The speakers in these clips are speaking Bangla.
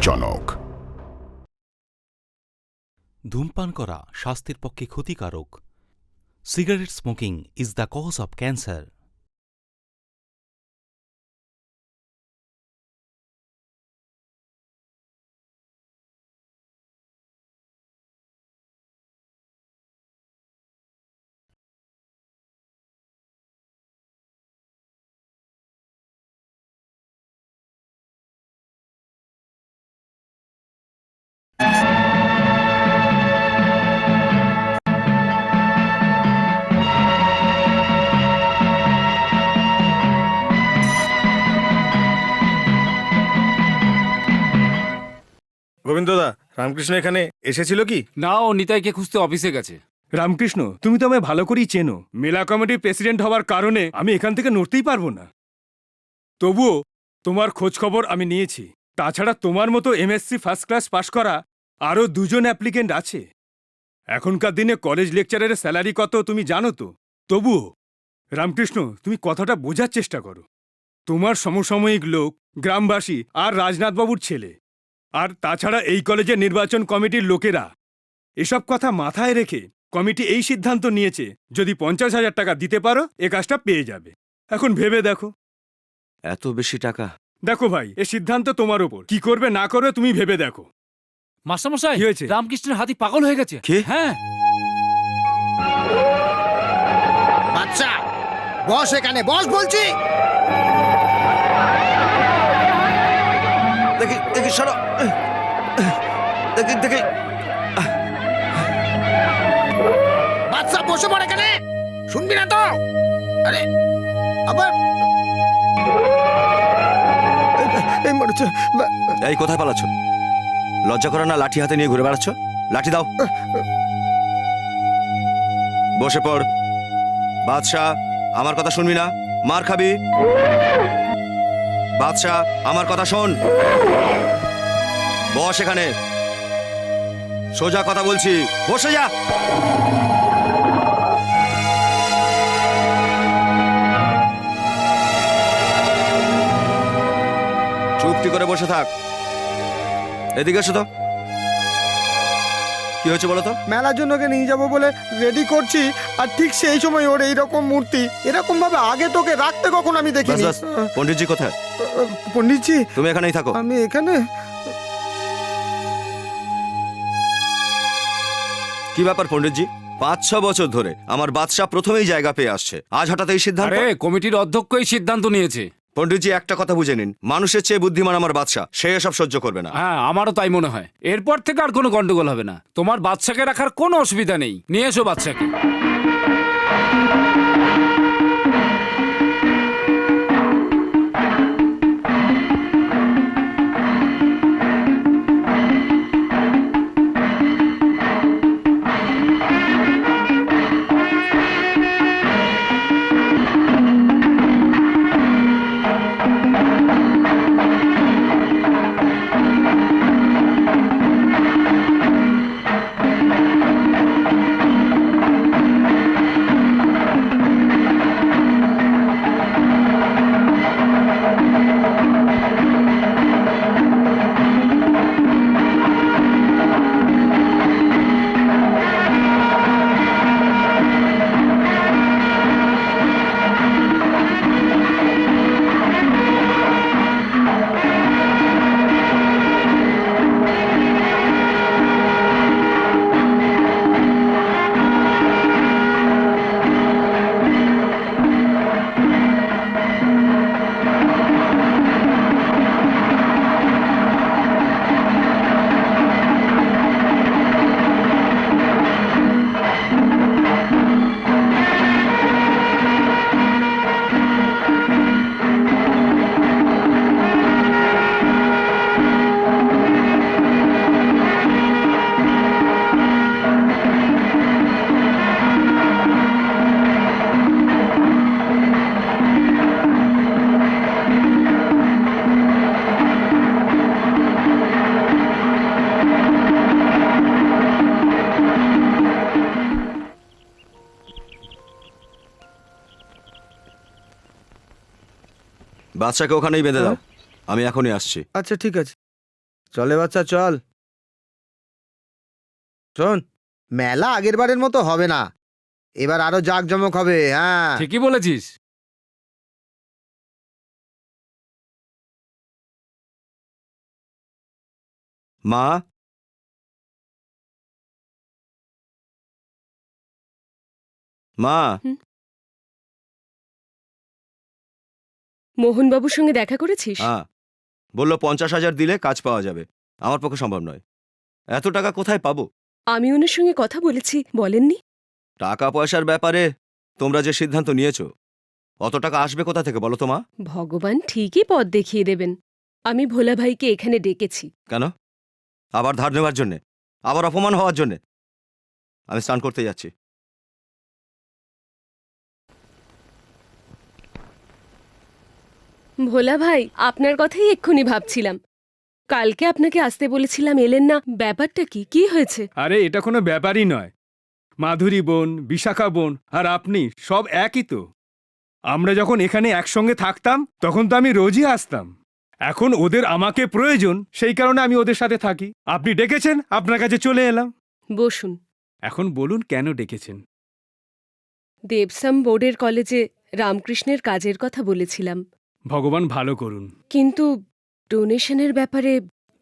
বিপজ্জনক। ধূমপান করা স্বাস্থ্যের পক্ষে ক্ষতিকারক। Cigarette smoking is the cause of cancer. গোবিন্দদা, রামকৃষ্ণ এখানে এসেছিল কি? না, ও নিতাইকে খুঁজতে অফিসে গেছে। রামকৃষ্ণ, তুমি তো আমায় ভালো করেই চেনো। মেলা কমিটির প্রেসিডেন্ট হওয়ার কারণে আমি এখান থেকে নড়তেই পারবো না। তবুও তোমার খোঁজ খবর আমি নিয়েছি। তাছাড়া তোমার মতো এমএসসি ফার্স্ট ক্লাস পাশ করা আরও দুজন অ্যাপ্লিকেন্ট আছে। এখনকার দিনে কলেজ লেকচারের স্যালারি কত তুমি জানো তো? তবুও রামকৃষ্ণ, তুমি কথাটা বোঝার চেষ্টা করো। তোমার সমসাময়িক লোক গ্রামবাসী আর রাজনাথবাবুর ছেলে, আর তাছাড়া এই কলেজের নির্বাচন কমিটির লোকেরা এসব কথা মাথায় রেখে কমিটি এই সিদ্ধান্ত নিয়েছে, যদি 50,000 টাকা দিতে পারো এ কাজটা পেয়ে যাবে। এখন ভেবে দেখো। এত বেশি টাকা? দেখো ভাই, এ সিদ্ধান্ত তোমার ওপর, কি করবে না করবে তুমি ভেবে দেখো। মাস্টারমশাই, কি হয়েছে? রামকৃষ্ণের হাতি পাগল হয়ে গেছে। কি? হ্যাঁ। বাচ্চা, বস এখানে, বস বলছি। দেখি দেখি সরো, দেখি দেখি। বাচ্চা বসে পড় এখানে, শুনবি না তো? আরে আবার এই মরেছে। এই কোথায় পালাচ্ছ? লজ্জা করে না লাঠি হাতে নিয়ে ঘুরে বেড়াচ্ছ? লাঠি দাও। বসে পড়। বাদশা, আমার কথা শুনবি না? মার খাবি। বাদশা, আমার কথা শোন। বস এখানে, সোজা কথা বলছি, বসে যা। চুপটি করে বসে থাক। এদিকে এসো তো। কি হয়েছে বলো তো? মেলার জন্য ওকে নিয়ে যাবো বলে রেডি করছি, আর ঠিক সেই সময় ওর এইরকম মূর্তি, এরকম ভাবে আগে তোকে রাখতে কখন আমি বাস দেখিনি। বাস, পণ্ডিতজি কোথায়? পণ্ডিতজি, তুমি এখানেই থাকো। আমি এখানে। কি ব্যাপার পণ্ডিতজি? 5-6 বছর ধরে আমার বাদশা প্রথমেই জায়গা পেয়ে আসছে, আজ হঠাৎ এই সিদ্ধান্ত? আরে, কমিটির অধ্যক্ষই সিদ্ধান্ত নিয়েছে। পণ্ডিতজি, একটা কথা বুঝে নিন, মানুষের চেয়ে বুদ্ধিমান আমার বাদশা, সে এসব সহ্য করবে না। হ্যাঁ, আমারও তাই মনে হয়। এরপর থেকে আর কোনো গন্ডগোল হবে না। তোমার বাচ্চাকে রাখার কোনো অসুবিধা নেই। নিয়ে এসো বাচ্চাকে। বাদশাকে ওখানেই বেঁধে দাও, আমি এখনই আসছি। আচ্ছা ঠিক আছে। চলে বাচ্চা চল। শোন, মেলা আগের বারের মতো হবে না, এবার আরো জাঁকজমক হবে। হ্যাঁ, ঠিকই বলেছিস। মা, মা, মোহনবাবুর সঙ্গে দেখা করেছিস? হ্যাঁ, বললো 50,000 দিলে কাজ পাওয়া যাবে। আমার পক্ষে সম্ভব নয়, এত টাকা কোথায় পাবো? আমি ওনার সঙ্গে কথা বলেছি, বলেননি? টাকা পয়সার ব্যাপারে তোমরা যে সিদ্ধান্ত নিয়েছো, অত টাকা আসবে কোথা থেকে বলো তো মা? ভগবান ঠিকই পথ দেখিয়ে দেবেন। আমি ভোলা ভাইকে এখানে ডেকেছি। কেন? আবার ধার নেওয়ার জন্যে? আবার অপমান হওয়ার জন্যে? আমি স্নান করতে যাচ্ছি। ভোলা ভাই, আপনার কথাই এক্ষুনি ভাবছিলাম। কালকে আপনাকে আসতে বলেছিলাম, এলেন না, ব্যাপারটা কি? কি হয়েছে? আরে এটা কোনো ব্যাপারই নয়। মাধুরী বোন, বিশাখা বোন আর আপনি সব একই তো। আমরা যখন এখানে একসঙ্গে থাকতাম তখন তো আমি রোজই আসতাম। এখন ওদের আমাকে প্রয়োজন, সেই কারণে আমি ওদের সাথে থাকি। আপনি ডেকেছেন, আপনার কাছে চলে এলাম। বসুন। এখন বলুন কেন ডেকেছেন? দেবসাম বোর্ডের কলেজে রামকৃষ্ণের কাজের কথা বলেছিলাম, ভগবান ভালো করুন। কিন্তু ডোনেশনের ব্যাপারে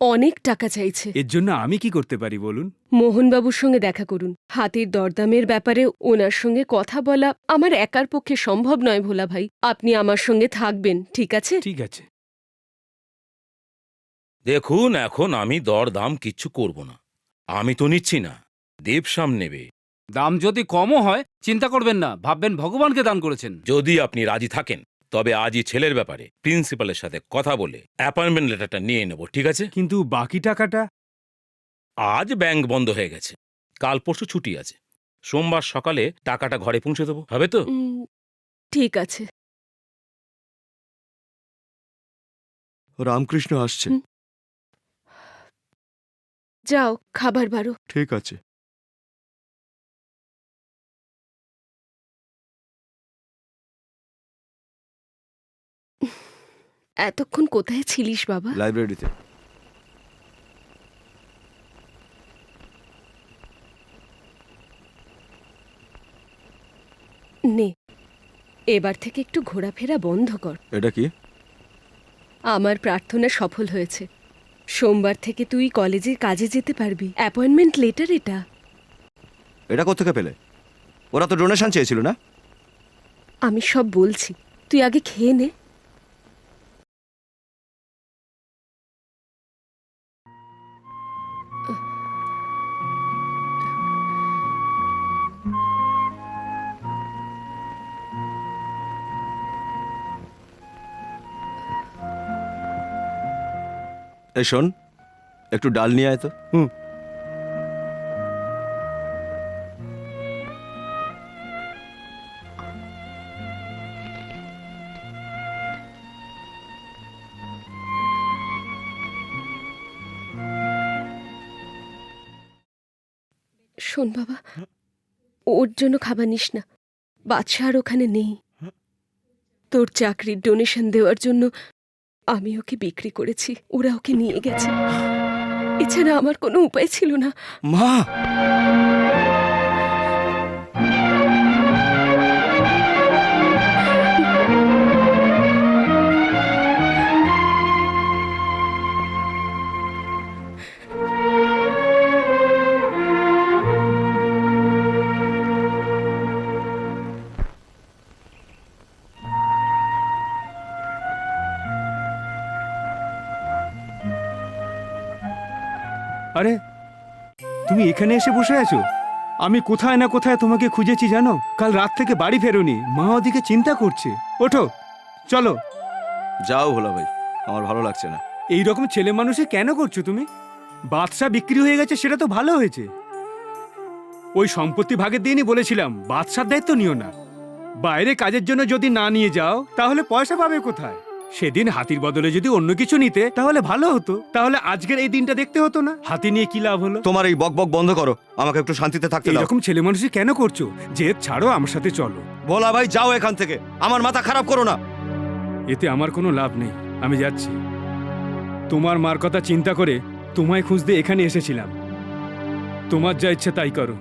অনেক টাকা চাইছে। এর জন্য আমি কি করতে পারি বলুন? মোহনবাবুর সঙ্গে দেখা করুন। হাতির দরদামের ব্যাপারে ওনার সঙ্গে কথা বলা আমার একার পক্ষে সম্ভব নয় ভোলা ভাই। আপনি আমার সঙ্গে থাকবেন, ঠিক আছে? ঠিক আছে। দেখুন, এখন আমি দরদাম কিচ্ছু করব না। আমি তো নিচ্ছি না, দেবশ্যাম নেবে। দাম যদি কমও হয় চিন্তা করবেন না, ভাববেন ভগবানকে দান করেছেন। যদি আপনি রাজি থাকেন তবে আজই ছেলের ব্যাপারে প্রিন্সিপালের সাথে কথা বলে অ্যাপয়েন্টমেন্ট লেটারটা নিয়ে নেব, ঠিক আছে? কিন্তু বাকি টাকাটা? আজ ব্যাংক বন্ধ হয়ে গেছে, কাল পরশু ছুটি আছে। সোমবার সকালে টাকাটা ঘরে পৌঁছে দেবো, হবে তো? ঠিক আছে। রামকৃষ্ণ আসছে। হুম। যাও, খাবার বারো। ঠিক আছে। এতক্ষণ কোথায় ছিলিস বাবা? লাইব্রেরিতে। নে, এবার থেকে একটু ঘোরাফেরা বন্ধ কর। এটা কি? আমার প্রার্থনা সফল হয়েছে। সোমবার থেকে তুই কলেজের কাজে যেতে পারবি। অ্যাপয়েন্টমেন্ট লেটার এটা। এটা কোত্থেকে পেলে? ওরা তো ডোনেশন চেয়েছিল না? আমি সব বলছি, তুই আগে খেয়ে নে। এই শোন, একটু ডাল নিয়ে আয় তো। শোন বাবা, ওর জন্য খাবার নিস না। বাদশা আর ওখানে নেই। তোর চাকরির ডোনেশন দেওয়ার জন্য আমি ওকে বিক্রি করেছি, ওরা ওকে নিয়ে গেছে। এছাড়া আমার কোনো উপায় ছিল না। মা! আরে তুমি এখানে এসে বসে আছো? আমি কোথায় না কোথায় তোমাকে খুঁজেছি জানো। কাল রাত থেকে বাড়ি ফেরোনি, মা ওদিকে চিন্তা করছে। ওঠো, চলো। যাও ভোলা ভাই, আমার ভালো লাগছে না। এই রকম ছেলে মানুষে কেন করছো তুমি? বাদশা বিক্রি হয়ে গেছে, সেটা তো ভালো হয়েছে। ওই সম্পত্তি ভাগের দিনই বলেছিলাম বাদশার দায়িত্ব নিও না। বাইরে কাজের জন্য যদি না নিয়ে যাও তাহলে পয়সা পাবে কোথায়? সেদিন হাতির বদলে যদি অন্য কিছু নিতে তাহলে ভালো হতো। তাহলে আজকের এই দিনটা দেখতে হতো না। হাতি নিয়ে কি লাভ হলো? তোমার এই বকবক বন্ধ করো, আমাকে একটু শান্তিতে থাকতে দাও। এরকম ছেলে মানুষই কেন করছো? জেদ ছাড়ো, আমার সাথে চলো। ভোলা ভাই যাও এখান থেকে, আমার মাথা খারাপ করো না। এতে আমার কোনো লাভ নেই, আমি যাচ্ছি। তোমার মার কথা চিন্তা করে তোমায় খুঁজতে এখানে এসেছিলাম। তোমার যা ইচ্ছে তাই করো।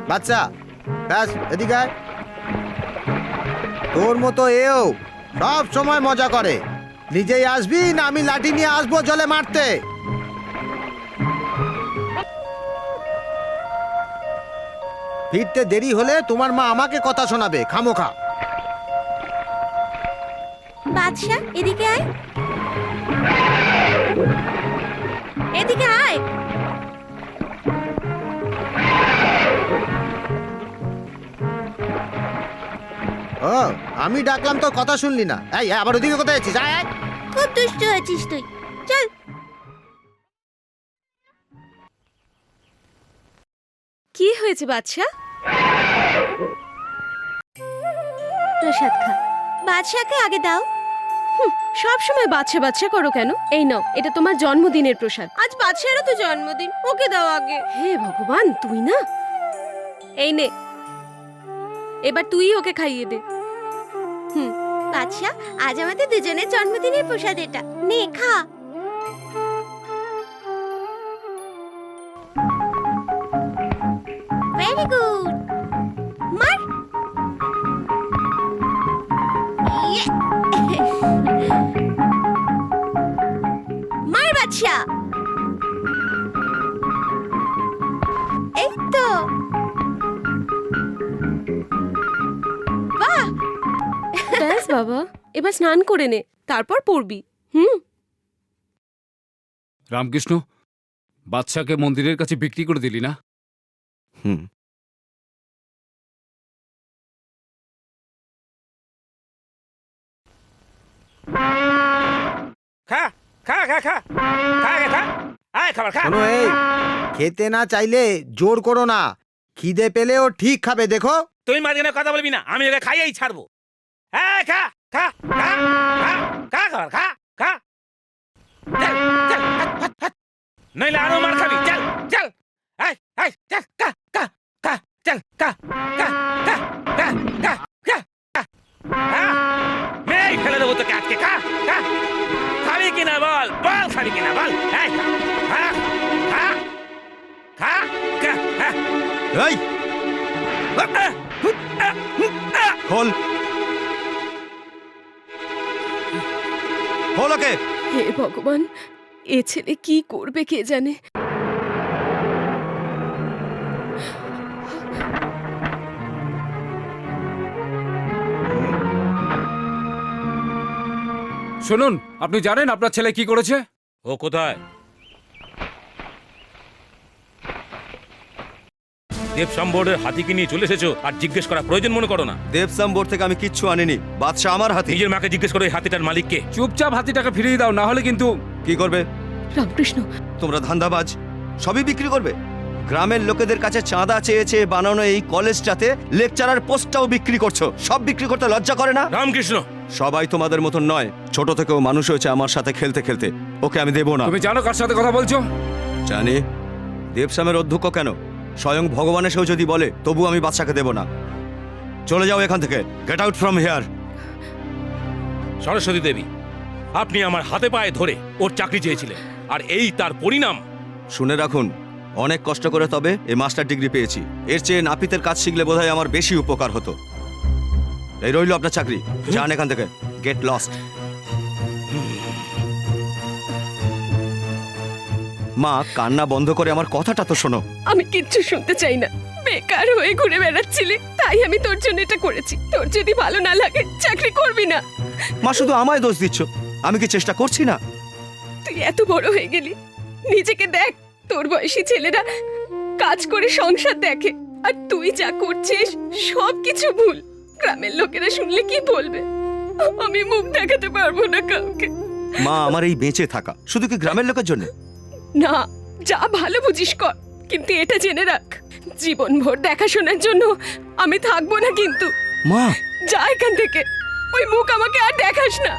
বাচ্চা, ব্যাস এদিকে আয়। তোর মতো এও সব সময় মজা করে। নিজেই আসবি না আমি লাঠি নিয়ে আসবো জলে মারতে? ফিরতে দেরি হলে তোমার মা আমাকে কথা শোনাবে খামোখা। বাদশা, এদিকে আয়, এদিকে আয়। ও, আমি ডাকলাম তো কথা শুনলি না। এই আবার ওদিকে কোথায় আছিস? আয় আয়। খুব দুষ্টু আছিস তুই, চল। কি হয়েছে বাদশা? প্রসাদ খা। বাদশাকে আগে দাও। সব সময় বাচ্চা বাচ্চা করো কেন? এই নাও, এটা তোমার জন্মদিনের প্রসাদ। আজ বাদশারও তো জন্মদিন, ওকে দাও আগে। হে ভগবান, তুই না। এই নে, এবার তুই ওকে খাইয়ে দে। বাদশা, আজ আমাদের দুজনের জন্মদিনের প্রসাদ এটা, নে খা। ভেরি গুড, মার। ইয়ে। মার বাদশা। এই তো, বাহ। ব্যাস বাবা, এবার স্নান করে নে, তারপর পড়বি। রামকৃষ্ণ, বাদশাকে মন্দিরের কাছে বিক্রি করে দিলি না? হুম। খা খা খা খা খা খা খা, আয় খাবার খা। শোনো, এই খেতে না চাইলে জোর করো না। খিদে পেলে ও ঠিক খাবে, দেখো। তুই মাঝখানে কথা বলবি না, আমি ওকে খাইয়েই ছাড়বো। হ্যাঁ, খা খা খা খা খা খাবার খা খা। চল চল, হাট, হাট, হাট। নইলে আরো মার খাবি। চল চল, আয় আয়, চল খা খা খা, চল খা খা খা খা খা খা খা। হ্যাঁ, এই ফেলে দেবো তোকে আজকে। খা খা, খাবি কিনা বল, বল খাবি কিনা বল। এই খা খা খা খা খা। এই খোল, খোল ওকে। হে ভগবান, এ ছেলে কি করবে কে জানে। শুনুন, আপনি জানেন আপনার ছেলে কি করেছে? ও কোথায়? দেবশম্বরের হাতিকে নিয়ে চলে এসেছো আর জিজ্ঞেস করা প্রয়োজন মনে করো না? দেবসাম্বর থেকে আমি কিচ্ছু আনিনি। বাদশা আমার হাতি। নিজের মাকে জিজ্ঞেস করো এই হাতিটার মালিককে। চুপচাপ হাতিটাকে ফিরিয়ে দাও, না হলে কিন্তু। কি করবে? রামকৃষ্ণ, তোমরা ধান্দাবাজ, সবই বিক্রি করবে। গ্রামের লোকেদের কাছে চাঁদা চেয়ে চেয়ে বানানো এই কলেজটাতে লেকচারার পোস্টটাও বিক্রি করছো। সব বিক্রি করতে লজ্জা করে না? রামকৃষ্ণ, সবাই তোমাদের মতন নয়। ছোট থেকেও মানুষ হয়েছে আমার সাথে খেলতে খেলতে। ওকে আমি দেবো না। তুমি জানো কার সাথে কথা বলছো? জানি। দেবশ্যামের অধ্যক্ষ কেন, স্বয়ং ভগবান এসেও যদি বলে তবু আমি বাচ্চাকে দেব না। চলে যাও এখান থেকে। Get out from here. Saraswati Devi, আপনি আমার হাতে পায়ে ধরে ওর চাকরি চেয়েছিলেন, আর এই তার পরিণাম। শুনে রাখুন, অনেক কষ্ট করে তবে এই মাস্টার ডিগ্রি পেয়েছি। এর চেয়ে নাপিতের কাজ শিখলে বোধহয় আমার বেশি উপকার হতো। এই রইল আপনার চাকরি। যান এখান থেকে। Get lost. মা, কান্না বন্ধ করে আমার কথাটা তো শোনো। আমি কিচ্ছু শুনতে চাই না। বেকার হয়ে ঘুরে বেড়াচ্ছিলি, তাই আমি তোর জন্য এটা করেছি। তোর যদি ভালো না লাগে চাকরি করবি না। মা, শুধু আমায় দোষ দিচ্ছ। আমি কি চেষ্টা করছি না? তুই এত বড় হয়ে গেলি, নিজেকে দেখ। তোর বয়সী ছেলেরা কাজ করে সংসার দেখে, আর তুই যা করছিস সব কিছু ভুল। গ্রামের লোকেরা শুনলে কি বলবে? আমি মুখ দেখাতে পারবো না কাউকে। মা, আমার এই বেঁচে থাকা শুধু কি গ্রামের লোকের জন্য? না, যা ভালো বুঝিস কর, কিন্তু এটা জেনে রাখ, জীবনভর দেখাশোনার জন্য আমি থাকবো না। কিন্তু মা, যা এখান থেকে, ওই মুখ আমাকে আর দেখাস না।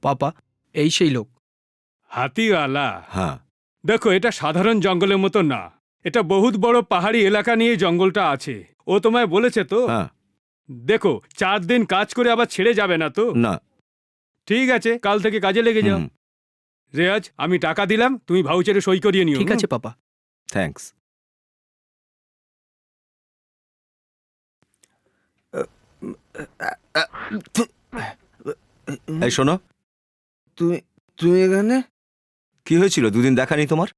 পাপা এই সেই লোক। হাতিওয়ালা? হ্যাঁ। দেখো, এটা সাধারণ জঙ্গলের মতো না, এটা বহুত বড় পাহাড়ি এলাকা নিয়ে জঙ্গলটা আছে। ও তোমায় বলেছে তো? হ্যাঁ। দেখো, 4 দিন কাজ করে আবার ছেড়ে যাবে না তো? না। ঠিক আছে, কাল থেকে কাজে লেগে যাও। হুম, রেয়াজ, আমি টাকা দিলাম, তুমি ভাউচারে সই করিয়ে নিও। ঠিক আছে পাপা। থ্যাঙ্কস। এই শোনো, তুমি তুমি এখানে? কি হয়েছিল? দুদিন দেখা নেই তোমার?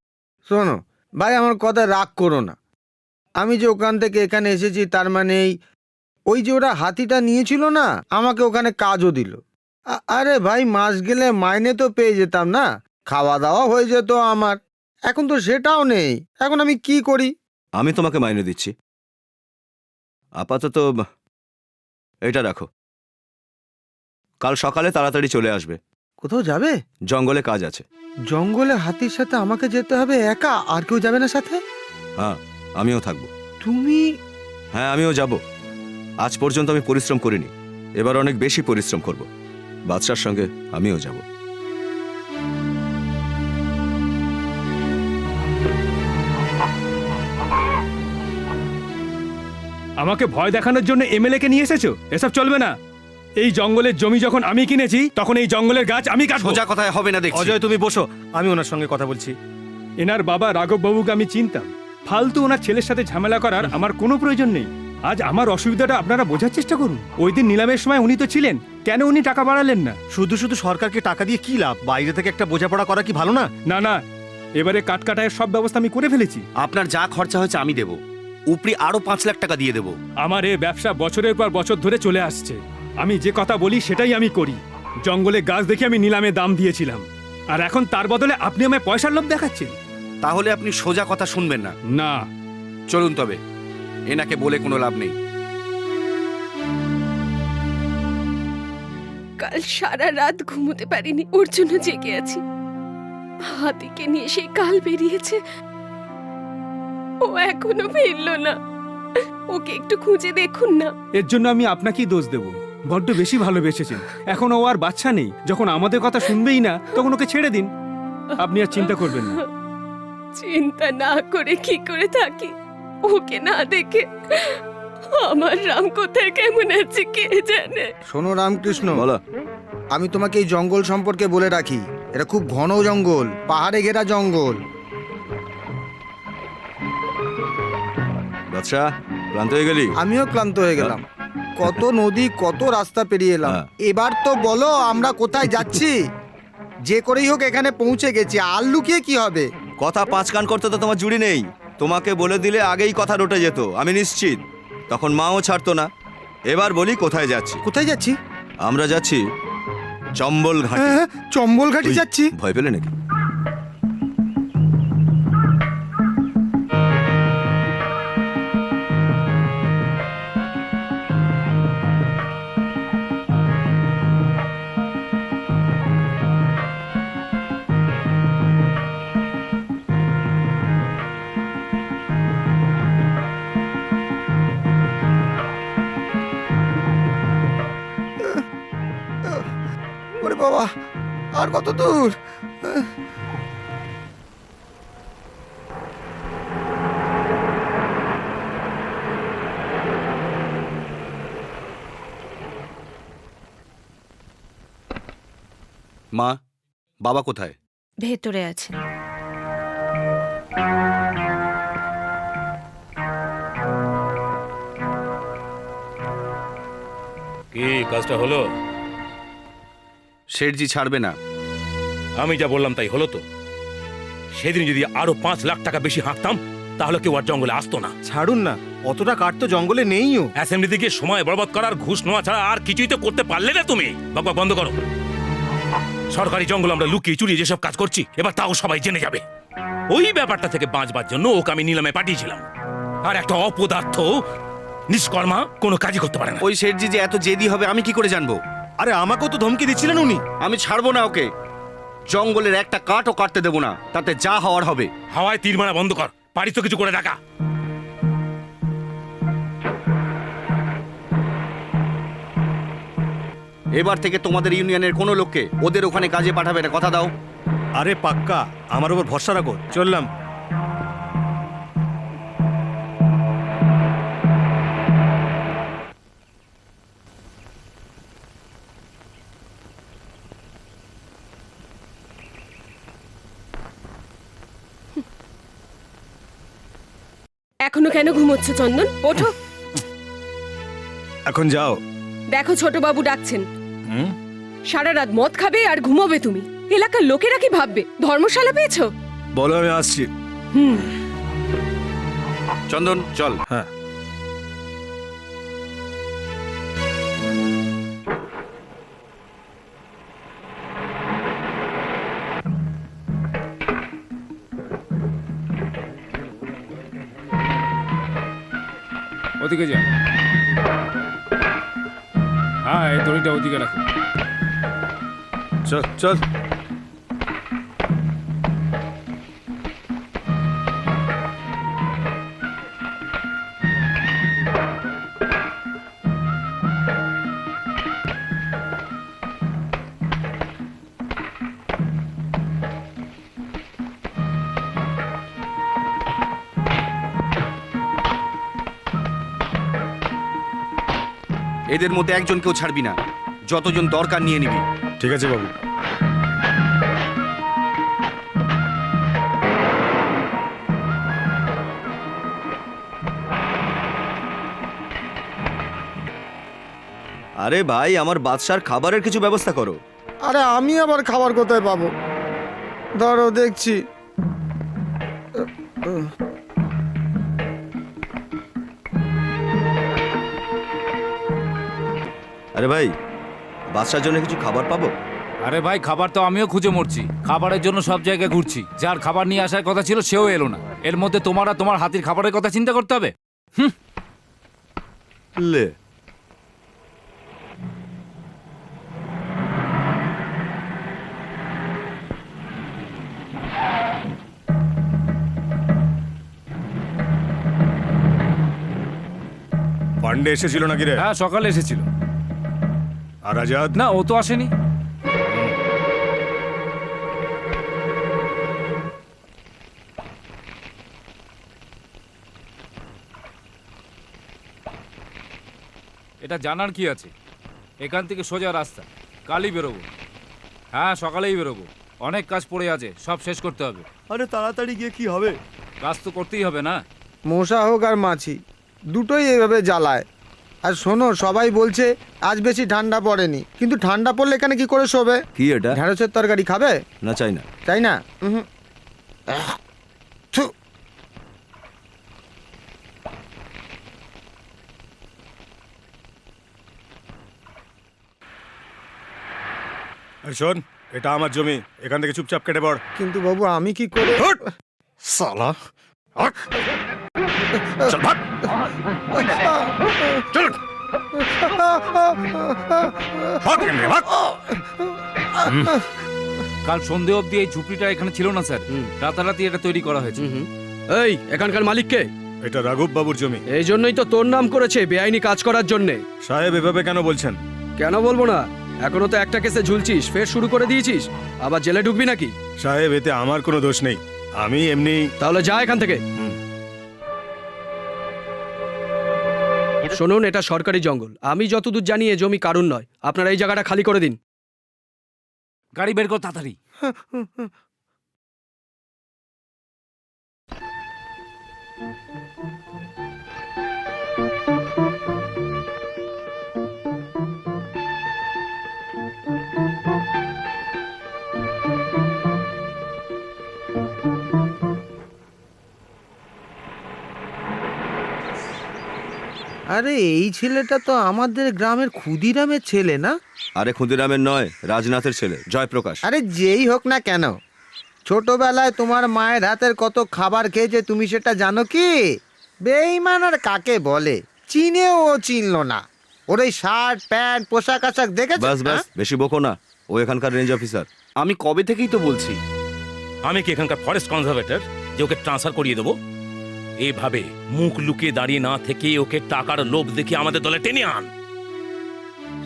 শোনো ভাই, আমার কথা রাগ করো না। আমি যে ওখান থেকে এখানে এসেছি তার মানে ওই যে ওরা হাতিটা নিয়েছিল না, আমাকে ওখানে কাজও দিল। আরে ভাই, মাস গেলে মাইনে তো পেয়ে যেতাম না, খাওয়া দাওয়া হয়ে যেত আমার। এখন তো সেটাও নেই, এখন আমি কি করি? আমি তোমাকে মাইনে দিচ্ছি। আপাতত এটা রাখো, কাল সকালে তাড়াতাড়ি চলে আসবে। কোথাও যাবে? জঙ্গলে কাজ আছে। জঙ্গলে হাতির সাথে আমাকে যেতে হবে একা? আর কেউ যাবে না সাথে? হ্যাঁ, আমিও থাকবো। তুমি? হ্যাঁ, আমিও যাব। আজ পর্যন্ত আমি পরিশ্রম করিনি, এবার অনেক বেশি পরিশ্রম করব। বাদশার সঙ্গে আমিও যাব। আমাকে ভয় দেখানোর জন্য এমএলএ কে নিয়ে এসেছো? এসব চলবে না। এই জঙ্গলের জমি যখন আমি কিনেছি, তখন এই জঙ্গলের গাছ আমি কাটবো। সোজা কথায় হবে না দেখছি। অজয়, তুমি বসো, আমি ওনার সঙ্গে কথা বলছি। এনার বাবা রাঘব বাবুকে আমি চিনতাম, ফালতু ওনার ছেলের সাথে ঝামেলা করার আমার কোনো প্রয়োজন নেই। আজ আমার অসুবিধাটা আপনারা বোঝার চেষ্টা করুন। ওই দিন নিলামের সময় উনি তো ছিলেন, কেন উনি টাকা বাড়ালেন না? শুধু শুধু সরকারকে টাকা দিয়ে কি লাভ? বাইরে থেকে একটা বোঝাপড়া করা কি ভালো না? না না, এবারে কাটকাটায়ের সব ব্যবস্থা আমি করে ফেলেছি। আপনার যা খরচা হয়েছে আমি দেব, উপরি আরো 5 লাখ টাকা দিয়ে দেব। আমার এই ব্যবসা বছরের পর বছর ধরে চলে আসছে। আমি যে কথা বলি সেটাই আমি করি। জঙ্গলে গাছ দেখে আমি নিলামে দাম দিয়েছিলাম, আর এখন তার বদলে আপনি আমায় পয়সার লোভ দেখাচ্ছেন। তাহলে আপনি সোজা কথা শুনবেন না। না। চলুন তবে, এনাকে বলে কোনো লাভ নেই। কাল সারা রাত ঘুমোতে পারিনি, ওর জন্য জেগে আছি। হাতিকে নিয়ে সেই কাল বেরিয়েছে, ও এখনো ফিরলো না। ওকে একটু খুঁজে দেখুন না। এর জন্য আমি আপনাকেই দোষ দেব। বড্ড বেশি ভালোবেসেছেন। এখন ও আর বাচ্চা নেই, যখন আমাদের কথা শুনবেই না তখন ওকে ছেড়ে দিন। আপনি আর চিন্তা করবেন না। চিন্তা না করে কি করে থাকি? ওকে না দেখে আমার রাম কোথায় কেমন আছে কে জানে। শোনো রামকৃষ্ণ, বলো। আমি তোমাকে এই জঙ্গল সম্পর্কে বলে রাখি, এটা খুব ঘন জঙ্গল, পাহাড়ে ঘেরা জঙ্গল। বাদশা, ক্লান্ত হয়ে গেলি? আমিও ক্লান্ত হয়ে গেলাম। কত নদী, কত রাস্তা পেরিয়ে এলাম। হ্যাঁ। এবার তো বলো আমরা কোথায় যাচ্ছি? যে করেই হোক এখানে পৌঁছে গেছি, আর লুকিয়ে কি হবে? কথা 5 কান করতে তো তোমার জুড়ি নেই। তোমাকে বলে দিলে আগেই কথা রটে যেত, আমি নিশ্চিত। তখন মাও ছাড়তো না। এবার বলি কোথায় যাচ্ছি। কোথায় যাচ্ছি? আমরা যাচ্ছি চম্বল ঘাটে। হ্যাঁ, চম্বল ঘাটি ওই, যাচ্ছি। ভয় পেলে নাকি? ওরে বাবা, আর কত দূর? মা, বাবা কোথায়? ভেতরে আছেন। কি কাজটা হলো? শেঠজি ছাড়বে না। আমি যা বললাম তাই হলো তো? সেদিন যদি আরো 5 লাখ টাকা বেশি হাঁকতাম, তাহলে কেউ আর জঙ্গলে আসতো না। ছাড়ুন না, অতটা কাঠ তো জঙ্গলে নেইও। অ্যাসেম্বলিতে গিয়ে সময় বরবাদ করার, ঘুষ নেওয়া ছাড়া আর কিছুই তো করতে পারলে না তুমি। বকবক বন্ধ করো। সরকারি জঙ্গল আমরা লুকিয়ে চুরিয়ে যেসব কাজ করছি, এবার তাও সবাই জেনে যাবে। ওই ব্যাপারটা থেকে বাঁচবার জন্য ওকে আমি নিলামে পাঠিয়েছিলাম। আর একটা অপদার্থ নিষ্কর্মা কোনো কাজই করতে পারে না। ওই শেঠজি যে এত জেদি হবে আমি কি করে জানবো? আরে আমাকেও তো ধমকি দিচ্ছিলেন উনি। আমি ছাড়বো না ওকে। জঙ্গলের একটা কাঠও কাটতে দেবো না, তাতে যা হওয়ার হবে। হাওয়ায় তীর মারা বন্ধ কর, পারিস তো কিছু করে দেখা। এবার থেকে তোমাদের ইউনিয়নের কোনো লোককে ওদের ওখানে কাজে পাঠাবে না, কথা দাও। আরে পাক্কা, আমার উপর ভরসা রাখো, চললাম। এখনো কেন ঘুমোচ্ছ চন্দন? ওঠো। এখন যাও। দেখো ছোটবাবু ডাকছেন। সারা রাত মদ খাবে আর ঘুমোবে তুমি। এলাকার লোকেরা কি ভাববে? ধর্মশালা পেয়েছো? বলো, আমি আসছি। চন্দন চল। হ্যাঁ। ওদিকে যা। হ্যাঁ, এই দড়িটা ওদিকে রাখো। চল চল। এদের মধ্যে একজনকেও ছাড়বি না, যতজন দরকার নিয়ে নিবি। ঠিক আছে বাবু। আরে ভাই, আমার বাদশার খাবারের কিছু ব্যবস্থা করো। আরে আমি আবার খাবার কোথায় পাবো? ধরো দেখছি। আরে ভাই, বাদশার জন্য কিছু খাবার পাবো? আরে ভাই, খাবার তো আমিও খুঁজে মরছি। খাবারের জন্য সব জায়গায় ঘুরছি। যার খাবার নিয়ে আসার কথা ছিল সেও এলো না। এর মধ্যে তোমার আর তোমার হাতির খাবারের কথা চিন্তা করতে হবে। লে, পান্ডে এসেছিল নাকি রে? হ্যাঁ, সকালে এসেছিল। আর আজাদ? না, ও তো আসেনি। এটা জানার কি আছে? এখান থেকে সোজা রাস্তা, কালই বেরোবো। হ্যাঁ, সকালেই বেরোবো। অনেক কাজ পড়ে আছে, সব শেষ করতে হবে। আরে তাড়াতাড়ি গিয়ে কি হবে? কাজ তো করতেই হবে না? মশা হোক আর মাছি, দুটোই এইভাবে জ্বালায়। আর শোনো, সবাই বলছে আজ বেশি ঠান্ডা পড়েনি, কিন্তু ঠান্ডা পড়লে এখানে কি করে শোবে? কি এটা? ঢেঁড়সের তরকারি খাবে? না, চাই না। তাই না? থু। এই শোন, এটা আমার জমি, এখান থেকে চুপচাপ কেটে পড়। কিন্তু বাবু আমি কি করে? সালা, চল ভাগ। চল ভাগ এখান থেকে, ভাগ। কাল সন্ধে অবধি এই ঝুপড়িটা এখানে ছিল না স্যার। রাতারাতি এটা তৈরি করা হয়েছে। এই, এখানকার মালিককে? এটা রাঘব বাবুর জমি। এই জন্যই তো তোর নাম করেছে বেআইনি কাজ করার জন্যে। সাহেব এভাবে কেন বলছেন? কেন বলবো না? এখনো তো একটা কেসে ঝুলছিস, ফের শুরু করে দিয়েছিস। আবার জেলে ঢুকবি নাকি? সাহেব, এতে আমার কোনো দোষ নেই, আমি এমনি। তাহলে যা এখান থেকে। শুনুন, এটা সরকারি জঙ্গল। আমি যতদূর জানি এ জমি কারুর নয়। আপনারা এই জায়গাটা খালি করে দিন। গাড়ি বের কর তাড়াতাড়ি। আরে এই ছেলেটা তো আমাদের গ্রামের ক্ষুদিরামের ছেলে না? আরে ক্ষুদিরামের নয়, রাজনাথের ছেলে, জয়প্রকাশ। আরে যেই হোক না কেন, ছোটবেলায় তোমার মায়ের হাতের কত খাবার খেয়েছে তুমি সেটা জানো কি? বেঈমান আর কাকে বলে চিনেও ও চিনল না। ওর এই শার্ট প্যান্ট পোশাক আশাক দেখেছো? বাস বাস, বেশি বকো না, ও এখানকার রেঞ্জ অফিসার। আমি কবে থেকেই তো বলছি। আমি কি এখানকার ফরেস্ট কনজারভেটর যে ওকে ট্রান্সফার করিয়ে দেবো? এভাবে মুখ লুকিয়ে দাঁড়িয়ে না থেকে ওকে টাকার লোভ দেখিয়ে আমাদের দলে টেনে আন,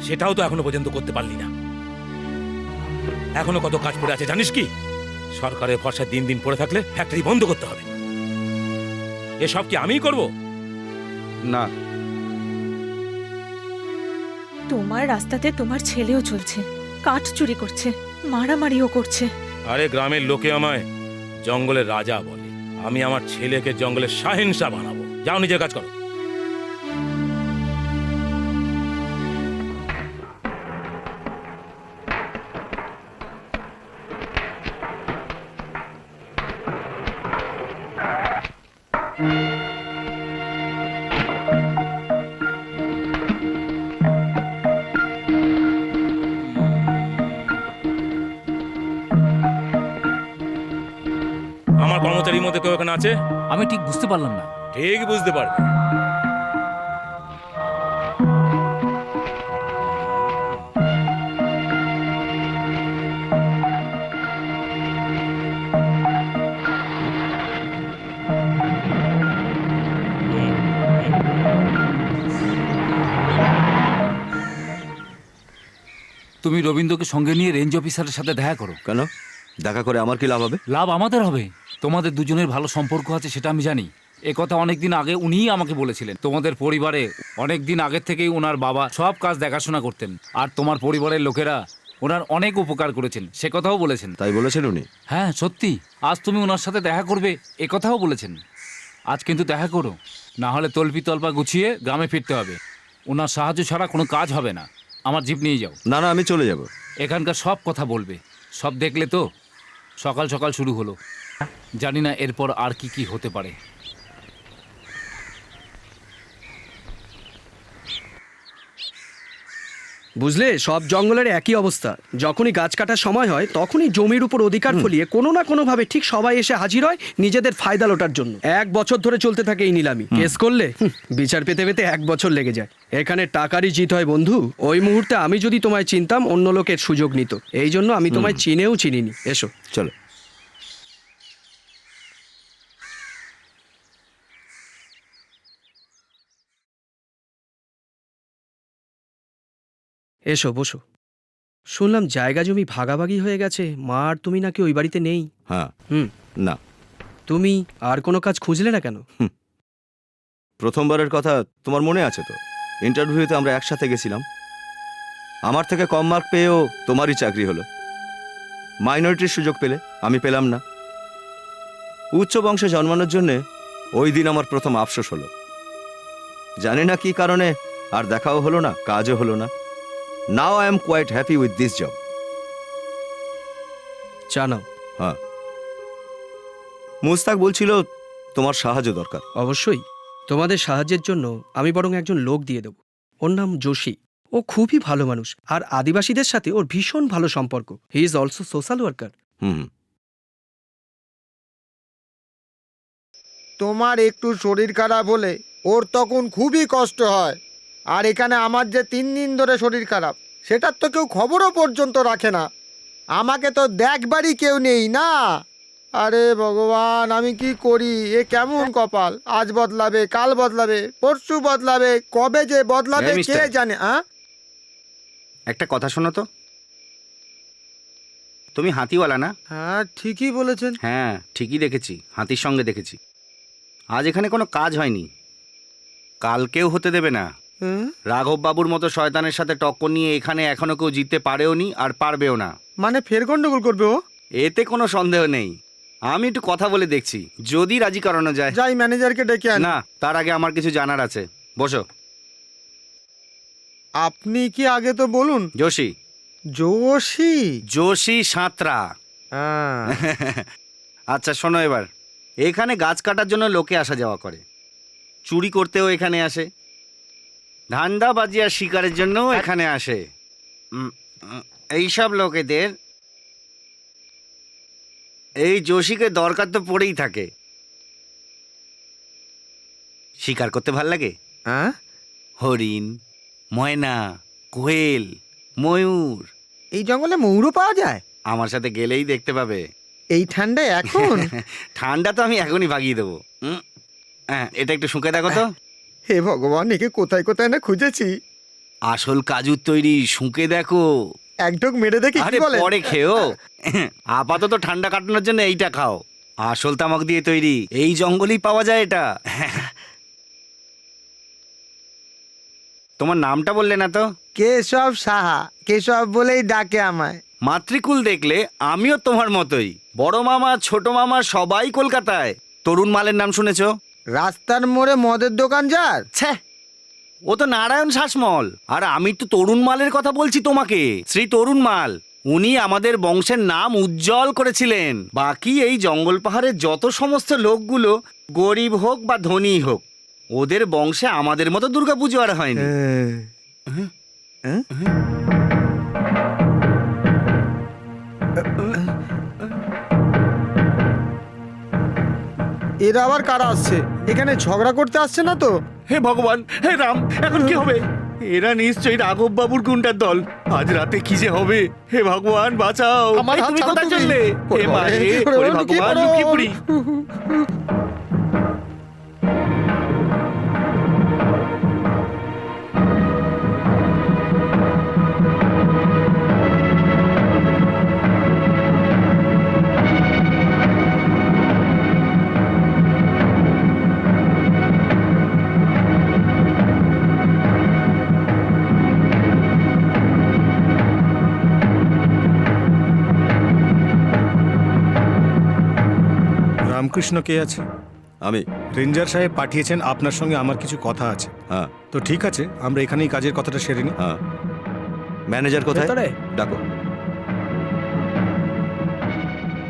সেটাও তো এখনো পর্যন্ত করতে পারলি না। এখনো কত কাজ পড়ে আছে জানিস কি? সরকারের ভরসায় দিন দিন পড়ে থাকলে ফ্যাক্টরি বন্ধ করতে হবে। এসব কি আমিই করব? না, তোমার রাস্তাতে তোমার ছেলেও চলছে, কাঠ চুরি করছে, মারামারিও করছে। আরে গ্রামের লোকে আমায় জঙ্গলের রাজা বলে, আমি আমার ছেলেকে জঙ্গলের শাহেনশাহ বানাবো। যাও নিজের কাজ করো। আমার কর্মচারীর মধ্যে কেউ এখানে আছে? আমি ঠিক বুঝতে পারলাম না। ঠিক বুঝতে পারবে। তুমি রবীন্দ্রকে সঙ্গে নিয়ে রেঞ্জ অফিসারের সাথে দেখা করো। কেন? দেখা করে আমার কি লাভ হবে? লাভ আমাদের হবে। তোমাদের দুজনের ভালো সম্পর্ক আছে সেটা আমি জানি। এ কথা অনেকদিন আগে উনিই আমাকে বলেছিলেন। তোমাদের পরিবারে অনেকদিন আগের থেকেই ওনার বাবা সব কাজ দেখাশোনা করতেন, আর তোমার পরিবারের লোকেরা ওনার অনেক উপকার করেছেন সে কথাও বলেছেন। তাই বলেছেন উনি? হ্যাঁ সত্যি, আজ তুমি ওনার সাথে দেখা করবে এ কথাও বলেছেন। আজ কিন্তু দেখা করো, না হলে তল্পি তল্পা গুছিয়ে গ্রামে ফিরতে হবে। ওনার সাহায্য ছাড়া কোনো কাজ হবে না। আমার জিপ নিয়ে যাও। না না, আমি চলে যাব। এখানকার সব কথা বলবে। সব দেখলে তো, সকাল সকাল শুরু হলো, জানি না এরপর আর কি কি হতে পারে। বুঝলে, সব জঙ্গলের একই অবস্থা। যখনই গাছ কাটার সময় হয় তখনই জমির উপর অধিকার ফলিয়ে কোনো না কোনোভাবে ঠিক সবাই এসে হাজির হয় নিজেদের ফায়দা লোটার জন্য। 1 বছর ধরে চলতে থাকে এই নিলামি। কেস করলে বিচার পেতে পেতে 1 বছর লেগে যায়। এখানে টাকারই জিত হয় বন্ধু। ওই মুহূর্তে আমি যদি তোমায় চিনতাম, অন্য লোকের সুযোগ নিত। এই জন্য আমি তোমায় চিনেও চিনিনি। এসো চলো। এসো বসো। শুনলাম জায়গা জমি ভাগাভাগি হয়ে গেছে, মা আর তুমি নাকি ওই বাড়িতে নেই। হ্যাঁ। হুম। না। তুমি আর কোনো কাজ খুঁজলে না কেন? প্রথমবারের কথা তোমার মনে আছে তো? ইন্টারভিউতে আমরা একসাথে গেছিলাম। আমার থেকে কম মার্ক পেয়েও তোমারই চাকরি হলো। মাইনরিটির সুযোগ পেলে, আমি পেলাম না। উচ্চ বংশে জন্মানোর জন্যে ওই দিন আমার প্রথম আফসোস হলো। জানি না কি কারণে আর দেখাও হলো না, কাজও হলো না। Now I am quite happy with this job. চা নাও। হ্যাঁ। মুস্তাক বলছিল তোমার সাহায্য দরকার। অবশ্যই, তোমাদের সাহায্যের জন্য আমি বরং একজন লোক দিয়ে দেব। ওর নাম যোশী। ও খুবই ভালো মানুষ, আর আদিবাসীদের সাথে ওর ভীষণ ভালো সম্পর্ক। He is also social worker. Hmm. তোমার একটু শরীর খারাপ হলে ওর তখন খুবই কষ্ট হয়। আর এখানে আমার যে 3 দিন ধরে শরীর খারাপ, সেটার তো কেউ খবরও পর্যন্ত রাখে না। আমাকে তো দেখবারই কেউ নেই না। আরে ভগবান, আমি কি করি? এ কেমন কপাল! আজ বদলাবে, কাল বদলাবে, পরশু বদলাবে, কবে যে বদলাবে এই কে মিস্টার। জানে। একটা কথা শোনো তো, তুমি হাতিওয়ালা না? হ্যাঁ, ঠিকই বলেছেন। হ্যাঁ, ঠিকই দেখেছি, হাতির সঙ্গে দেখেছি। আজ এখানে কোনো কাজ হয়নি, কালকেও হতে দেবে না। রাঘব বাবুর মতো শয়তানের সাথে টক্কর নিয়ে এখানে এখনো কেউ জিততে পারেও নি, আর পারবেও না। মানে ফের গন্ডগোল করবে ও? এতে কোনো সন্দেহ নেই। আমি একটু কথা বলে দেখছি, যদি রাজি করানো যায়। যাই ম্যানেজারকে ডেকে আন। না, তার আগে আমার কিছু জানার আছে। বসো। আপনি কি আগে তো বলুন। যোশী। যোশী? যোশী সাঁতরা। হ্যাঁ। আচ্ছা শোনো, এবার এখানে গাছ কাটার জন্য লোকে আসা যাওয়া করে, চুরি করতেও এখানে আসে, ধান্দাবাজি আর শিকারের জন্যও এখানে আসে। এইসব লোকেদের এই যোশীকে দরকার তো পড়েই থাকে। শিকার করতে ভাল লাগে? হ্যাঁ। হরিণ, ময়না, কোয়েল, ময়ূর। এই জঙ্গলে ময়ূরও পাওয়া যায়? আমার সাথে গেলেই দেখতে পাবে। এই ঠান্ডায় এখন? ঠান্ডা তো আমি এখনই ভাগিয়ে দেবো। হ্যাঁ, এটা একটু শুঁকে দেখো তো। হে ভগবান, একে কোথায় কোথায় না খুঁজেছি। আসল কাজুর তৈরি, শুঁকে দেখো। এক ঢোক মেরে দেখি আরে কি বলে। পরে খেও, আপাতত ঠান্ডা কাটানোর জন্য এইটা খাও। আসল তামাক দিয়ে তৈরি, এই জঙ্গলেই পাওয়া যায় এটা। তোমার নামটা বললে না তো? কেশব সাহা। কেশব বলেই ডাকে আমায়। মাতৃকুল দেখলে আমিও তোমার মতোই। বড় মামা ছোট মামা সবাই কলকাতায়। তরুণ মালের নাম শুনেছো? রাস্তার মোড়ে মদের দোকান যার? ছ্যা, ও তো নারায়ণ শাসমল। আর আমি তো তরুণ মালের কথা বলছি তোমাকে, শ্রী তরুণ মাল। উনি আমাদের বংশের নাম উজ্জ্বল করেছিলেন। বাকি এই জঙ্গল পাহাড়ের যত সমস্ত লোকগুলো, গরিব হোক বা ধনী হোক, ওদের বংশে আমাদের মতো দুর্গাপুজো আর হয়নি। এরা আবার কারা আসছে? এখানে ঝগড়া করতে আসছে না তো? হে ভগবান, হে রাম, এখন কি হবে? এরা নিশ্চয়ই রাঘব বাবুর গুন্ডার দল। আজ রাতে কি যে হবে? হে ভগবান বাঁচাও। আমার এই হাত তুমি ছাড়ো কোথায় তুমি। চললে? হে মা রে, ওরে ভগবান, লুকিয়ে পড়ি। রামকৃষ্ণ কে আছে? আমি। রেঞ্জার সাহেব পাঠিয়েছেন আপনার সঙ্গে আমার কিছু কথা আছে। হ্যাঁ তো ঠিক আছে, আমরা এখানেই কাজের কথাটা সেরে নিই। হ্যাঁ। ম্যানেজার কোথায়? ভেতরে? ডাকো।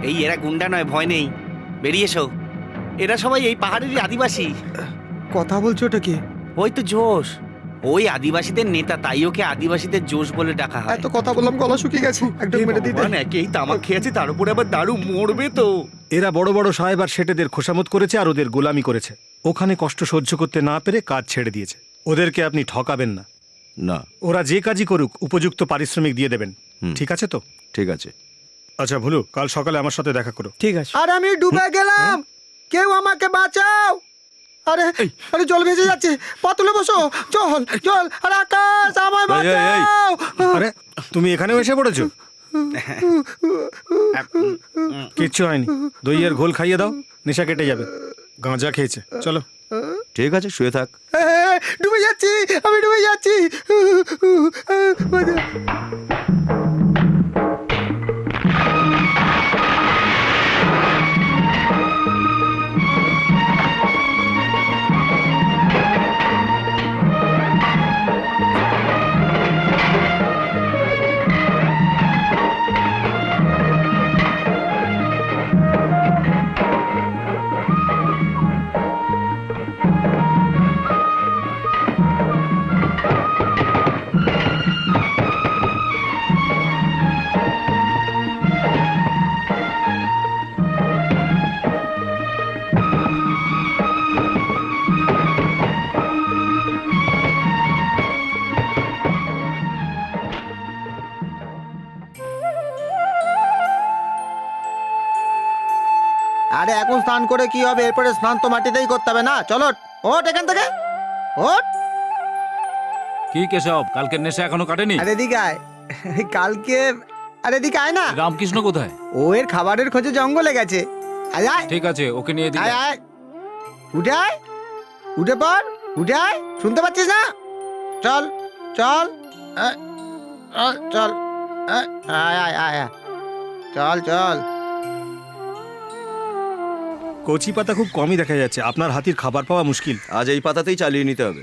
এই এরা গুন্ডা নয়, ভয় নেই, বেরিয়ে এসো। এরা সবাই এই পাহাড়েরই আদিবাসী। কথা বলছো ওটা কি? ওই তো জোশ, ওই আদিবাসীদের নেতা, তাই ওকে আদিবাসীদের জোশ বলে ডাকা হয়। এত কথা বললাম, গলা শুকিয়ে গেছে। এক ঢোক মেরে দিতে। একেই তামাক খেয়েছে, তার উপরে আবার দারু মরবে তো। এরা বড় বড় সাহেব আর সেটেদের খোসামত করেছে আর ওদের গোলামি করেছে। ওখানে কষ্ট সহ্য করতে না পেরে কাজ ছেড়ে দিয়েছে। ওদেরকে আপনি ঠকাবেন না। না। ওরা যে কাজই করুক উপযুক্ত পারিশ্রমিক দিয়ে দেবেন। ঠিক আছে তো? ঠিক আছে। আচ্ছা ভুলু, কাল সকালে আমার সাথে দেখা করো। ঠিক আছে। আর আমি ডুবে গেলাম, কেউ আমাকে বাঁচাও। আরে আরে জল ভেসে যাচ্ছে, পাতুলে বসো। জল জল, আরে আকাশ আমায় এই, এই, এই। বাঁচাও। আরে তুমি এখানেও এসে পড়েছো? কিচ্ছু হয়নি, দইয়ের ঘোল খাইয়ে দাও, নেশা কেটে যাবে। গাঁজা খেয়েছে। চলো। ঠিক আছে, শুয়ে থাক। ডুবে যাচ্ছি, আমি ডুবে যাচ্ছি। আরে এখন স্নান করে কি হবে? এরপরে স্নান তো মাটিতেই করতে হবে না? চলো ওঠ এখান থেকে, ওঠ। কি কেশব, কালকের নেশা এখনো কাটেনি? আরে দিকে আয়। কালকে, আরে দিকে আয় না। রামকৃষ্ণ কোথায়? ও এর খাবারের খোঁজে জঙ্গলে গেছে। আয় আয় ঠিক আছে, ওকে নিয়ে দিই। আয় আয়, উঠে আয়, উঠে পড়, উঠে আয়। শুনতে পাচ্ছিস না? চল চল, চল, আয় আয় আয় আয়, চল চল। কচি পাতা খুব কমই দেখা যাচ্ছে, আপনার হাতির খাবার পাওয়া মুশকিল। আজ এই পাতাতেই চালিয়ে নিতে হবে।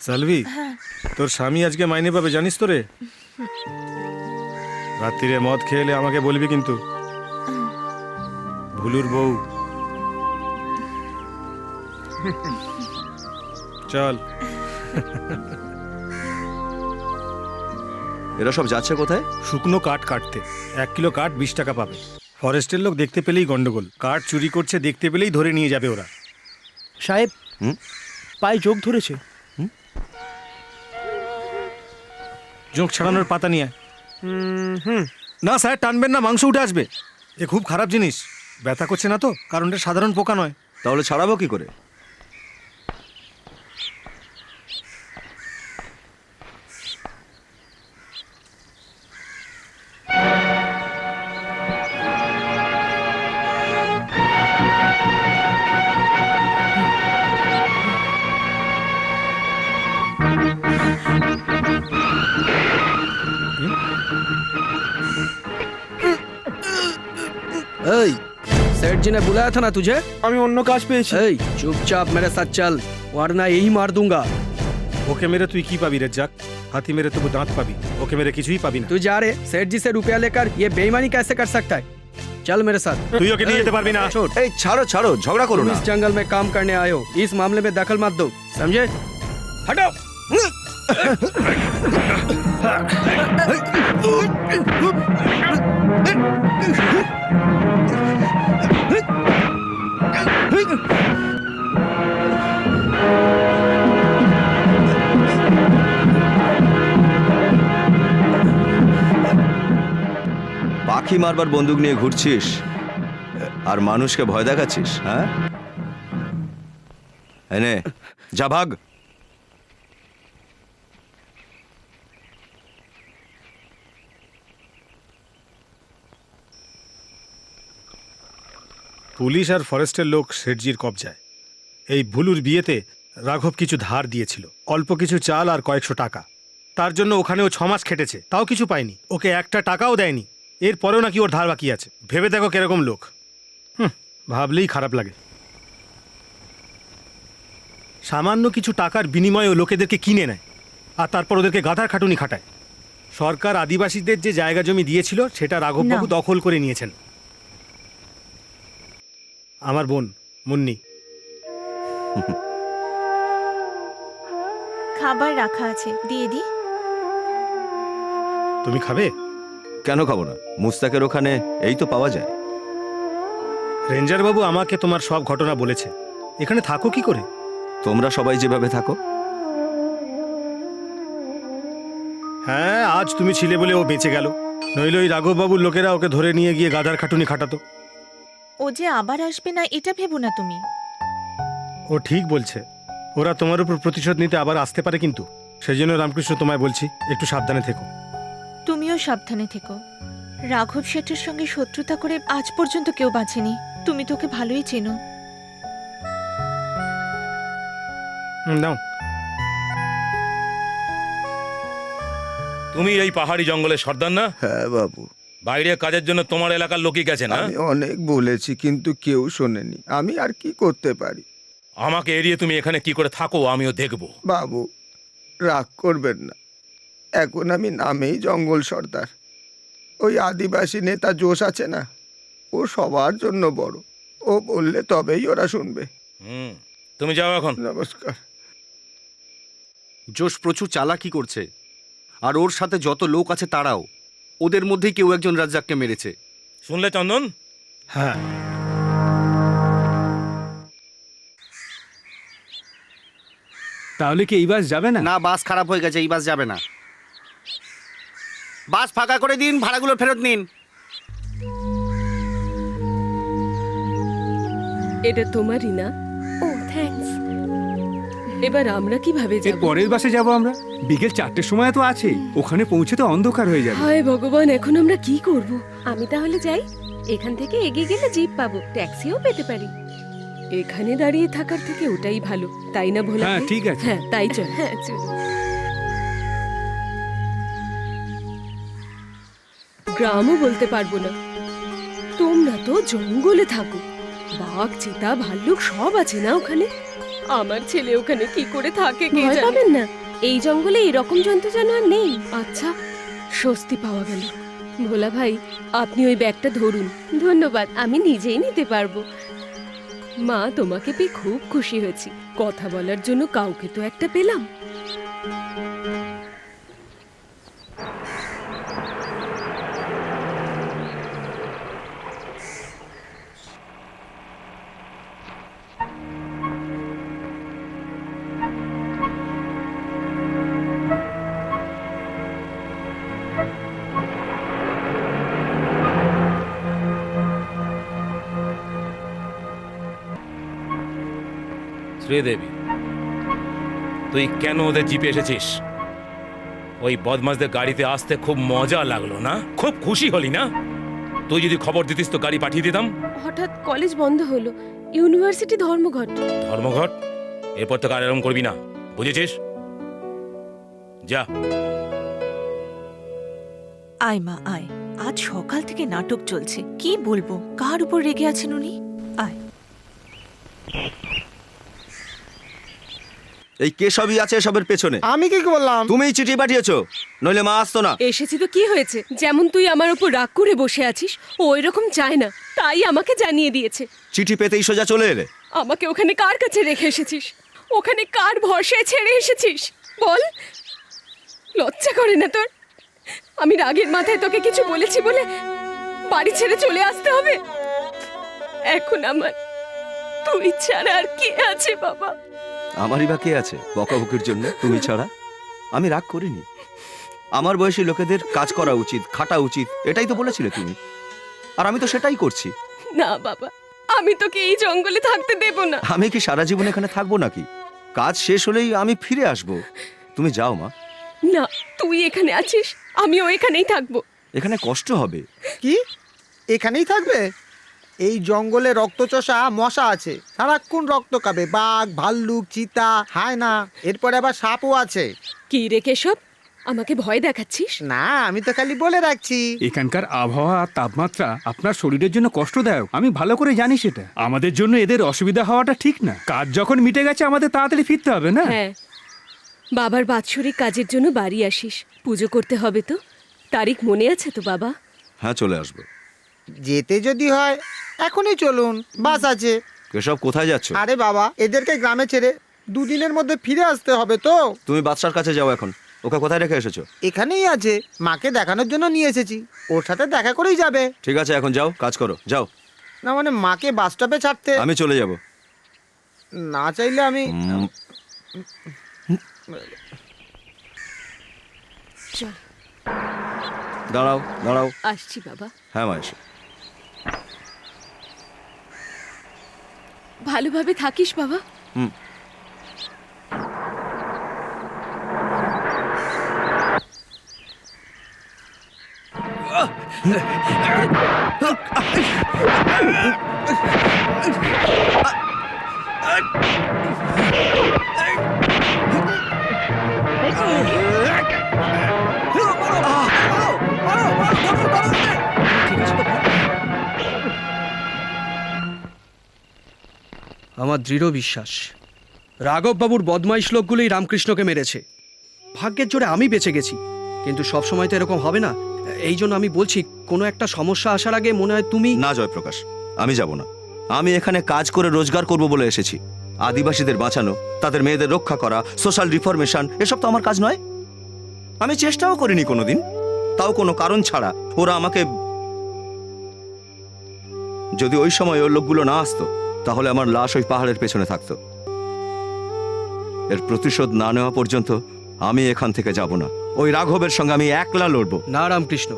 সালভি, তোর স্বামী আজকে মাইনে পাবে জানিস তো রে? রাত্রিরে মদ খেলে আমাকে বলবি কিন্তু। ভুলুর বউ। চল। এরা সব যাচ্ছে কোথায়? শুকনো কাঠ কাটতে। 1 কিলো কাঠ 20 টাকা পাবে। ফরেস্টের লোক দেখতে পেলেই গন্ডগোল। কাঠ চুরি করছে দেখতে পেলেই ধরে নিয়ে যাবে ওরা। সাহেব, পায়ে যোগ ধরেছে। জোঁক ছাড়ানোর পাতা নিয়ে আয়। না স্যার, টানবেন না, মাংস উঠে আসবে। এ খুব খারাপ জিনিস। ব্যথা করছে না তো? কারণ এটা সাধারণ পোকা নয়। তাহলে ছাড়াবো কি করে? এই, सेठ जी ने बुलाया था ना तुझे? আমি অন্য কাজ পেয়েছি। এই, चुपचाप मेरे साथ चल, वरना यही मार दूंगा। ওকে মেরে তুই কি পাবি রেজ্জাক? হাতি মেরে তবু দাঁত পাবি, ওকে মেরে কিছুই পাবি না। तू जा रे, सेठ जी से रुपया लेकर ये बेईमानी कैसे कर सकता है? चल मेरे साथ। তুই ওকে নিয়ে যেতে পারবি না। छोड़, এই ছাড়ো ছাড়ো, ঝগড়া করো तुम না। इस जंगल में काम करने आए हो, इस मामले में दखल मत दो, समझे? हटो। পাখি মারবার বন্দুক নিয়ে ঘুরছিস আর মানুষকে ভয় দেখাচ্ছিস, হ্যাঁ? এনে যা, ভাগ। পুলিশ আর ফরেস্টের লোক শেঠজির কবজায়। এই ভুলুর বিয়েতে রাঘব কিছু ধার দিয়েছিল, অল্প কিছু চাল আর কয়েকশো টাকা। তার জন্য ওখানে ও 6 মাস খেটেছে, তাও কিছু পায়নি। ওকে একটা টাকাও দেয়নি। এরপরেও নাকি ওর ধার বাকি আছে। ভেবে দেখো কিরকম লোক। ভাবলেই খারাপ লাগে। সামান্য কিছু টাকার বিনিময়ে ও লোকেদেরকে কিনে নেয় আর তারপর ওদেরকে গাধার খাটুনি খাটায়। সরকার আদিবাসীদের যে জায়গা জমি দিয়েছিল সেটা রাঘববাবু দখল করে নিয়েছেন। আমার বোন মুন্নি। খাবার রাখা আছে, দিয়ে দি। তুমি খাবে? কেন খাবো না? মুস্তাকের ওখানে এই তো পাওয়া যায়। রেঞ্জার বাবু আমাকে তোমার সব ঘটনা বলেছে। এখানে থাকো কি করে? তোমরা সবাই যেভাবে থাকো। হ্যাঁ, আজ তুমি ছিলে বলে ও বেঁচে গেল, নইলে ওই রাঘববাবুর লোকেরা ওকে ধরে নিয়ে গিয়ে গাধার খাটুনি খাটাতো। ও যে আবার আসবে না এটা ভেবো না তুমি। ও ঠিক বলছে, ওরা তোমার উপর প্রতিশোধ নিতে আবার আসতে পারে, কিন্তু সেই জন্য রামকৃষ্ণ তোমায় বলছি একটু সাবধানে থেকো। তুমিও সাবধানে থেকো। রাঘব শেঠের সঙ্গে শত্রুতা করে আজ পর্যন্ত কেউ বাঁচেনি। তুমি তোকে ভালোই চেনো। নাও। তুমি এই পাহাড়ি জঙ্গলের সর্দার না? হ্যাঁ বাবু, বাইরে কাজের জন্য তোমার এলাকার লোকই গেছে না? আমি অনেক বলেছি কিন্তু কেউ শোনেনি। আমি আর কি করতে পারি? আমাকে এড়িয়ে তুমি এখানে কি করে থাকো আমিও দেখবো। বাবু, রাগ করবেন না। এখন আমি নামেই জঙ্গল সর্দার। ওই আদিবাসী নেতা জোশ আছে না, ও সবার জন্য বড়। ও বললে তবেই ওরা শুনবে। তুমি যাও এখন। নমস্কার। জোশ প্রচুর চালাকি করছে, আর ওর সাথে যত লোক আছে তারাও। ওদের মধ্যেই কেউ একজন রাজ্জাককে মেরেছে। শুনলে চন্দন? হ্যাঁ, তাহলে কি এই বাস যাবে না? না, বাস খারাপ হয়ে গেছে, এই বাস যাবে না। বাস ফাঁকা করে দিন, ভাড়াগুলো ফেরত নিন। এটা তোমারই না? ও থ্যাঙ্কস। এবার আমরা কিভাবে এর যাব? পরের বাসে যাব আমরা। বিকেল 4টের সময় তো আছে, ওখানে পৌঁছে তো অন্ধকার হয়ে যাবে। হায় ভগবান, এখন আমরা কি করব? আমি তাহলে যাই। এখান থেকে এগিয়ে গেলে জিপ পাবো, ট্যাক্সিও পেতে পারি। এখানে দাঁড়িয়ে থাকার থেকে ওটাই ভালো, তাই না ভোলা? হ্যাঁ, ভাই? ঠিক আছে। হ্যাঁ, তাই চল। হ্যাঁ চলো। গ্রামও বলতে পারবো না। তোমরা তো জঙ্গলে থাকো, বাঘ, চিতা, ভাল্লুক সব আছে না ওখানে? আমার ছেলে ওখানে কি করে থাকে কে ভয় জানে? পাবেন না, এই জঙ্গলে এরকম জন্তু জানোয়ার নেই। আচ্ছা, স্বস্তি পাওয়া গেল। ভোলা ভাই, আপনি ওই ব্যাগটা ধরুন। ধন্যবাদ, আমি নিজেই নিতে পারবো। মা, তোমাকে পেয়ে খুব খুশি হয়েছি। কথা বলার জন্য কাউকে তো একটা পেলাম। শ্রীদেবী, তুই কেন ওদের জিপে এসেছিস? ওই বদমাসদের গাড়িতে আসতে খুব মজা লাগলো না? খুব খুশি হলি না? তুই যদি খবর দিতিস তো গাড়ি পাঠিয়ে দিতাম। হঠাৎ কলেজ বন্ধ হলো, ইউনিভার্সিটি ধর্মঘট। ধর্মঘট? এরপর তো আর এরম করবি না, বুঝেছিস? যা। আয় মা আয়, আজ সকাল থেকে নাটক চলছে, কি বলবো, কার উপর রেগে আছেন উনি? আয়। এই কে সবই আছে এসবের পেছনে? আমি কি বললাম? তুমিই চিঠি পাঠিয়েছো, নইলে মা আসতো না। এসেছি তো কি হয়েছে? যেমন তুই আমার উপর রাগ করে বসে আছিস, ও এরকম চায় না, তাই আমাকে জানিয়ে দিয়েছে। চিঠি পেতেই সোজা চলে এলে। আমাকে ওখানে কার কাছে রেখে এসেছিস? ওখানে কার ভরসায় ছেড়ে এসেছিস বল? লজ্জা করে না তোর? আমি রাগের মাথায় তোকে কিছু বলেছি বলে বাড়ি ছেড়ে চলে আসতে হবে? এখন আমার তুই ছাড়া আর কে আছে বাবা? আমারই বা কে আছে বকাবকির জন্য তুমি ছাড়া? আমি রাগ করিনি। আমার বয়সী লোকেদের কাজ করা উচিত, খাটা উচিত, এটাই তো বলেছিলে তুমি, আর আমি তো সেটাই করছি। না বাবা, আমি তোকে এই জঙ্গলে থাকতে দেব না। আমি কি সারা জীবন এখানে থাকবো নাকি? কাজ শেষ হলেই আমি ফিরে আসবো। তুমি যাও মা। না, তুই এখানে আছিস, আমিও এখানেই থাকবো। এখানে কষ্ট হবে। কি এখানেই থাকবে? এই জঙ্গলে রক্তচোষা মশা আছে, সারাক্ষণ রক্ত খাবে। বাঘ, ভাল্লুক, চিতা, হায়না, এরপরে আবার সাপও আছে। কি রে কেশব, আমাকে ভয় দেখাচ্ছিস? না, আমি তো খালি বলে রাখছি। এখানকার আবহাওয়া আর তাপমাত্রা আপনার শরীরের জন্য কষ্টদায়ক, আমি ভালো করে জানি সেটা। আমাদের জন্য এদের অসুবিধা হওয়াটা ঠিক না। কাজ যখন মিটে গেছে আমাদের তাড়াতাড়ি ফিরতে হবে না? হ্যাঁ, বাবার বাৎসরিক কাজের জন্য বাড়ি আসিস, পুজো করতে হবে তো। তারিখ মনে আছে তো বাবা? হ্যাঁ, চলে আসবো। যেতে যদি হয় এখনই চলুন, বাস আছে। কেশব, কোথায় যাচ্ছ? আরে বাবা, এদেরকে গ্রামে ছেড়ে দুদিনের মধ্যে ফিরে আসতে হবে তো। তুমি বাদশার কাছে যাও এখন। ওকে কোথায় রেখে এসেছো? এখানেই আছে, মাকে দেখানোর জন্য নিয়ে এসেছি, ওর সাথে দেখা করেই যাবে। ঠিক আছে, এখন যাও, কাজ করো, যাও। না মানে মাকে বাস স্টপে ছাড়তে আমি চলে যাব। না চাইলে আমি চল। দাঁড়াও দাঁড়াও। আসছি বাবা। হ্যাঁ মা, এসো। ভালোভাবে থাকিস বাবা। হুম। আমার দৃঢ় বিশ্বাস রাঘববাবুর বদমাইশ লোকগুলোই রামকৃষ্ণকে মেরেছে। ভাগ্যের জোরে আমি বেঁচে গেছি, কিন্তু সব সময় তো এরকম হবে না। এই জন্য আমি বলছি, কোনো একটা সমস্যা আসার আগে মনে হয় তুমি... না জয়প্রকাশ, আমি যাব না। আমি এখানে কাজ করে রোজগার করব বলে এসেছি। আদিবাসীদের বাঁচানো, তাদের মেয়েদের রক্ষা করা, সোশ্যাল রিফরমেশন, এসব তো আমার কাজ নয়। আমি চেষ্টাও করিনি কোনোদিন, তাও কোনো কারণ ছাড়া ওরা আমাকে... যদি ওই সময় ওই লোকগুলো না আসতো, তাহলে আমার লাশ ওই পাহাড়ের পেছনে থাকতো। এর প্রতিশোধ না নেওয়া পর্যন্ত আমি এখান থেকে যাব না। ওই রাঘবের সঙ্গে আমি একলা লড়বো। না রামকৃষ্ণ,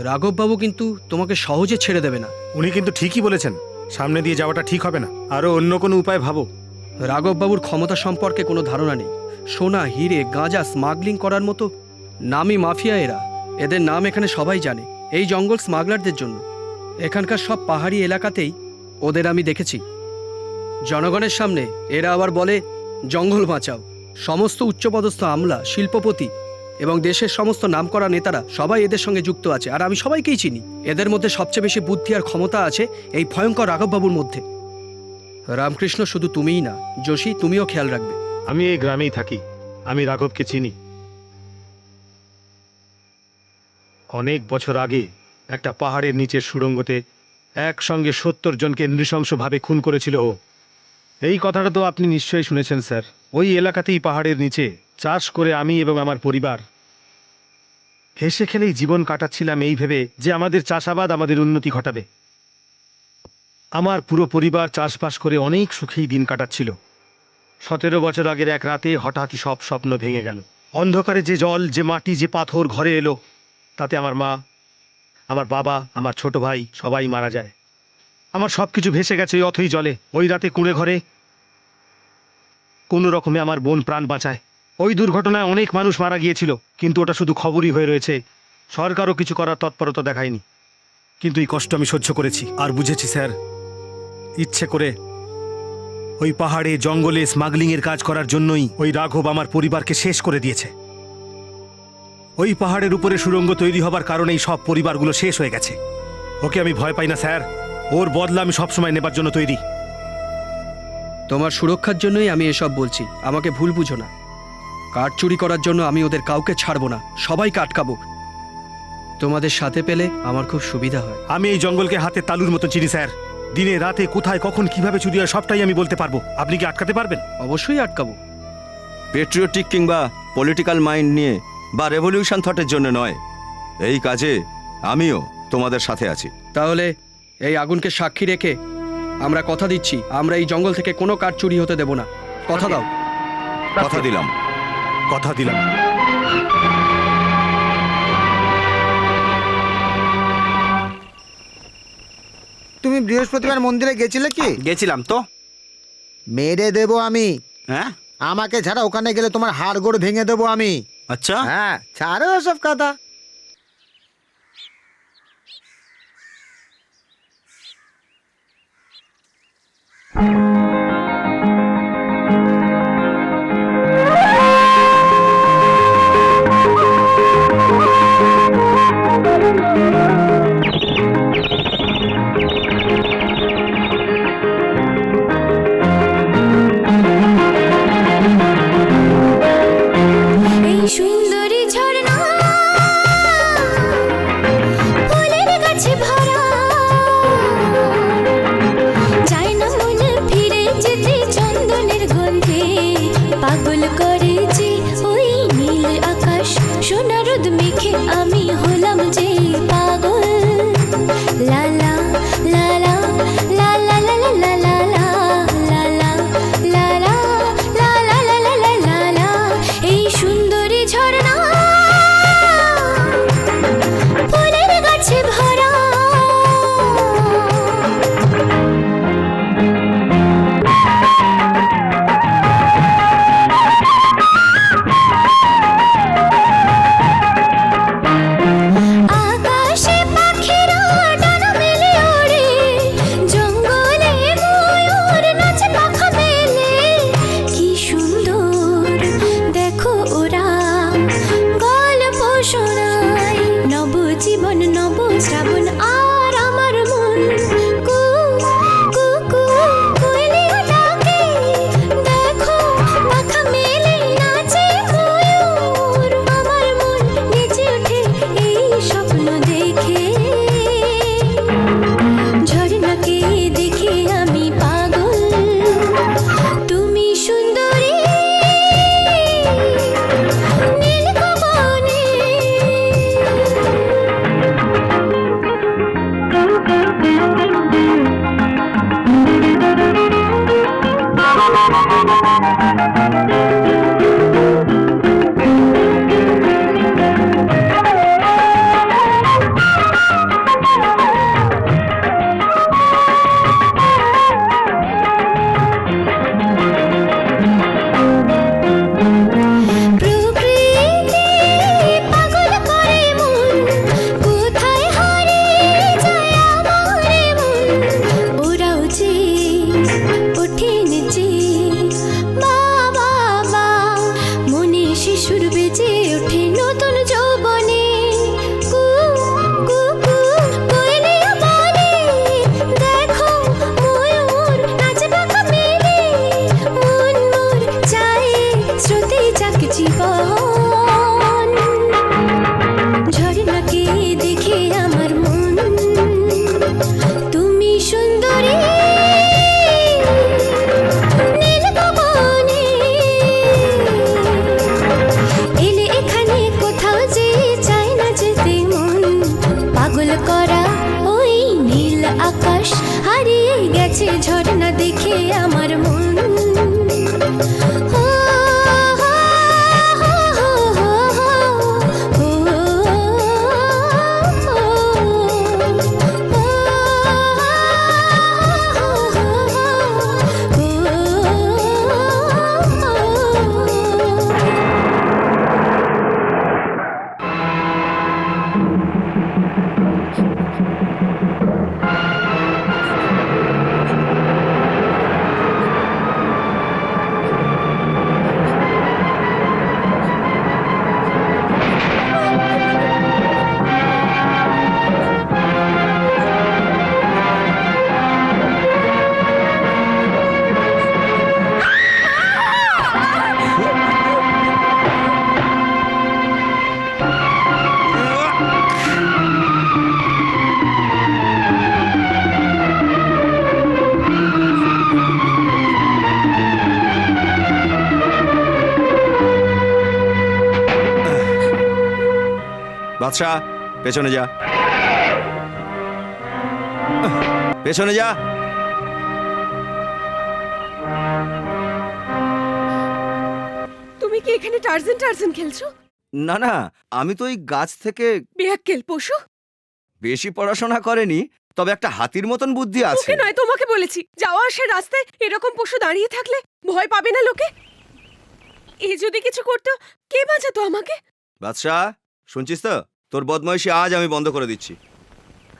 রাঘববাবু কিন্তু তোমাকে সহজে ছেড়ে দেবে না। উনি কিন্তু ঠিকই বলেছেন, সামনে দিয়ে যাওয়াটা ঠিক হবে না। আরো অন্য কোনো উপায় ভাবো। রাঘববাবুর ক্ষমতা সম্পর্কে কোনো ধারণা নেই। সোনা, হিরে, গাঁজা স্মাগলিং করার মতো নামি মাফিয়া এরা। এদের নাম এখানে সবাই জানে, এই জঙ্গল স্মাগলারদের জন্য। এখানকার সব পাহাড়ি এলাকাতেই ওদের আমি দেখেছি। জনগণের সামনে এরা আবার বলে জঙ্গল বাঁচাও। সমস্ত উচ্চপদস্থ আমলা, শিল্পপতি এবং দেশের সমস্ত নামকরা নেতারা সবাই এদের সঙ্গে যুক্ত আছে, আর আমি সবাইকেই চিনি। এদের মধ্যে সবচেয়ে বেশি বুদ্ধি আর ক্ষমতা আছে এই ভয়ঙ্কর রাঘববাবুর মধ্যে। রামকৃষ্ণ, শুধু তুমিই না, যোশী, তুমিও খেয়াল রাখবে। আমি এই গ্রামেই থাকি, আমি রাঘবকে চিনি। অনেক বছর আগে একটা পাহাড়ের নিচের সুড়ঙ্গতে একসঙ্গে ৭০ জনকে নৃশংসভাবে খুন করেছিল ও। এই কথাটা তো আপনি নিশ্চয়ই শুনেছেন স্যার। ওই এলাকাতেই পাহাড়ের নিচে চাষ করে আমি এবং আমার পরিবার হেসে খেলেই জীবন কাটাচ্ছিলাম, এই ভেবে যে আমাদের চাষাবাদ আমাদের উন্নতি ঘটাবে। আমার পুরো পরিবার চাষবাস করে অনেক সুখেই দিন কাটাচ্ছিল। ১৭ বছর আগের এক রাতে হঠাৎই সব স্বপ্ন ভেঙে গেল। অন্ধকারে যে জল, যে মাটি, যে পাথর ঘরে এলো, তাতে আমার মা, আমার বাবা, আমার ছোট ভাই সবাই মারা যায়। আমার সব কিছু ভেসে গেছে ওই অথই জলে। ওই রাতে কুঁড়ে ঘরে কোনো রকমে আমার বোন প্রাণ বাঁচায়। ওই দুর্ঘটনায় অনেক মানুষ মারা গিয়েছিল, কিন্তু ওটা শুধু খবরই হয়ে রয়েছে। সরকারও কিছু করার তৎপরতা দেখায়নি। কিন্তু এই কষ্ট আমি সহ্য করেছি আর বুঝেছি স্যার, ইচ্ছে করে ওই পাহাড়ে জঙ্গলে স্মাগলিংয়ের কাজ করার জন্যই ওই রাঘব আমার পরিবারকে শেষ করে দিয়েছে। ওই পাহাড়ের উপরে সুড়ঙ্গ তৈরি হবার কারণেই সব পরিবারগুলো শেষ হয়ে গেছে। ওকে আমি ভয় পাই না স্যার, ওর বদলা আমি সবসময় নেবার জন্য তৈরি। তোমার সুরক্ষার জন্যই আমি এসব বলছি, আমাকে ভুল বুঝো না। কাঠ চুরি করার জন্য আমি ওদের কাউকে ছাড়বো না, সবাইকে আটকাবো। তোমাদের সাথে পেলে আমার খুব সুবিধা হয়। আমি এই জঙ্গলকে হাতে তালুর মতো চিনি স্যার। দিনে রাতে কোথায় কখন কিভাবে চুরি হয় সবটাই আমি বলতে পারবো। আপনি কি আটকাতে পারবেন? অবশ্যই আটকাবো। পেট্রিয়টিক কিংবা পলিটিক্যাল মাইন্ড নিয়ে বা রেভলিউশন থটের জন্য নয়, এই কাজে আমিও তোমাদের সাথে আছি। তাহলে এই আগুনকে সাক্ষী রেখে আমরা কথা দিচ্ছি, আমরা এই জঙ্গল থেকে কোনো কাঠ চুরি হতে দেব না। কথা দাও? কথা দিলাম। কথা দিলাম। তুমি বৃহস্পতিবার মন্দিরে গেছিলে কি? গেছিলাম তো। মেরে দেবো আমি। হ্যাঁ, আমাকে ছাড়া ওখানে গেলে তোমার হাড়গোড় ভেঙে দেবো আমি। আচ্ছা। হ্যাঁ, ছাড়ো ওসব কথা। এই সুন্দরী ঝর্ণা ফুলের গাছে ভরা, যায় না মনে ফিরে যেতে চন্দনের গন্ধে। পাগল করে যে ওই নীল আকাশ, সোনা রোদ মেখে আমি হলাম যে পাগল। লালা লালা লালা লালা লালা লালা লালা লালা লালা লালা। এই সুন্দরী ঝর্ণা ফুলের গাছে ভরা। আকাশে পাখিরা ডানা মেলে ওড়ে, জঙ্গলে ময়ূর নাচে পাখা মেলে। কি সুন্দর দেখো ওরা গল্প শোনায়, নব জীবন নব শ্রাবণ আর আমার মন। কু কু কু কোয়েলিও ডাকে, দেখো পাখা মেলে নাচে ময়ূর। আমার মন নেচে ওঠে এই স্বপ্ন দেখে, ঝর্ণাকে দেখে আমি পাগল। তুমি সুন্দরী নীলকমলে। প্রকৃতি পাগল করে মন, কোথায় হারিয়ে যায় আমার মন। ওরাও যে ওঠে নেচে, বাবা বা মনে শিশুর বেজে ওঠে নতুন যৌবনে। কু কু কু কোয়েলিও বলে, দেখো ময়ূর নাচে পাখা মেলে। মন মোর চায় স্রোতে যাক জীবন, ঝর্ণাকে দেখে আমার মন। তুমি সুন্দরী নীলকমলে। এলে এখানে কোথাও যে চায় না যেতে মন। পাগল করা ওই নীল আকাশ, হারিয়ে গেছে ঝর্ণা দেখে আমার মন। ও, বাদশা, পেছনে যা, পেছনে যা। তুমি কি এখানে টার্জেন টার্জেন খেলছো? না না, আমি তো ওই গাছ থেকে বেয়াক্কেল পশু। বেশি পড়াশোনা করেনি, তবে একটা হাতির মতন বুদ্ধি আছে। তোকে নয়, তোমাকে বলেছি। যাওয়া আসার রাস্তায় এরকম পশু দাঁড়িয়ে থাকলে ভয় পাবে না লোকে? এ যদি কিছু করতো, কে বাঁচাতো আমাকে? বাদশা, শুনছিস তো? তোর বদমাইশি আজ আমি বন্ধ করে দিচ্ছি।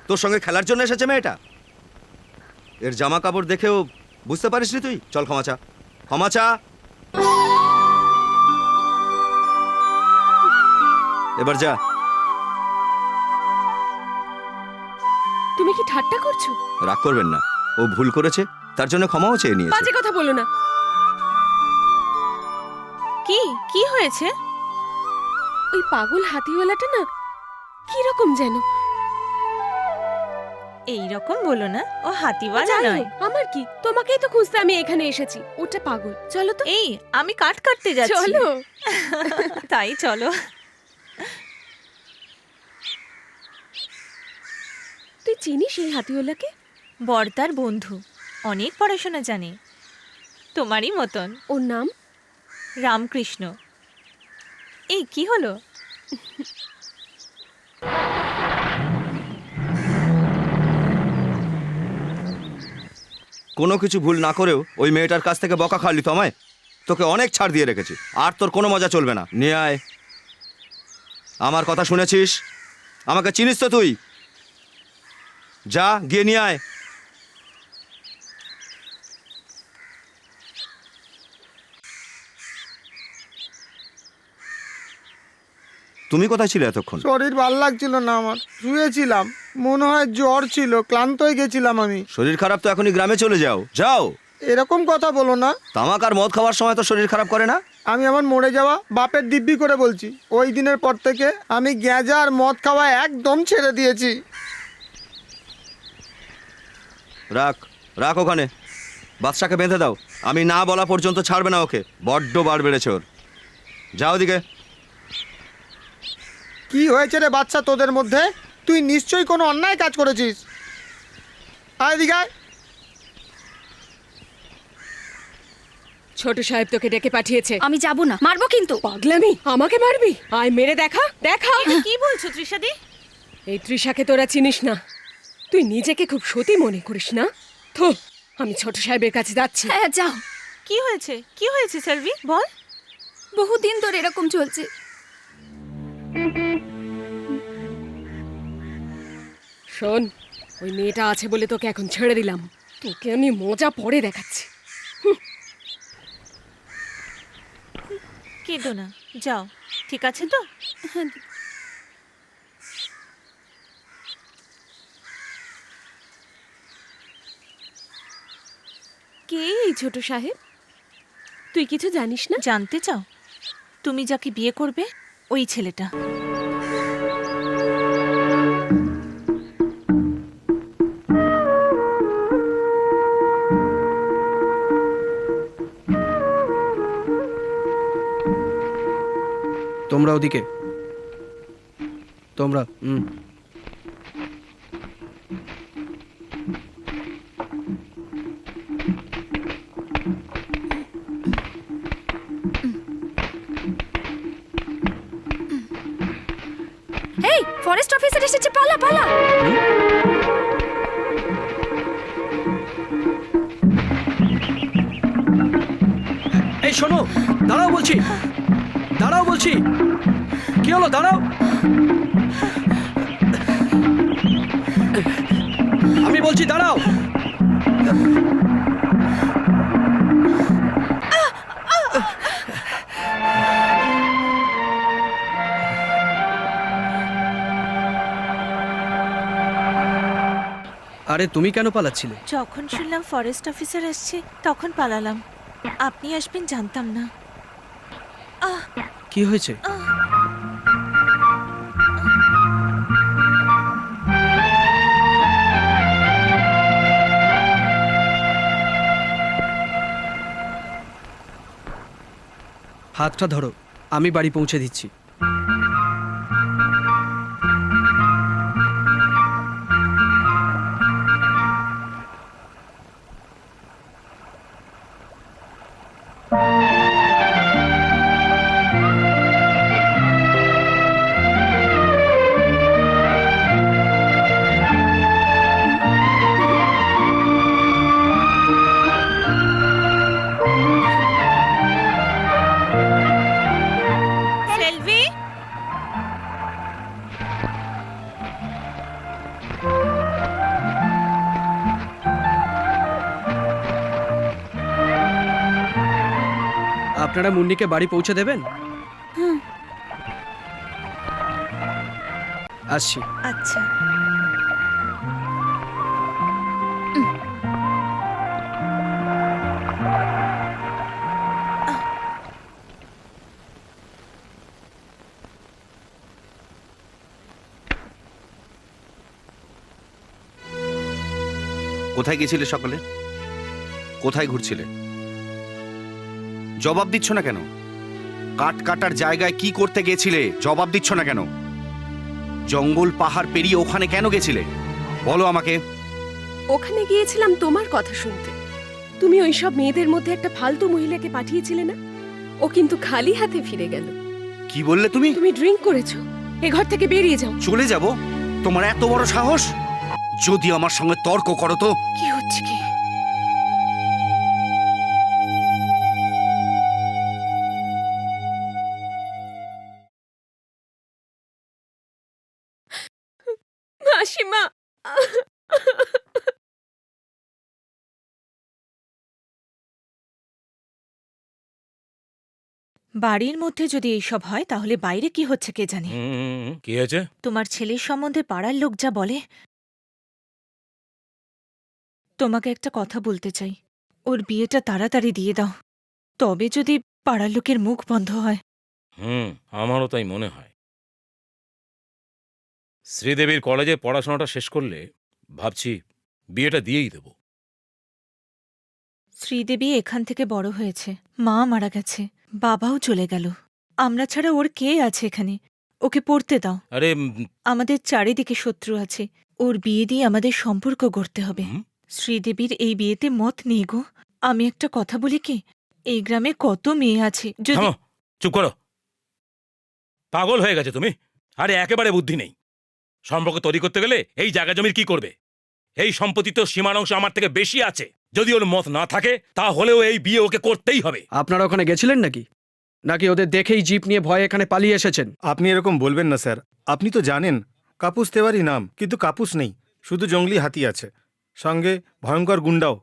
তোর সঙ্গে খেলার জন্য এসেছে মেয়েটা। এর জামা কাপড় দেখেও বুঝতে পারিস নি তুই? চল ক্ষমা চা, ক্ষমা চা। এবার যা। তুমি কি ঠাট্টা করছো? রাগ করবেন না, ও ভুল করেছে, তার জন্য ক্ষমাও চেয়ে নিয়েছে। বাজে কথা বলো না। কি কি হয়েছে? ওই পাগল হাতিওয়ালাটা না কিরকম যেন। এই রকম বলো না, ও হাতিওয়ালা যাই নয়। হোক, আমার কি, তোমাকেই তো খুঁজতে আমি এখানে এসেছি। ওটা পাগল। চলো তো। এই আমি কাট কাটতে যাচ্ছি। চলো। তাই চলো। তুই চিনিস এই হাতিওয়ালাকে? বর্দার বন্ধু, অনেক পড়াশোনা জানে, তোমারই মতন। ওর নাম রামকৃষ্ণ। এই কি হলো? কোনো কিছু ভুল না করেও ওই মেয়েটার কাছ থেকে বকা খাওয়ালি তো আমায়। তোকে অনেক ছাড় দিয়ে রেখেছি, আর তোর কোনো মজা চলবে না। নিয়ে আয়। আমার কথা শুনেছিস? আমাকে চিনিস তো তুই? যা গিয়ে নিয়ে আয়। তুমি কোথায় ছিলে এতক্ষণ? শরীর ভাল লাগছিল না আমার, শুয়েছিলাম। মনে হয় জ্বর ছিল, ক্লান্ত হয়ে গেছিলাম আমি। শরীর খারাপ তো এখনই গ্রামে চলে যাও। যাও। এরকম কথা বলো না। তামাক আর মদ খাওয়ার সময় তো শরীর খারাপ করে না? আমি আমার মরে যাওয়া বাপের দিব্যি করে বলছি, ওই দিনের পর থেকে আমি গ্যাঁজা আর মদ খাওয়া একদম ছেড়ে দিয়েছি। রাখ, রাখ ওখানে। বাদশাকে বেঁধে দাও, আমি না বলা পর্যন্ত ছাড়বে না ওকে। বড্ড বার বেড়েছে ওর। যাও দিকে। কি হয়েছে রে বাচ্চা তোদের মধ্যে? তুই নিশ্চয়ই কোনো অন্যায় কাজ করেছিস। আয় দিকে আয়। ছোট সাহেব তোকে ডেকে পাঠিয়েছে। আমি যাব না, মারবো কিন্তু। পাগলামি, আমাকে মারবি? আয় মেরে দেখা, দেখা। কি বলছো তৃষাদি? এই তৃষাকে তোরা চিনিস না। তুই নিজেকে খুব সতী মনে করিস না? তো আমি ছোট সাহেবের কাছে যাচ্ছি। হ্যাঁ যাও। কি হয়েছে? কি হয়েছে সেলভি, বল। বহুদিন ধরে এরকম চলছে। শোন, ওই মেয়েটা আছে বলে তোকে এখন ছেড়ে দিলাম। তোকে আমি মজা পরে দেখাচ্ছি। কেঁদো না, যাও। ঠিক আছে তো? কে এই ছোট সাহেব? তুই কিছু জানিস না? জানতে চাও? তুমি যাকে বিয়ে করবে, ওই ছেলেটা। তোমরা ওদিকে, তোমরা এই ফরেস্ট অফিসার এসেছে, পালা পালা। এই শোনো, দাঁড়াও বলছি, দাঁড়াও বলছি। কি হলো? দাঁড়াও। আমি বলছি দাঁড়াও। আরে তুমি কেন পালাচ্ছিলে? যখন শুনলাম ফরেস্ট অফিসার আসছে তখন পালালাম। আপনি আসবেন জানতাম না। কি হয়েছে? হাতটা ধরো, আমি বাড়ি পৌঁছে দিচ্ছি। আপনারা মুন্নিকে বাড়ি পৌঁছে দেবেন? আসছি। আচ্ছা। কোথায় গেছিলে সকালে? কোথায় ঘুরছিলে? জবাব দিচ্ছ না কেন? কাঠ কাটার জায়গায় কি করতে গেছিলে? জবাব দিচ্ছ না কেন? জঙ্গল পাহাড় পেরিয়ে ওখানে কেন গেছিলে? বলো আমাকে। ওখানে গিয়েছিলাম তোমার কথা শুনতে। তুমি ওইসব মেয়েদের মধ্যে একটা ফালতু মহিলাকে পাঠিয়েছিলে না? ও কিন্তু খালি হাতে ফিরে গেল। কি বললে তুমি? তুমি ড্রিঙ্ক করেছো। এ ঘর থেকে বেরিয়ে যাও। চলে যাব? তোমার এত বড় সাহস? যদি আমার সঙ্গে তর্ক করো তো। কি হচ্ছে কি? মাসিমা, বাড়ির মধ্যে যদি এইসব হয় তাহলে বাইরে কি হচ্ছে কে জানে। কি হয়েছে? তোমার ছেলের সম্বন্ধে পাড়ার লোক যা বলে। তোমাকে একটা কথা বলতে চাই, ওর বিয়েটা তাড়াতাড়ি দিয়ে দাও, তবে যদি পাড়ার লোকের মুখ বন্ধ হয়। আমারও তাই মনে হয়। শ্রীদেবীর কলেজে পড়াশোনাটা শেষ করলে ভাবছি বিয়েটা দিয়েই দেব। শ্রীদেবী এখান থেকে বড় হয়েছে, মা মারা গেছে, বাবাও চলে গেল, আমরা ছাড়া ওর কে আছে এখানে? ওকে পড়তে দাও। আরে আমাদের চারিদিকে শত্রু আছে, ওর বিয়ে দিয়ে আমাদের সম্পর্ক গড়তে হবে। শ্রীদেবীর এই বিয়েতে মত নেই গো। আমি একটা কথা বলি কি, এই গ্রামে কত মেয়ে আছে, যদি থামো, চুপ করো। পাগল হয়ে গেছে তুমি? আরে একেবারে বুদ্ধি নেই। সম্পর্ক তৈরি করতে গেলে এই জায়গা জমির কি করবে? এই সম্পত্তি তো সীমার অংশ আমার থেকে বেশি আছে। যদি ওর মত না থাকে তাহলেও এই বিয়ে ওকে করতেই হবে। আপনারা ওখানে গেছিলেন নাকি? নাকি ওদের দেখেই জিপ নিয়ে ভয়ে এখানে পালিয়ে এসেছেন? আপনি এরকম বলবেন না স্যার। আপনি তো জানেন কাপুস তেওয়ারি নাম, কিন্তু কাপুস নেই, শুধু জঙ্গলি হাতি আছে। সঙ্গে ভয়ঙ্কর গুন্ডাও,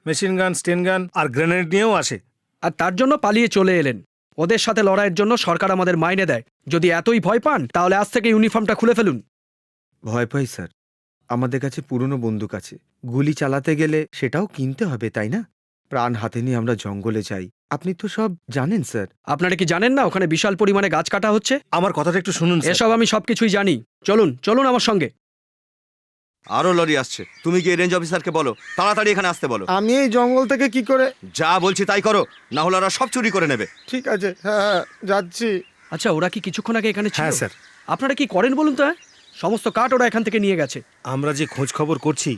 মেশিন গান, স্টেন গান আর গ্রেনেড নিয়েও আসে। আর তার জন্য পালিয়ে চলে এলেন। ওদের সাথে লড়াইয়ের জন্য সরকার আমাদের মাইনে দেয়। যদি এতই ভয় পান তাহলে আজ থেকে ইউনিফর্মটা খুলে ফেলুন। ভয় পাই স্যার, আমাদের কাছে পুরনো বন্দুক আছে, গুলি চালাতে গেলে সেটাও কিনতে হবে, তাই না? প্রাণ হাতে নিয়ে আমরা জঙ্গলে যাই, আপনি তো সব জানেন স্যার। আপনারা কি জানেন না ওখানে বিশাল পরিমাণে গাছ কাটা হচ্ছে? আমার কথাটা একটু শুনুন স্যার। এসব আমি সবকিছুই জানি। চলুন চলুন আমার সঙ্গে। আরো লরি আসছে, তুমি কি রেঞ্জ অফিসারকে বলো তাড়াতাড়ি এখানে আসতে বলো। আমি এই জঙ্গল থেকে কি করে? যা বলছি তাই করো, না হলে ওরা সব চুরি করে নেবে। ঠিক আছে, হ্যাঁ যাচ্ছি। আচ্ছা, ওরা কি কিছুক্ষণ আগে এখানে ছিল? হ্যাঁ স্যার। আপনারা কি করেন বলুন তো? সমস্ত কাঠ ওরা এখান থেকে নিয়ে গেছে। আমরা যে খোঁজ খবর করছি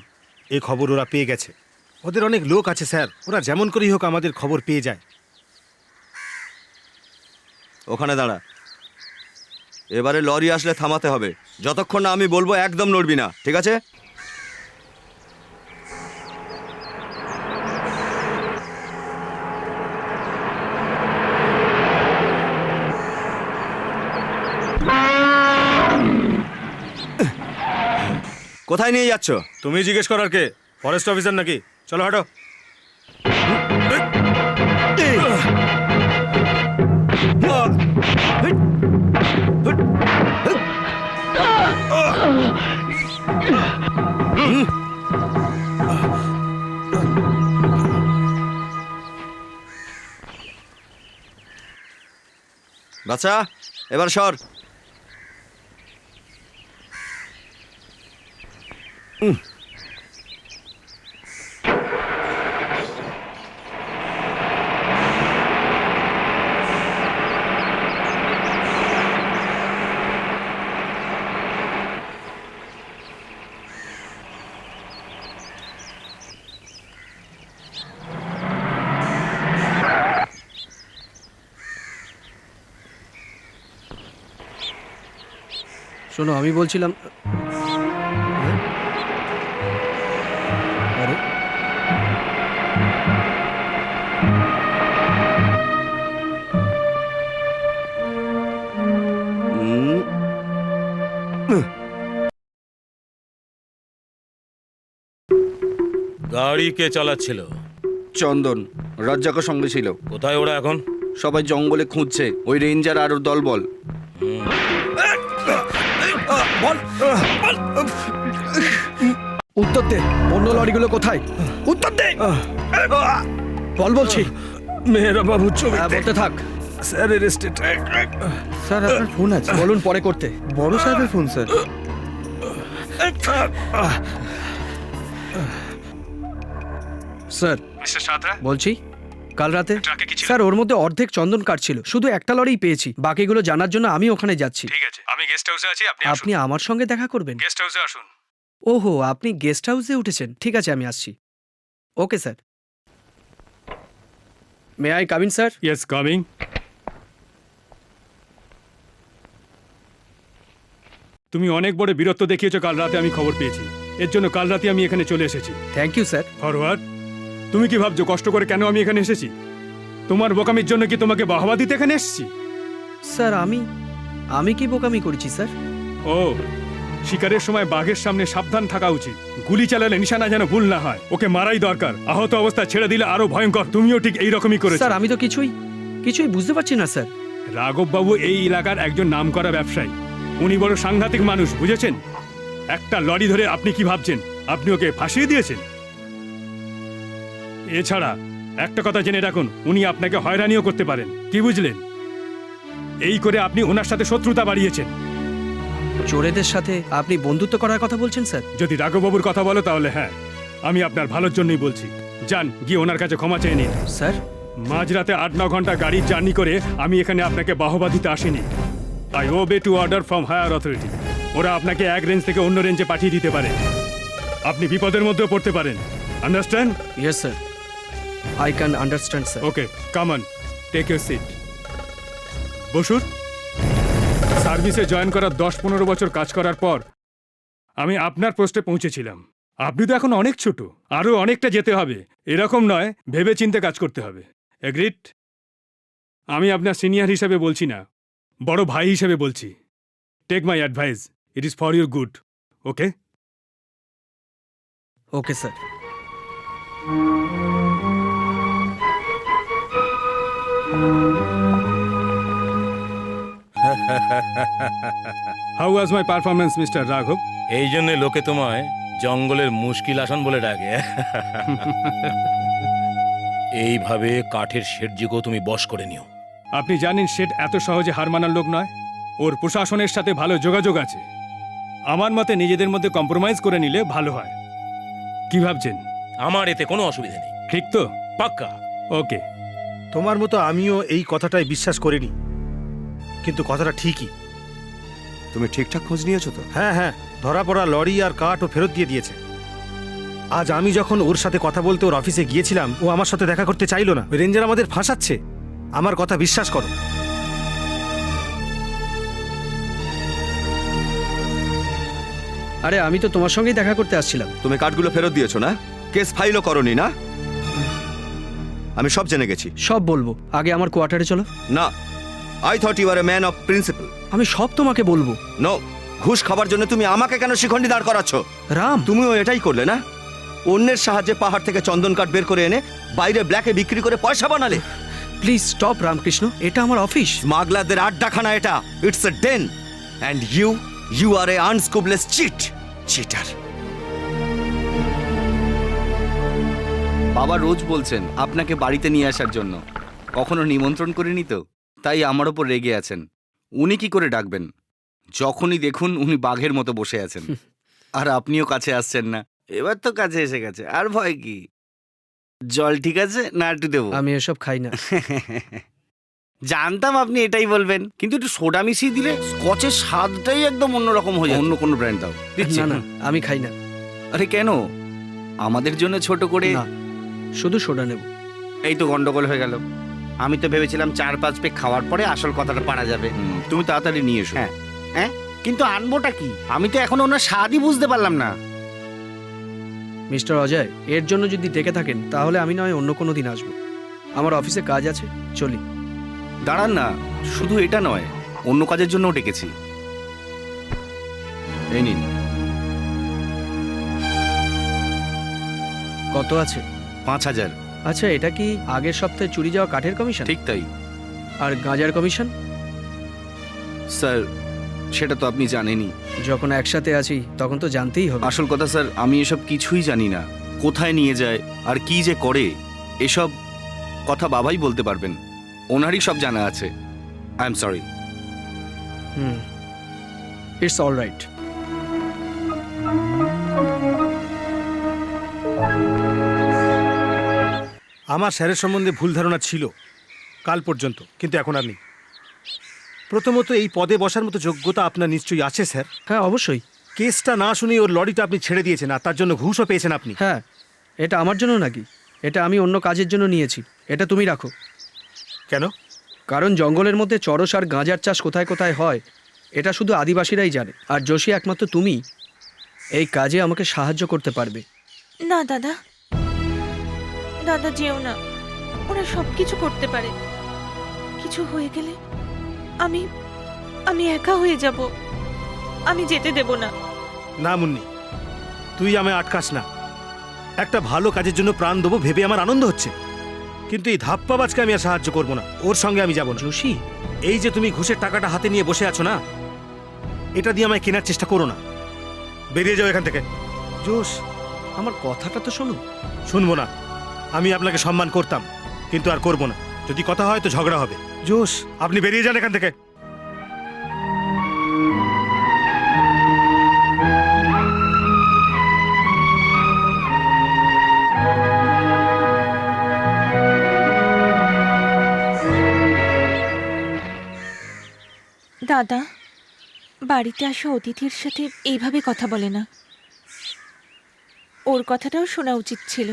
এই খবর ওরা পেয়ে গেছে। ওদের অনেক লোক আছে স্যার, ওরা যেমন করেই হোক আমাদের খবর পেয়ে যায়। ওখানে দাঁড়া, এবারে লরি আসলে থামাতে হবে। যতক্ষণ না আমি বলবো একদম নড়বি না, ঠিক আছে? কোথায় নিয়ে যাচ্ছ? তুমি জিজ্ঞেস করার কে? ফরেস্ট অফিসার নাকি? চলো হাঁটো। বাচ্চা, এবার সর। শোনো, আমি বলছিলাম, আরে গাড়ি কে চালাচ্ছিল? চন্দন, রাজ্জাকের সঙ্গে ছিল। কোথায় ওরা এখন? সবাই জঙ্গলে খুঁজছে, ওই রেঞ্জার আর ওর দলবল। উত্তর দে, অন্য লরিগুলো কোথায়? উত্তর দে, বল বলছি। মেহরা বাবু ছবি হ্যাঁ, বলতে থাক। Sir arrested. স্যার আপনার ফোন আছে? বলুন পরে করতে। বড় সাহেবের phone sir. Sir mister Santra, বলছি, কাল রাতে ট্রাকে কি ছিল? স্যার ওর মধ্যে অর্ধেক চন্দন কাঠ ছিল, শুধু একটা লরিই পেয়েছি। বাকিগুলো জানার জন্য আমি ওখানে যাচ্ছি। ঠিক আছে, আমি গেস্ট হাউসে আছি, আপনি আপনি আমার সঙ্গে দেখা করবেন? গেস্ট হাউসে আসুন। ওহো, আপনি গেস্ট হাউসে উঠেছেন। ঠিক আছে, আমি আসছি। Okay sir. May I come in sir? Yes, coming. তুমি অনেক বড় বীরত্ব দেখিয়েছো কাল রাতে, আমি খবর পেয়েছি। এর জন্য কাল রাতে আমি এখানে চলে এসেছি। Thank you sir. ফরওয়ার্ড। তুমি কি ভাবছো কষ্ট করে কেন আমি এখানে এসেছি? তোমার বোকামির জন্য কি তোমাকে বাহবা দিতে এখানে এসেছি? স্যার আমি কি বোকামি করেছি স্যার? ও, শিকারের সময় বাঘের সামনে সাবধান থাকা উচিত। গুলি চালালে নিশানা যেন ভুল না হয়। ওকে মারাই দরকার, আহত অবস্থা ছেড়ে দিলে আরো ভয়ঙ্কর। তুমিও ঠিক এইরকমই করেছো। স্যার আমি তো কিছুই বুঝতে পারছি না স্যার। রাঘব বাবু এই এলাকার একজন নামকরা ব্যবসায়ী। উনি বড় সাংঘাতিক মানুষ, বুঝেছেন? একটা লরি ধরে আপনি কি ভাবছেন আপনি ওকে ফাঁসিয়ে দিয়েছেন? এছাড়া একটা কথা জেনে রাখুন, উনি আপনাকে হয়রানিও করতে পারেন। কি বুঝলেন? এই করে আপনি ওনার সাথে শত্রুতা বাড়িয়েছেন। চোরেদের সাথে আপনি বন্ধুত্ব করার কথা বলছেন স্যার? যদি রাঘববাবুর কথা বলো তাহলে হ্যাঁ, আমি আপনার ভালোর জন্যই বলছি। যান, গিয়ে ওনার কাছে ক্ষমা চেয়ে নিন। স্যার মাঝরাতে 8-9 ঘন্টা গাড়ির জার্নি করে আমি এখানে আপনাকে বাহবা দিতে আসিনি। I obey to order from higher authority. ওরা আপনাকে এক রেঞ্জ থেকে অন্য রেঞ্জে পাঠিয়ে দিতে পারে। আপনি বিপদের মধ্যেও পড়তে পারেন। Understand? Yes sir, I can understand sir. Okay, come on, take your seat. বসুন। সার্ভিসে জয়েন করার 10-15 বছর কাজ করার পর আমি আপনার পোস্টে পৌঁছেছিলাম। আপনি তো এখন অনেক ছোট, আরও অনেকটা যেতে হবে। এরকম নয়, ভেবে চিন্তে কাজ করতে হবে। এগ্রিড? আমি আপনার সিনিয়র হিসেবে বলছি না, বড় ভাই হিসেবে বলছি। Take my advice, it is for your good. Okay? Okay sir. How was my performance mister রাঘব? এই জন্য লোকে তোমায় জঙ্গলের মুশকিল আসন বলে ডাকে। এইভাবে কাঠের শেঠজিকেও তুমি বশ করে নিও। আপনি জানেন শেঠ এত সহজে হার মানার লোক নয়। ওর প্রশাসনের সাথে ভালো যোগাযোগ আছে। আমার মতে নিজেদের মধ্যে কম্প্রোমাইজ করে নিলে ভালো হয়। কি ভাবছেন? আমার এতে কোনো অসুবিধা নেই। ঠিক তো? পাক্কা। ওকে। তোমার মতো আমিও এই কথাটাই বিশ্বাস করিনি, কিন্তু কথাটা ঠিকই। তুমি ঠিকঠাক খোঁজ নিয়েছো তো? হ্যাঁ হ্যাঁ, ধরা পড়া লরি আর কাঠও ফেরত দিয়ে দিয়েছে। আজ আমি যখন ওর সাথে কথা বলতে ওর অফিসে গিয়েছিলাম, ও আমার সাথে দেখা করতে চাইলো না। রেঞ্জার আমাদের ফাঁসাচ্ছে। আমার কথা বিশ্বাস করো। আরে আমি তো তোমার সঙ্গেই দেখা করতে আসছিলাম। তুমি কাঠগুলো ফেরত দিয়েছো না? কেস ফাইলও করনি না? আমি সব জেনে গেছি। সব বলবো, আগে আমার কোয়ার্টারে চলো। না, I thought you are a man of principle. আমি সব তোমাকে বলবো। নো, ঘুষ খাবার জন্য তুমি আমাকে কেন শিখণ্ডি দাঁড় করাচ্ছ? রাম, তুমিও এটাই করলে না? অন্যের সাহায্যে পাহাড় থেকে চন্দন কাঠ বের করে এনে বাইরে ব্ল্যাকে বিক্রি করে পয়সা বানালে। প্লিজ স্টপ রামকৃষ্ণ, এটা আমার অফিস। স্মাগলারদের আড্ডাখানা এটা। It's a den. And you are a unscrupulous cheater. বাবা রোজ বলছেন আপনাকে বাড়িতে নিয়ে আসার জন্য, কখনো নিমন্ত্রণ করিনি তো, তাই আমার ওপর রেগে আছেন। উনি কি করে ডাকবেন? যখনই দেখুন উনি বাঘের মতো বসে আছেন, আর আপনিও কাছে আসছেন না। এবার তো কাছে এসে গেছে, আর ভয় কি? জল ঠিক আছে না একটু দেবো? আমি এসব খাই না। জানতাম আপনি এটাই বলবেন, কিন্তু একটু সোডা মিশিয়ে দিলে স্কচের স্বাদটাই একদম অন্যরকম হয়ে যায়। অন্য কোনো ব্র্যান্ড দাও। দিচ্ছি। না না, আমি খাই না। আরে কেন? আমাদের জন্য ছোট করে। না, শুধু সোডা নেব। এই তো গন্ডগোল হয়ে গেল। আমি তো ভেবেছিলাম 4-5 পেক খাওয়ার পরে আসল কথাটা পারা যাবে। তুমি তাড়াতাড়ি নিয়ে এসো। হ্যাঁ হ্যাঁ, কিন্তু আনবোটা কি? আমি তো এখন ওনার স্বাদই বুঝতে পারলাম না। মিস্টার অজয়, এর জন্য যদি ডেকে থাকেন তাহলে আমি নয় অন্য কোনো দিন আসবো। আমার অফিসে কাজ আছে, চলি। দাঁড়ান না, শুধু এটা নয়, অন্য কাজের জন্যও ডেকেছি। এই নিন। কত আছে? 5000। আচ্ছা, এটা কি আগের সপ্তাহে চুরি যাওয়া কাঠের কমিশন? ঠিক তাই। আর গাঁজার কমিশন? স্যার সেটা তো আপনি জানেনই। যখন একসাথে আছি তখন তো জানতেই হবে। আসল কথা স্যার, আমি এসব কিছুই জানি না। কোথায় নিয়ে যায় আর কি যে করে এসব কথা বাবাই বলতে পারবেন, ওনারই সব জানা আছে। I am sorry. It's all right. আমার স্যারের সম্বন্ধে ভুল ধারণা ছিল কাল পর্যন্ত, কিন্তু এখন আর নেই। প্রথমত, এই পদে বসার মতো যোগ্যতা আপনার নিশ্চয়ই আছে স্যার। হ্যাঁ, অবশ্যই। কেসটা না শুনে ওর লরিটা আপনি ছেড়ে দিয়েছেন, আর তার জন্য ঘুষও পেয়েছেন আপনি। হ্যাঁ, এটা আমার জন্য নাকি? এটা আমি অন্য কাজের জন্য নিয়েছি। এটা তুমি রাখো। কেন? কারণ জঙ্গলের মধ্যে চরস আর গাঁজার চাষ কোথায় কোথায় হয় এটা শুধু আদিবাসীরাই জানে, আর যোশী একমাত্র তুমি এই কাজে আমাকে সাহায্য করতে পারবে। না দাদা, দাদা যেও না, ওরা সব কিছু করতে পারে। কিছু হয়ে গেলে আমি আমি একা হয়ে যাব। আমি যেতে দেব না। না মুন্নি, তুই আমায় আটকাস না। একটা ভালো কাজের জন্য প্রাণ দেবো ভেবে আমার আনন্দ হচ্ছে, কিন্তু এই ধাপ্পাবাজকে আমি আর সাহায্য করবো না। ওর সঙ্গে আমি যাবো না। যোশী, এই যে তুমি ঘুষের টাকাটা হাতে নিয়ে বসে আছো না, এটা দিয়ে আমায় কেনার চেষ্টা করো না। বেরিয়ে যাও এখান থেকে। জোশ, আমার কথাটা তো শোনো। শুনবো না। আমি আপনাকে সম্মান করতাম, কিন্তু আর করবো না। যদি কথা হয় তো ঝগড়া হবে। জোশ, আপনি বেরিয়ে যান এখান থেকে। দাদা, বাড়িতে আসা অতিথির সাথে এইভাবে কথা বলে না। ওর কথাটাও শোনা উচিত ছিল।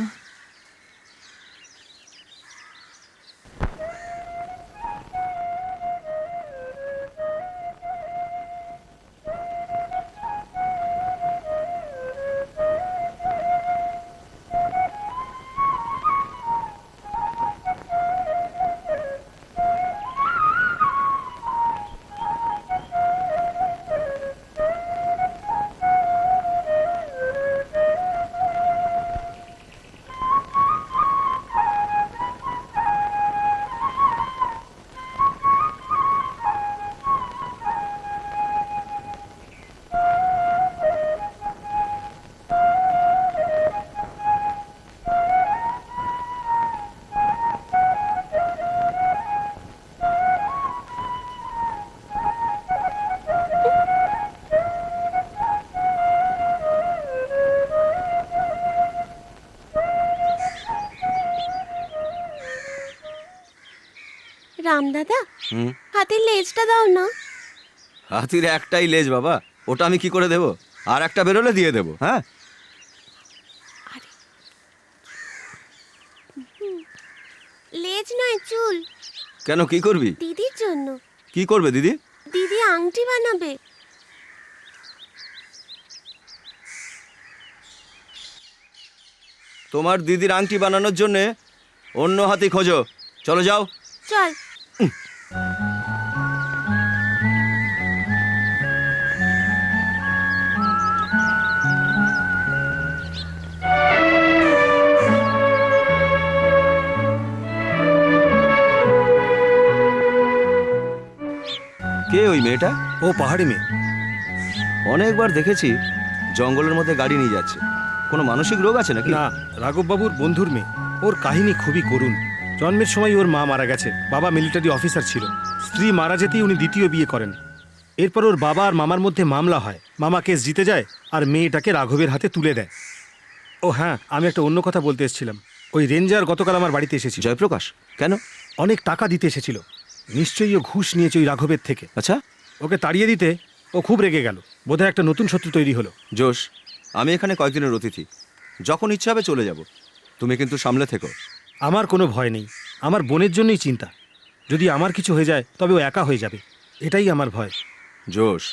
রামদাদা, হুম? হাতের লেজটা দাও না। হাতির একটাই লেজ বাবা, ওটা আমি কি করে দেবো? আর একটা বেরোলে দিয়ে দেবো। হ্যাঁ, লেজ নয়, চুল। কেন, কি করবি? দিদির জন্য। কি করবে দিদি? দিদি আংটি বানাবে। তোমার দিদির আংটি বানানোর জন্যে অন্য হাতি খোঁজো। চলো যাও। চল। কে ওই মেয়েটা? ও পাহাড়ি মেয়ে। অনেকবার দেখেছি জঙ্গলের মধ্যে গাড়ি নিয়ে যাচ্ছে। কোনো মানসিক রোগ আছে নাকি? না, রাঘববাবুর বন্ধুর মেয়ে। ওর কাহিনী খুবই করুণ। জন্মের সময় ওর মা মারা গেছে। বাবা মিলিটারি অফিসার ছিল। স্ত্রী মারা যেতেই উনি দ্বিতীয় বিয়ে করেন। এরপর ওর বাবা আর মামার মধ্যে মামলা হয়। মামা কেস জিতে যায় আর মেয়েটাকে রাঘবের হাতে তুলে দেয়। ও হ্যাঁ, আমি একটা অন্য কথা বলতে এসেছিলাম। ওই রেঞ্জার গতকাল আমার বাড়িতে এসেছিল। জয়প্রকাশ? কেন? অনেক টাকা দিতে এসেছিল। নিশ্চয়ই ও ঘুষ নিয়েছে ওই রাঘবের থেকে। আচ্ছা, ওকে তাড়িয়ে দিতে ও খুব রেগে গেল। বোধহয় একটা নতুন শত্রু তৈরি হলো। জোশ, আমি এখানে কয়েকদিনের অতিথি, যখন ইচ্ছা হবে চলে যাব। তুমি কিন্তু সামলে থেকো। আমার কোনো ভয় নেই। আমার বোনের জন্যই চিন্তা। যদি আমার কিছু হয়ে যায় তবে ও একা হয়ে যাবে, এটাই আমার ভয়। জোশ,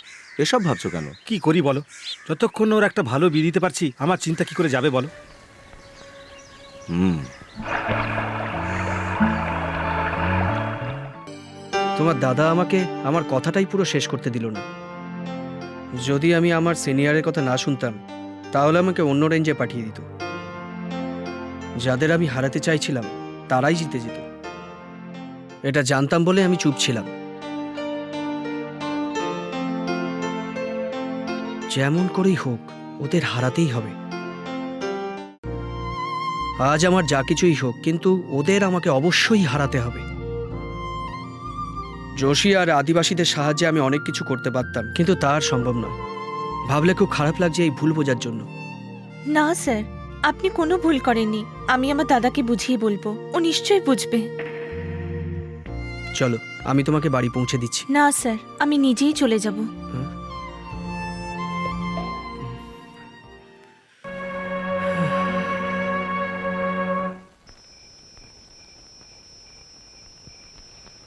এসব ভাবছো কেন? কি করি বলো? যতক্ষণ ওর একটা ভালো বিয়ে দিতে পারছি আমার চিন্তা কি করে যাবে বলো? তোমার দাদা আমাকে আমার কথাটাই পুরো শেষ করতে দিল না। যদি আমি আমার সিনিয়রের কথা না শুনতাম তাহলে আমাকে অন্য রেঞ্জে পাঠিয়ে দিত। যাদের আমি হারাতে চাইছিলাম তারাই জিতে যেত। এটা জানতাম বলে আমি চুপ ছিলাম। যেমন করেই হোক ওদের হারাতেই হবে। আজ আমার যা কিছুই হোক, কিন্তু ওদের আমাকে অবশ্যই হারাতে হবে। যোশী আর আদিবাসীদের সাহায্যে আমি অনেক কিছু করতে পারতাম, কিন্তু তা আর সম্ভব নয়। ভাবলে খুব খারাপ লাগছে এই ভুল বোঝার জন্য। না স্যার, আপনি কোনো ভুল করেননি। আমি আমার দাদাকে বুঝিয়ে বলবো, ও নিশ্চয়ই বুঝবে। চলো, আমি তোমাকে বাড়ি পৌঁছে দিচ্ছি। না স্যার, আমি নিজেই চলে যাব।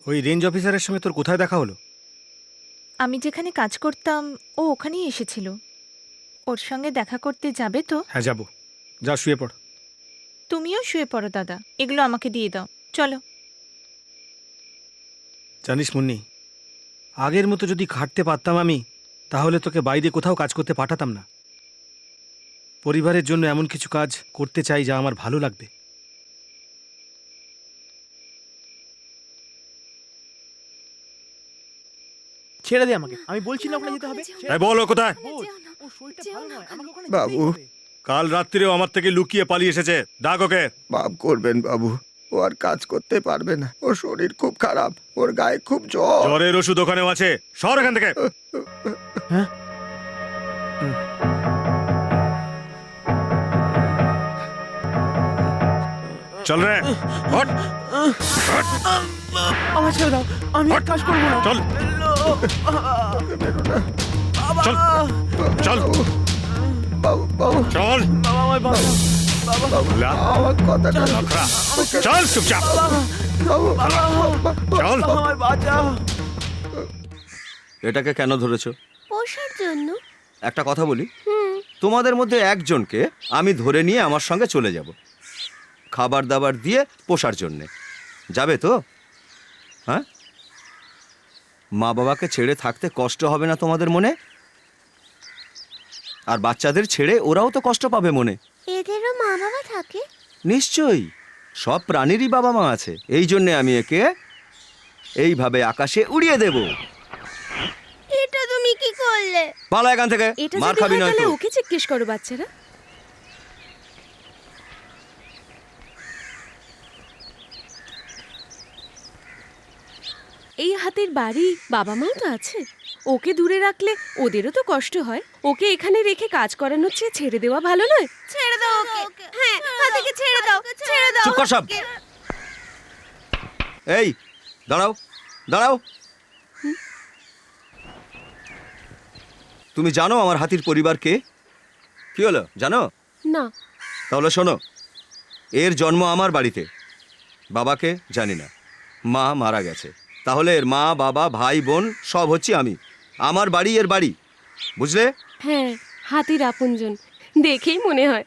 ওই রেঞ্জ অফিসারের সঙ্গে তোর কোথায় দেখা হলো? আমি যেখানে কাজ করতাম ও ওখানেই এসেছিল। ওর সঙ্গে দেখা করতে যাবে তো? হ্যাঁ যাবো, যা শুয়ে পড়। তুমিও শুয়ে পড়ো দাদা, এগুলো আমাকে দিয়ে দাও। চলো। জানিস মুন্নি, আগের মতো যদি খাটতে পারতাম আমি, তাহলে তোকে বাইরে কোথাও কাজ করতে পাঠাতাম না। পরিবারের জন্য এমন কিছু কাজ করতে চাই যা আমার ভালো লাগবে। ছেড়ে দে আমাকে, আমি বলছি না ওখানে যেতে হবে। বলো কোথায়? বাবু, কাল রাত্রিরেও আমার থেকে লুকিয়ে পালিয়ে এসেছে। ডাক ওকে। মাফ করবেন বাবু, ও আর কাজ করতে পারবে না। ওর শরীর খুব খারাপ, ওর গায়ে খুব জ্বর। জ্বরের ওষুধ ওখানেও আছে, সর এখান থেকে। চল রে, হট হট। আমার ছেড়ে দাও, আমি আর কাজ করবো না। চল চল চল বাবু, বাবু, চল বাবা আমায় বাঁচাও। লা, আমার কথাটা লাখড়া। চল চুপচাপ বাবু, চল। বাবা আমায় বাঁচাও। এটাকে কেন ধরেছো? পোষার জন্য। একটা কথা বলি, তোমাদের মধ্যে একজনকে আমি ধরে নিয়ে আমার সঙ্গে চলে যাব, খাবার দাবার দিয়ে পোষার জন্যে। যাবে তো? হ্যাঁ, মা বাবাকে ছেড়ে থাকতে কষ্ট হবে না তোমাদের মনে? আর বাচ্চাদের ছেড়ে ওরাও তো কষ্ট পাবে মনে। এদেরও মা বাবা থাকে? নিশ্চয়ই, সব প্রাণীরই বাবা মা আছে। এই জন্যে আমি একে এইভাবে আকাশে উড়িয়ে দেব। এটা তুমি কি করলে? পালা এখান থেকে, এটা মার যদি খাবি হয় নয় তাহলে তো। ওকে জিজ্ঞেস করো বাচ্চারা। এই হাতির বাড়ি বাবা মাও তো আছে, ওকে দূরে রাখলে ওদেরও তো কষ্ট হয়। ওকে এখানে রেখে কাজ করানোর চেয়ে ছেড়ে দেওয়া ভালো নয়? ছেড়ে দাও ওকে। হ্যাঁ, হাতিকে ছেড়ে দাও, ছেড়ে দাও। চুপ কর সব। এই দাঁড়াও, দাঁড়াও। তুমি জানো আমার হাতির পরিবার কে? কি হলো জানো? না। তাহলে শোনো, এর জন্ম আমার বাড়িতে। বাবাকে জানি না, মা মারা গেছে। তাহলে এর মা বাবা ভাই বোন সব হচ্ছি আমি। আমার বাড়ি এর বাড়ি, বুঝলে? হ্যাঁ, হাতির আপনজন দেখেই মনে হয়।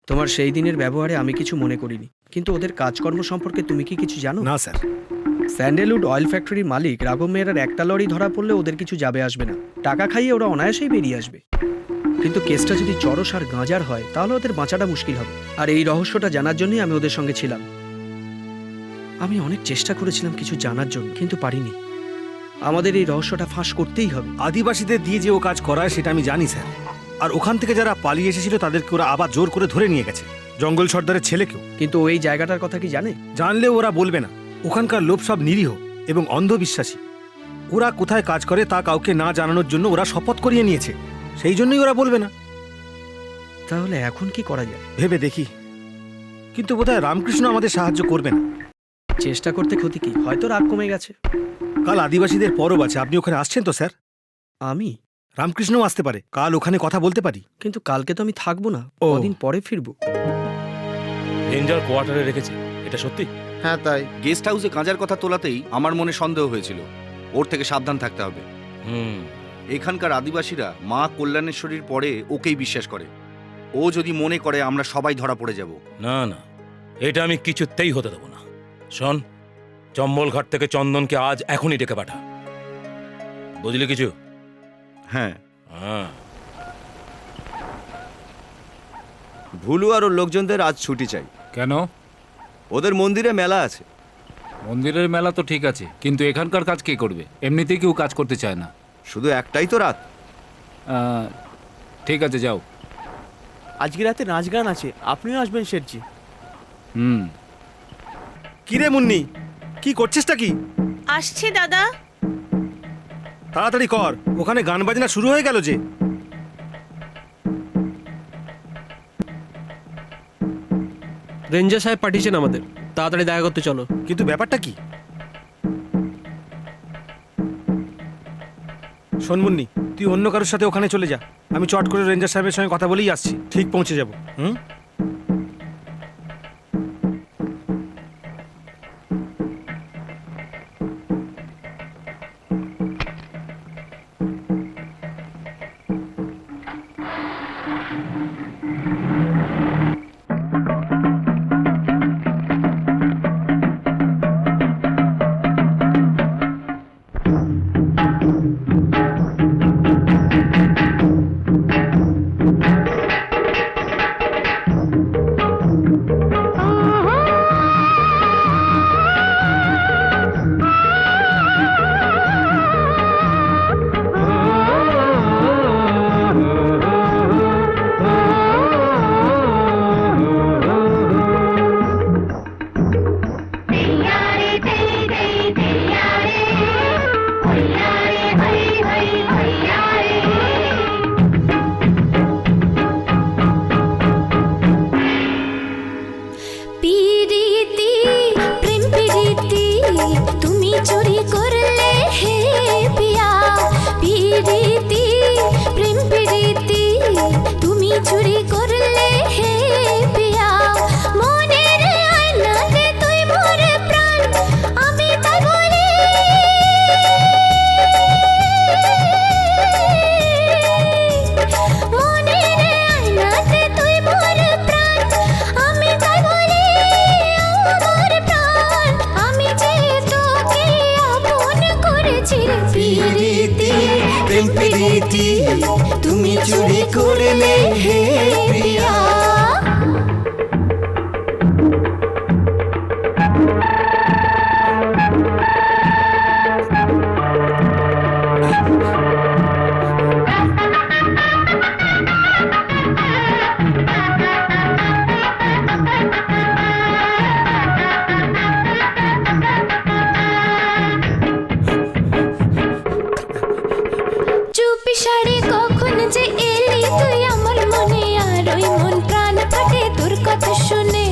তোমার সেই দিনের ব্যবহারে আমি কিছু মনে করিনি, কিন্তু ওদের কাজকর্ম সম্পর্কে তুমি কি কিছু জানো? না স্যার। স্যান্ডেলউড অয়েল ফ্যাক্টরির মালিক রাঘব মেহরার একটা লরি ধরা পড়লে ওদের কিছু যাবে আসবে না। টাকা খাইয়ে ওরা অনায়াসেই বেরিয়ে আসবে। কিন্তু কেসটা যদি চরস আর গাঁজার হয় তাহলে ওদের বাঁচাটা মুশকিল হবে। আর এই রহস্যটা জানার জন্যই আমি ওদের সঙ্গে ছিলাম। আমি অনেক চেষ্টা করেছিলাম কিছু জানার জন্য, কিন্তু পারিনি। আমাদের এই রহস্যটা ফাঁস করতেই হবে। আদিবাসীদের দিয়ে যে ও কাজ করায় সেটা আমি জানি স্যার। আর ওখান থেকে যারা পালিয়ে এসেছিল তাদেরকে ওরা আবার জোর করে ধরে নিয়ে গেছে, জঙ্গল সর্দারের ছেলেকেও। কিন্তু ওই জায়গাটার কথা কি জানে? জানলেও ওরা বলবে না। ওখানকার লোক সব নিরীহ এবং অন্ধবিশ্বাসী। ওরা কোথায় কাজ করে তা কাউকে না জানানোর জন্য ওরা শপথ করিয়ে নিয়েছে। সেই জন্যই ওরা বলবে না। তাহলে এখন কি করা যায়? ভেবে দেখি, কিন্তু বোধহয় রামকৃষ্ণ আমাদের সাহায্য করবে না। চেষ্টা করতে ক্ষতি কি? হয়তো রাগ কমে গেছে। কাল আদিবাসীদের পরব আছে, আপনি ওখানে আসছেন তো স্যার? আমি? রামকৃষ্ণও আসতে পারে, কাল ওখানে কথা বলতে পারি। কিন্তু কালকে তো আমি থাকবো না, ও। কদিন পরে ফিরবো। রেঞ্জার কোয়ার্টারে রেখেছে, এটা সত্যি? হ্যাঁ তাই। গেস্ট হাউসে গাঁজার কথা তোলাতেই আমার মনে সন্দেহ হয়েছিল। ওর থেকে সাবধান থাকতে হবে। এখানকার আদিবাসীরা মা কল্যাণেশ্বরীর পরে ওকেই বিশ্বাস করে। ও যদি মনে করে আমরা সবাই ধরা পড়ে যাব। না না, এটা আমি কিছুতেই হতে দেবো না। শোন, চম্বলঘাট থেকে চন্দনকে আজ এখনই ডেকে পাঠা, বুঝলি কিছু? হ্যাঁ। হ্যাঁ। ভুলু আর ওর লোকজনদের আজ ছুটি চাই। কেন? ওদের মন্দিরে মেলা আছে। মন্দিরের মেলা তো ঠিক আছে, কিন্তু এখানকার কাজ কে করবে? এমনিতেই কেউ কাজ করতে চায় না। শুধু একটাই তো রাত। ঠিক আছে, যাও। আজকে রাতে নাচ গান আছে, আপনিও আসবেন শেঠজি। কিরে মুন্নি, কি করছিসটা কি? আসছি দাদা। তাড়াতাড়ি কর, ওখানে গান বাজনা শুরু হয়ে গেল যে। রেঞ্জার সাহেব পাঠিয়েছেন আমাদের, তাড়াতাড়ি দেখা করতে চলো। কিন্তু ব্যাপারটা কি? শোন মুন্নি, তুই অন্য কারোর সাথে ওখানে চলে যা। আমি চট করে রেঞ্জার সাহেবের সঙ্গে কথা বলেই আসছি, ঠিক পৌঁছে যাব। তুমি চুরি করলে হে প্রিয়া। চুপি সাড়ে কখন যে এলি তুই আমার মনে, আর ওই মন প্রাণ ফাটে তোর কথা শুনে।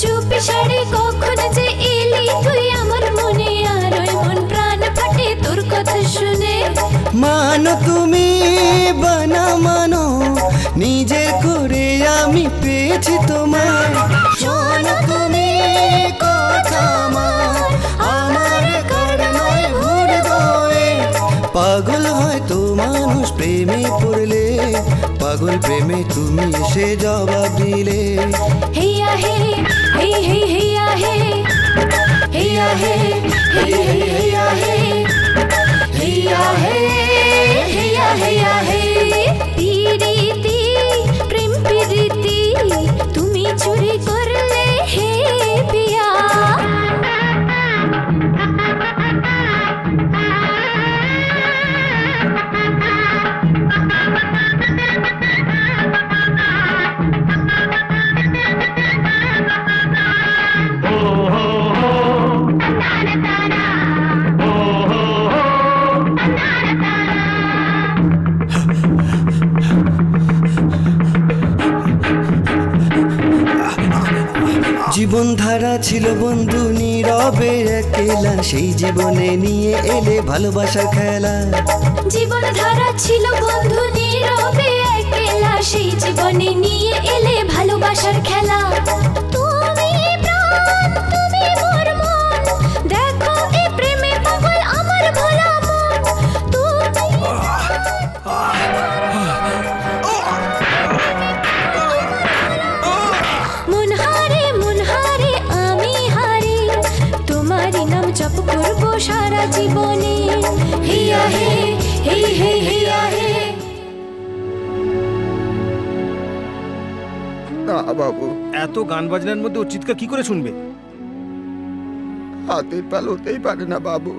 চুপি সাড়ে কখন যে এলি তুই আমার মনে, আর ওই মন প্রাণ ফাটে তোর কথা শুনে। মানো তুমি বানা মানো, নিজের করে আমি পেয়েছি তোমার। শোনো তুমি কথা আমার কারণে ভুল গয়ে। পাগল হয় তো মানুষ প্রেমে পড়লে, পাগল প্রেমে তুমি এসে জবাব দিলে। হেয়া হে হে হে হেয়া হে হেয়া হে হে হে হেয়া হে হেয়া হে হেয়া হেয়া হে। পিরিতি প্রেম পিরিতি তুমি চুরি করলে হে পিয়া। জীবন ধারা ছিল বন্ধু নীরবে একলা, সেই জীবনে নিয়ে এলে ভালোবাসার খেলা। জীবন ধারা ছিল বন্ধু নীরবে একলা, সেই জীবনে নিয়ে এলে ভালোবাসার খেলা। তুমি প্রাণ তুমি মোর মন, দেখো এ প্রেমে পাগল আমার ভোলা মন। তুমি মন হারে আমি হারি, তোমারই নাম জপ করবো সারা জীবনে। হেয়া হে হে হে হেয়া হে। না বাবু, এত গান বাজনার মধ্যে ওর চিৎকার কি করে শুনবে? হাতের পাল হতেই পারে না বাবু।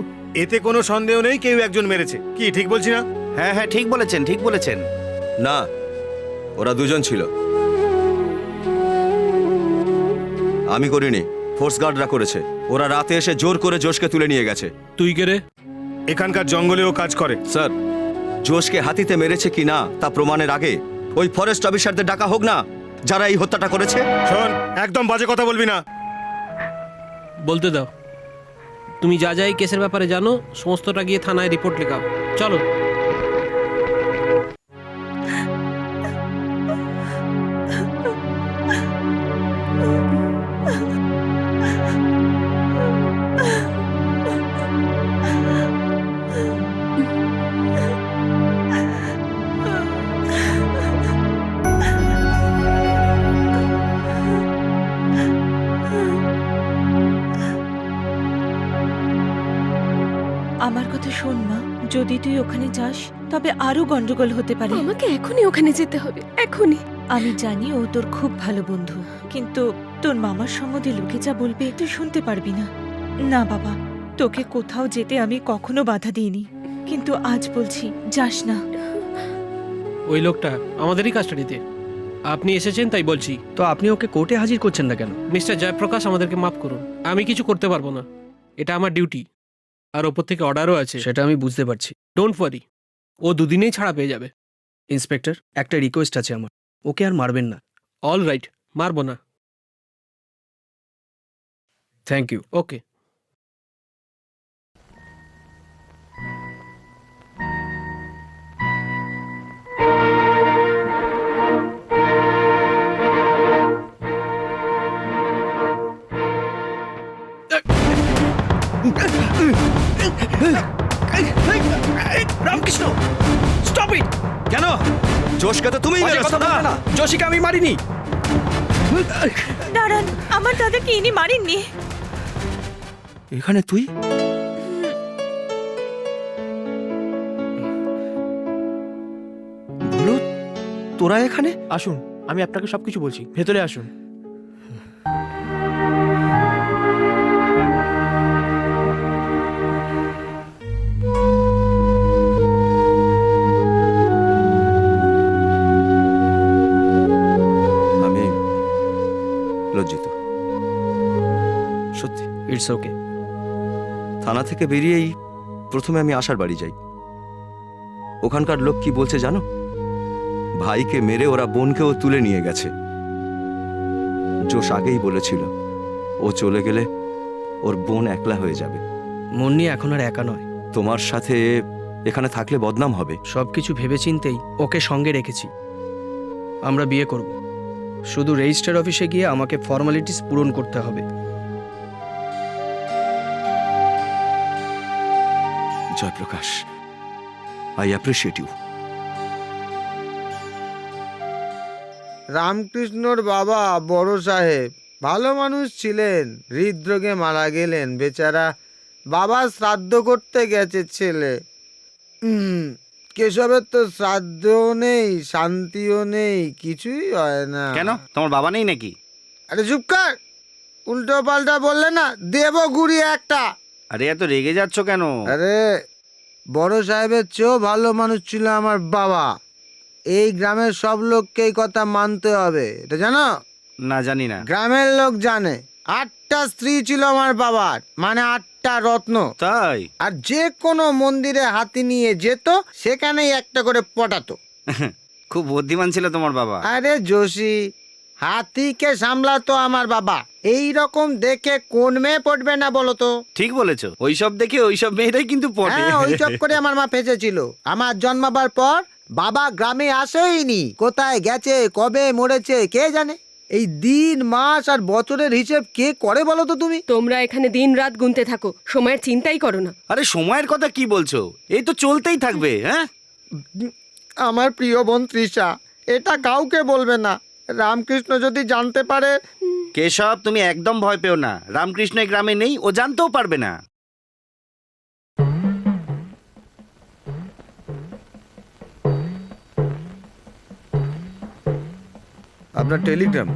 এতে কোনো সন্দেহ নেই কেউ একজন মেরেছে। কি ঠিক বলছি না? হ্যাঁ হ্যাঁ, ঠিক বলেছেন, ঠিক বলেছেন। না, ওরা দুজন ছিল। আমি করিনি, ফোর্স গার্ডরা করেছে। ওরা রাতে এসে জোর করে জোশকে তুলে নিয়ে গেছে। তুই কে রে? এখানকার জঙ্গলেও কাজ করে। স্যার, জোশকে হাতিতে মেরেছে কি না তা প্রমাণের আগে ওই ফরেস্ট অফিসারদের ডাকা হোক না, যারা এই হত্যাটা করেছে। শোন, একদম বাজে কথা বলবি না। বলতে দাও। তুমি যা যা এই কেসের ব্যাপারে জানো সমস্তটা গিয়ে থানায় রিপোর্ট লেখাও। চলো। আমার কথা শোন মা, যদি তুই ওখানে যাস তবে আরো গন্ডগোল হতে পারে। আমাকে এখনই ওখানে যেতে হবে, এখনই। আমি জানি ও তোর খুব ভালো বন্ধু, কিন্তু তোর মামার সম্বন্ধে লোকে যা বলবে তুই শুনতে পারবি না। না বাবা, তোকে কোথাও যেতে আমি কখনো বাধা দিইনি, কিন্তু আজ বলছি যাস না। ওই লোকটা আমাদেরই কাস্টাডিতে। আপনি এসেছেন তাই বলছি। তো আপনি ওকে কোর্টে হাজির করছেন না কেন? মিস্টার জয়প্রকাশ, আমাদেরকে মাফ করুন। আমি কিছু করতে পারবো না, এটা আমার ডিউটি। আর ওপর থেকে অর্ডারও আছে। সেটা আমি বুঝতে পারছি। ডোন্ট ওয়ারি, ও দুদিনেই ছাড়া পেয়ে যাবে। ইন্সপেক্টর, একটা রিকোয়েস্ট আছে আমার, ওকে আর মারবেন না। অল রাইট, মারবো না। Thank you. Okay. Ramakrishna, stop it! কেন? জোশকে তো তুমিই মেরেছো না? জোশীকে আমি মারিনি। দাঁড়ান, আমার দাদাকে ইনি মারেননি। এখানে তুই? ভুলু, তোরা এখানে? আসুন, আমি আপনাকে সবকিছু বলছি, ভেতরে আসুন। আমি লজ্জিত, সত্যি। It's okay. থানা থেকে বেরিয়েই প্রথমে আমি আশার বাড়ি যাই। ওখানকার লোক কি বলছে জানো? ভাইকে মেরে ওরা বোনকেও তুলে নিয়ে গেছে। জোশ আগেই বলেছিল ও চলে গেলে ওর বোন একলা হয়ে যাবে। মুন্নি এখন আর একা নয়। তোমার সাথে এখানে থাকলে বদনাম হবে। সবকিছু ভেবেচিন্তেই ওকে সঙ্গে রেখেছি। আমরা বিয়ে করব, শুধু রেজিস্টার অফিসে গিয়ে আমাকে ফর্মালিটিস পূরণ করতে হবে। Jayaprakash, I appreciate you. রামকৃষ্ণর বাবা বড় সাহেব ভালো মানুষ ছিলেন, হৃদরোগে মারা গেলেন বেচারা। বাবা শ্রাদ্ধ করতে গেছে ছেলে। কেশবের তো শ্রাদ্ধও নেই, শান্তিও নেই, কিছুই হয় না। কেন, তোমার বাবা নেই নাকি? আরে চুপ কর, উল্টো পাল্টা বললে না দেব গুড়িয়ে একটা। আরে এত রেগে যাচ্ছ কেন? আরে বড় সাহেবের চেয়েও ভালো মানুষ ছিল আমার বাবা। এই গ্রামের সব লোককে এই কথা মানতে হবে, এটা জানো? না, জানি না। গ্রামের লোক জানে। 8টা স্ত্রী ছিল আমার বাবার, মানে 8টা রত্ন। তাই? আর যে কোনো মন্দিরে হাতি নিয়ে যেত, সেখানেই একটা করে পটাতো। খুব বুদ্ধিমান ছিল তোমার বাবা। আরে যোশী, হাতিকে সামলাতো আমার বাবা। এই রকম দেখে কোন মেয়ে পড়বে না বলো তো? ঠিক বলেছো, ওইসব দেখে ওইসব মেয়েরাই কিন্তু পড়ে। হ্যাঁ, ওইসব করে আমার মা ফেঁসেছিল। আমার জন্মাবার পর বাবা গ্রামে আসেইনি। কোথায় গেছে, কবে মরেছে কে জানে। এই দিন মাস আর বছরের হিসেব কে করে বলো তো তুমি? তোমরা এখানে দিন রাত গুনতে থাকো, সময়ের চিন্তাই করো না। আরে সময়ের কথা কি বলছো? এই তো চলতেই থাকবে। হ্যাঁ, আমার প্রিয় বোন তৃষা, এটা কাউকে বলবে না। রামকৃষ্ণ যদি জানতে পারে। কেশব, তুমি একদম ভয় পেও না। রামকৃষ্ণ এই গ্রামে নেই, ও জানতেও পারবে না। আপনার টেলিগ্রাম।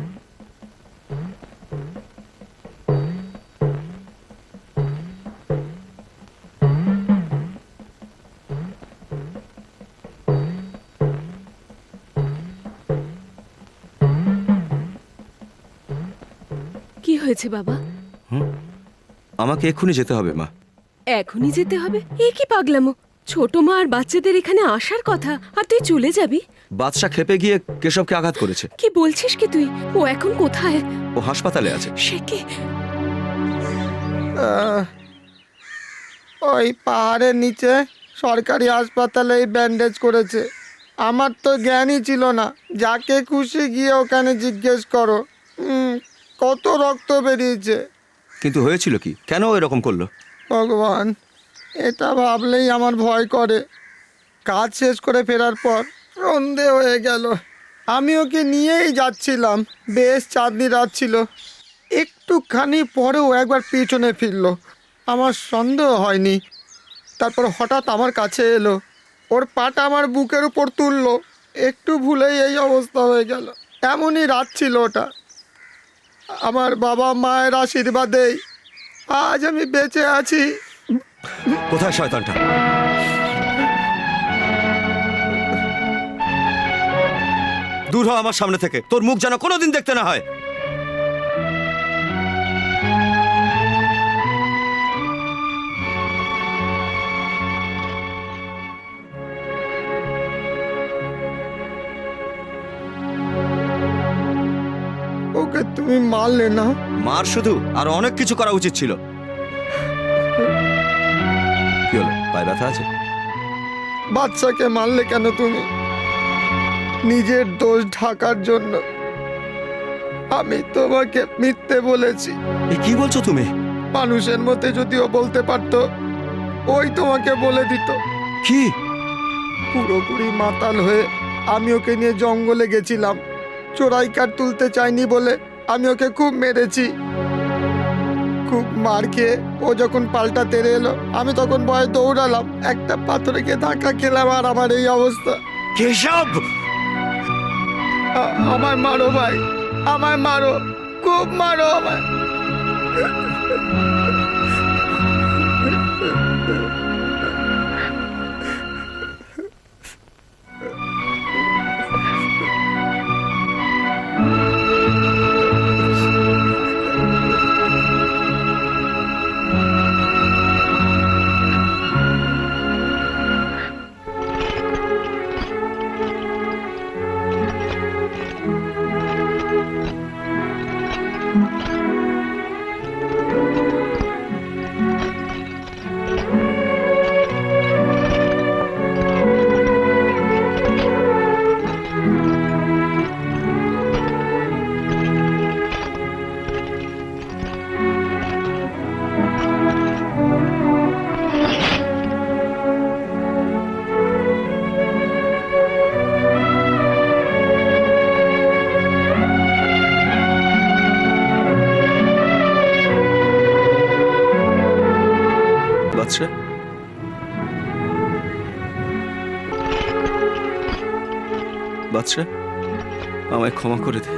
কি হয়েছে বাবা? আমাকে এক্ষুনি যেতে হবে মা। এখনই যেতে হবে? এ কি পাগলামো! ছোট মা আর বাচ্চাদের এখানে আসার কথা, আর তুই চলে যাবি? বাদশা খেপে গিয়ে কেশবকে আঘাত করেছে। কি বলছিস কি তুই? ও এখন কোথায়? ও হাসপাতালে আছে। সে কি? ওই পাহাড়ের নিচে সরকারি হাসপাতালে ব্যান্ডেজ করেছে। আমার তো জ্ঞানই ছিল না। যাকে খুশি গিয়ে ওখানে জিজ্ঞেস করো। কত রক্ত বেরিয়েছে। কিন্তু হয়েছিল কি? কেন ও এরকম করলো? ভগবান, এটা ভাবলেই আমার ভয় করে। কাজ শেষ করে ফেরার পর সন্ধে হয়ে গেল। আমি ওকে নিয়েই যাচ্ছিলাম। বেশ চাঁদনি রাত ছিল। একটুখানি পরেও একবার পিছনে ফিরলো। আমার সন্দেহ হয়নি। তারপর হঠাৎ আমার কাছে এলো, ওর পাটা আমার বুকের উপর তুললো। একটু ভুলেই এই অবস্থা হয়ে গেল। এমনই রাত ছিল ওটা। আমার বাবা মায়ের আশীর্বাদেই আজ আমি বেঁচে আছি। কোথায় শয়তানটা? দূর হ আমার সামনে থেকে। তোর মুখ যেন কোনোদিন দেখতে না হয়। ওকে তুমি মারলে না? মার শুধু, আর অনেক কিছু করা উচিত ছিল। কি হলো, পায়ে ব্যথা আছে? বাচ্চাকে মারলে কেন তুমি? নিজের দোষ ঢাকার জন্য। আমি তোমাকে মিথ্যে বলেছি। কি বলছো তুমি? মানুষের মধ্যে যদিও বলতে পারতো, ওই তোমাকে বলে দিত। কি? পুরোপুরি মাতাল হয়ে আমি ওকে নিয়ে জঙ্গলে গেছিলাম। চোরাই কাঠ তুলতে চাইনি বলে আমি ওকে খুব মেরেছি। খুব মার খেয়ে ও যখন পাল্টা তেড়ে এলো, আমি তখন ভয়ে দৌড়ালাম। একটা পাথরে গিয়ে ধাক্কা খেলাম, আর আমার এই অবস্থা। কেশব! আমায় মারো ভাই, আমায় মারো, খুব মারো আমায়। বাদশা, বাদশা, আমায় ক্ষমা করে দে।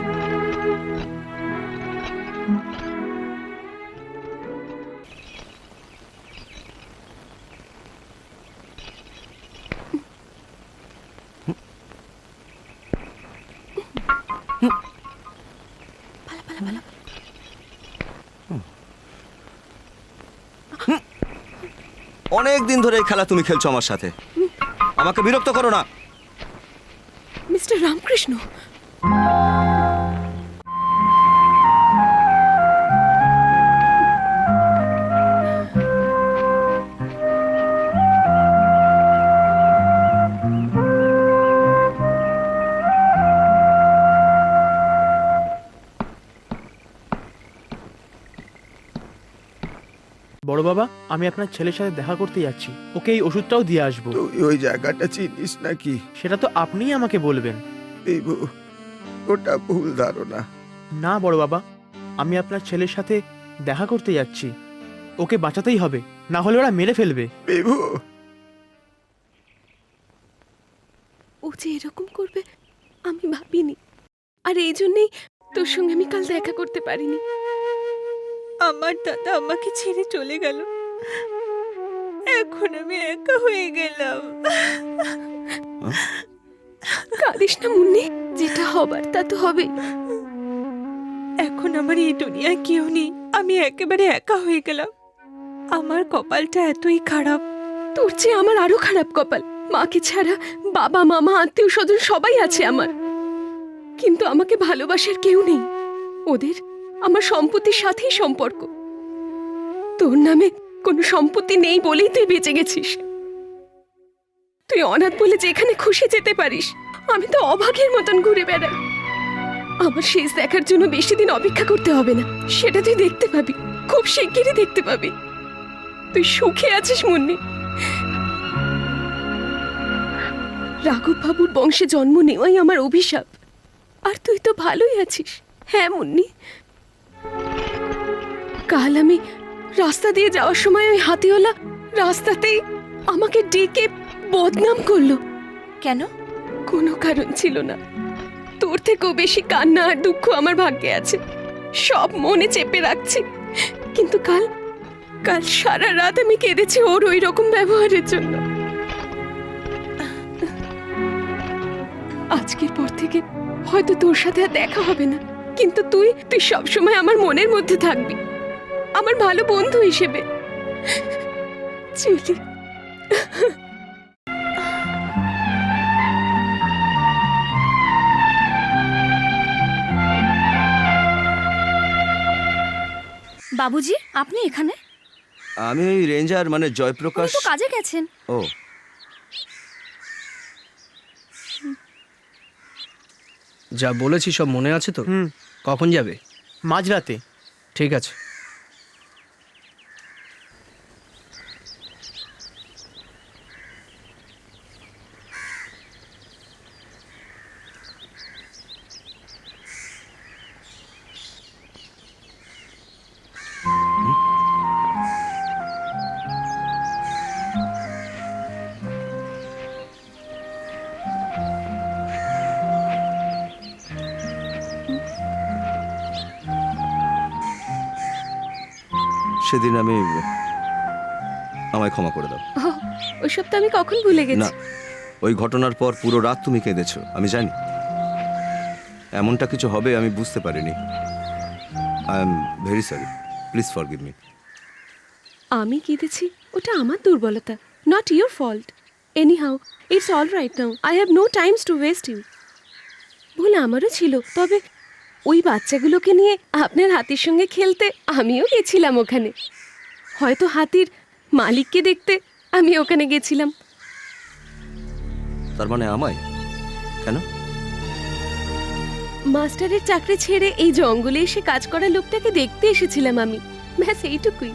অনেক দিন ধরে এই খেলা তুমি খেলছো আমার সাথে। আমাকে বিরক্ত করো না। মিস্টার রামকৃষ্ণ, বড় বাবা, আমি আপনার ছেলের সাথে দেখা করতে যাচ্ছি। ওকে এই ওষুধটাও দিয়ে আসবো। তুই ওই জায়গাটা চিনিস নাকি? সেটা তো আপনিই আমাকে বলবেন। বিভু, ওটা ভুল ধারণা। না বড় বাবা, আমি আপনার ছেলের সাথে দেখা করতে যাচ্ছি। ওকে বাঁচাতেই হবে, না হলে ওরা মেরে ফেলবে। বিভু, ও যে এরকম করবে আমি ভাবিনি। আর এই জন্যেই তোর সঙ্গে আমি কাল দেখা করতে পারিনি। আমার দাদা আমাকে ছেড়ে চলে গেল, এখন আমি একা হয়ে গেলাম। কাঁদিস না মুন্নি, যেটা হবার তা তো হবেই। এখন আমার এই দুনিয়ায় কেউ নেই, আমি একেবারে একা হয়ে গেলাম। আমার কপালটা এতই খারাপ। তোর চেয়ে আমার আরো খারাপ কপাল। মাকে ছাড়া বাবা মামা আত্মীয় স্বজন সবাই আছে আমার, কিন্তু আমাকে ভালোবাসার কেউ নেই। ওদের আমার সম্পত্তির সাথেই সম্পর্ক। তোর নামে কোনো সম্পত্তি নেই বলেই তুই বেঁচে গেছিস। তুই অনাথ বলে যেখানে খুশি যেতে পারিস, আমি তো অভাগের মতন ঘুরে বেড়াই। আমার শেষ দেখার জন্য বেশি দিন অপেক্ষা করতে হবে না, সেটা তুই দেখতে পাবি, খুব শিগগিরই দেখতে পাবি। তুই সুখে আছিস মুন্নি। রাঘব বাবুর বংশে জন্ম নেওয়াই আমার অভিশাপ, আর তুই তো ভালোই আছিস। হ্যাঁ মুন্নি, কাল আমি রাস্তা দিয়ে যাওয়ার সময় ওই হাতিওয়ালা রাস্তাতেই আমাকে ডেকে বদনাম করলো। কেন? কোনো কারণ ছিল না। তোর থেকেও বেশি কান্না আর দুঃখ আমার ভাগ্যে আছে, সব মনে চেপে রাখছি। কিন্তু কাল সারা রাত আমি কেঁদেছি ওর ওই রকম ব্যবহারের জন্য। আজকের পর থেকে হয়তো তোর সাথে আর দেখা হবে না, কিন্তু তুই সবসময় আমার মনের মধ্যে থাকবি, আমার ভালো বন্ধু হিসেবে। চলি। বাবুজি, আপনি এখানে? আমি ওই রেঞ্জার মানে জয়প্রকাশ। তো কাজে গেছেন। ও, যা বলেছি সব মনে আছে তো? কখন যাবে? মাঝরাতে। ঠিক আছে। সেদিন আমায় ক্ষমা করে দাও। ওইসব তো আমি কখন ভুলে না, গেছি। ওই ঘটনার পর পুরো রাত তুমি কেঁদেছো, আমি জানি। এমনটা কিছু হবে আমি বুঝতে পারিনি। I am very sorry, please forgive me. আমি কেঁদেছি, ওটা আমার দুর্বলতা, not your fault. Anyhow, it's all right now. I have no times to waste you. ভুল আমারও ছিল, তবে ওই বাচ্চাগুলোকে নিয়ে আপনার হাতির সঙ্গে খেলতে আমিও গেছিলাম ওখানে। হয়তো হাতির মালিককে দেখতে আমি ওখানে গেছিলাম। তার মানে আমায়? কেন? মাস্টারের চাকরি ছেড়ে এই জঙ্গলে এসে কাজ করা লোকটাকে দেখতে এসেছিলাম আমি, ব্যাস এইটুকুই।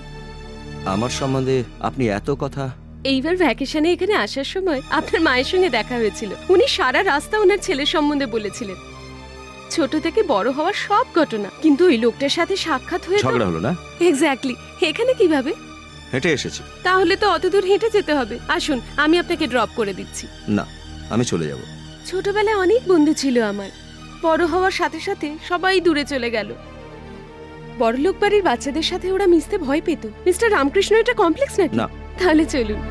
আমার সম্বন্ধে আপনি এত কথা? এইবার ভ্যাকেশনে এখানে আসার সময় আপনার মায়ের সঙ্গে দেখা হয়েছিল। উনি সারা রাস্তা ওনার ছেলের সম্বন্ধে বলেছিলেন, ছোট থেকে বড় হওয়ার সব ঘটনা। কিন্তু ওই লোকটার সাথে সাক্ষাৎ হয়ে ঝগড়া হলো না? এক্স্যাক্টলি। এখানে কিভাবে? হেঁটে এসেছি। তাহলে তো অত দূর হেঁটে যেতে হবে। আসুন, আমি আপনাকে ড্রপ করে দিচ্ছি। না, আমি চলে যাব। ছোটবেলায় অনেক বন্ধু ছিল আমার, বড় হওয়ার সাথে সাথে সবাই দূরে চলে গেল। বড়লোক বাড়ির বাচ্চাদের সাথে ওরা মিশতে ভয় পেত। মিস্টার রামকৃষ্ণ এটা কমপ্লেক্স নাকি? না। তাহলে চলুন।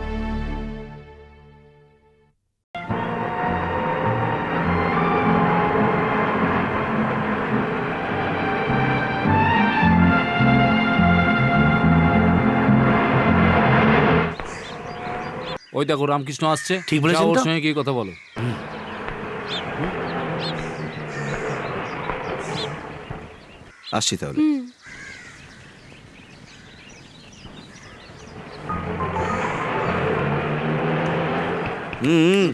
ওই দেখো রামকৃষ্ণ আসছে। ঠিক বলেছেন যাও, ওর তো? সঙ্গে গিয়ে কথা বলো। আসছি তাহলে।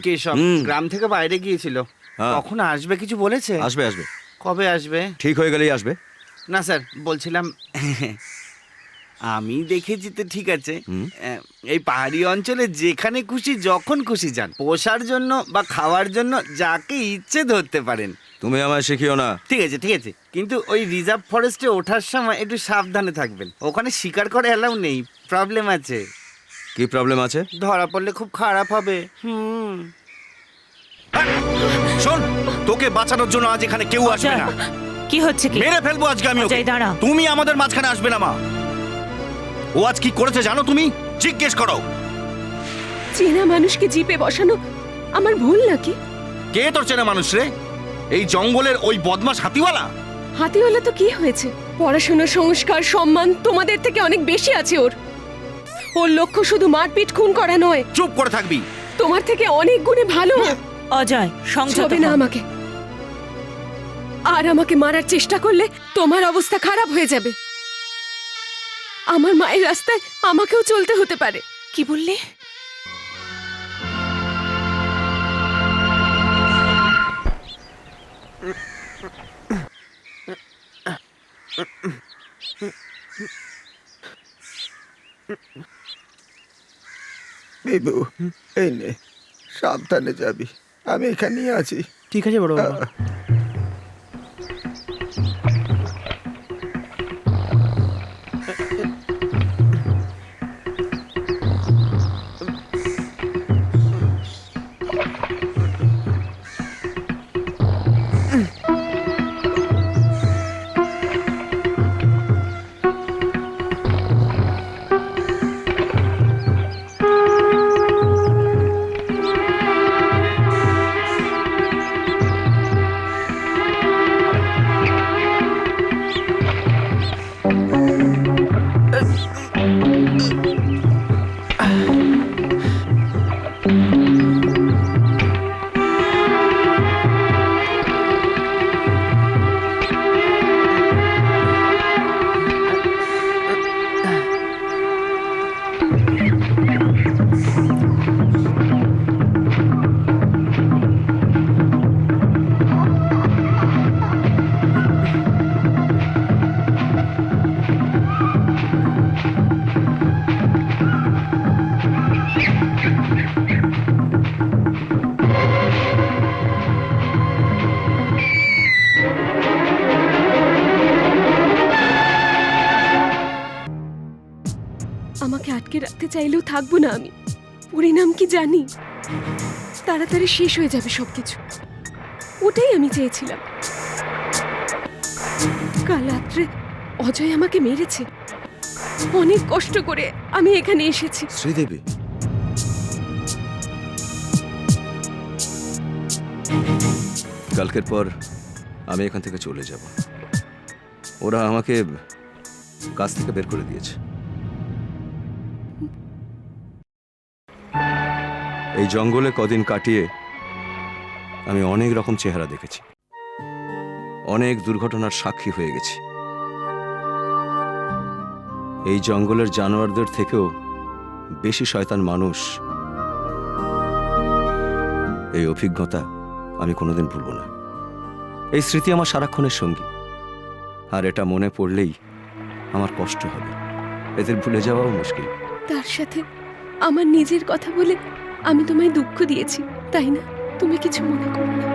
কেশব গ্রাম থেকে বাইরে গিয়েছিল, হ্যাঁ। কখন আসবে কিছু বলেছে? আসবে আসবে, কবে আসবে? ঠিক হয়ে গেলেই আসবে। না স্যার, বলছিলাম আমি দেখেছি তো, ঠিক আছে, এই পাহাড়ি অঞ্চলে যেখানে খুশি যখন খুশি যান, পোষার জন্য বা খাওয়ার জন্য যাকে ইচ্ছে ধরতে পারেন। তুমি আমায় শিখিও না। ঠিক আছে ঠিক আছে, কিন্তু ওই রিজার্ভ ফরেস্টে ওঠার সময় একটু সাবধানে থাকবেন। ওখানে শিকার করে অ্যালাউ নেই, প্রবলেম আছে। কি প্রবলেম আছে? ধরা পড়লে খুব খারাপ হবে। শোন, তোকে বাঁচানোর জন্য আজ এখানে কেউ আসবে না। কি হচ্ছে কি? মেরে ফেলবো আজকে আমি ওকে। অজয়, দাঁড়া। তুমি আমাদের মাঝখানে আসবে না মা। ও আজ কি করেছে জানো তুমি? জিজ্ঞেস করো। চেনা মানুষকে জিপে বসানো আমার ভুল নাকি? কে তোর চেনা মানুষ রে? এই জঙ্গলের ওই বদমাশ হাতিওয়ালা? হাতিওয়ালা তো কি হয়েছে? পড়াশোনা, সংস্কার, সম্মান তোমাদের থেকে অনেক বেশি আছে ওর। ওর লক্ষ্য শুধু মারপিট, খুন করা নয়। চুপ করে থাকবি। তোমার থেকে অনেক গুণে ভালো। অজয়, সংযত ছবে না হও। আমাকে। আর আমাকে মারার চেষ্টা করলে তোমার অবস্থা খারাপ হয়ে যাবে। আমার মায়ের রাস্তায় আমাকেও চলতে হতে পারে। কি বললি? বিভু, এই নে, সাবধানে যাবি, আমি এখানেই আছি। ঠিক আছে বড় বাবা। আমাকে আটকে রাখতে চাইলেও থাকবো না আমি। পরিণাম কি জানি? তাড়াতাড়ি শেষ হয়ে যাবে সবকিছু। ওটাই আমি চেয়েছিলাম। কাল রাত্রে অজয় আমাকে মেরেছে। অনেক কষ্ট করে আমি এখানে এসেছি। শ্রীদেবী, কালকের পর আমি এখান থেকে চলে যাব। ওরা আমাকে কাজ থেকে বের করে দিয়েছে। এই জঙ্গলে কদিন কাটিয়ে আমি অনেক রকম চেহারা দেখেছি, অনেক দুর্ঘটনার সাক্ষী হয়ে গেছি। এই জঙ্গলের জানোয়ারদের থেকেও বেশি শয়তান মানুষ। এই অভিজ্ঞতা আমি কোনোদিন ভুলব না। এই স্মৃতি আমার সারাক্ষণের সঙ্গী, আর এটা মনে পড়লেই আমার কষ্ট হবে। এদের ভুলে যাওয়াও মুশকিল। তার সাথে আমার নিজের কথা বলে আমি তোমায় দুঃখ দিয়েছি, তাই না? তুমি কিছু মনে করো না।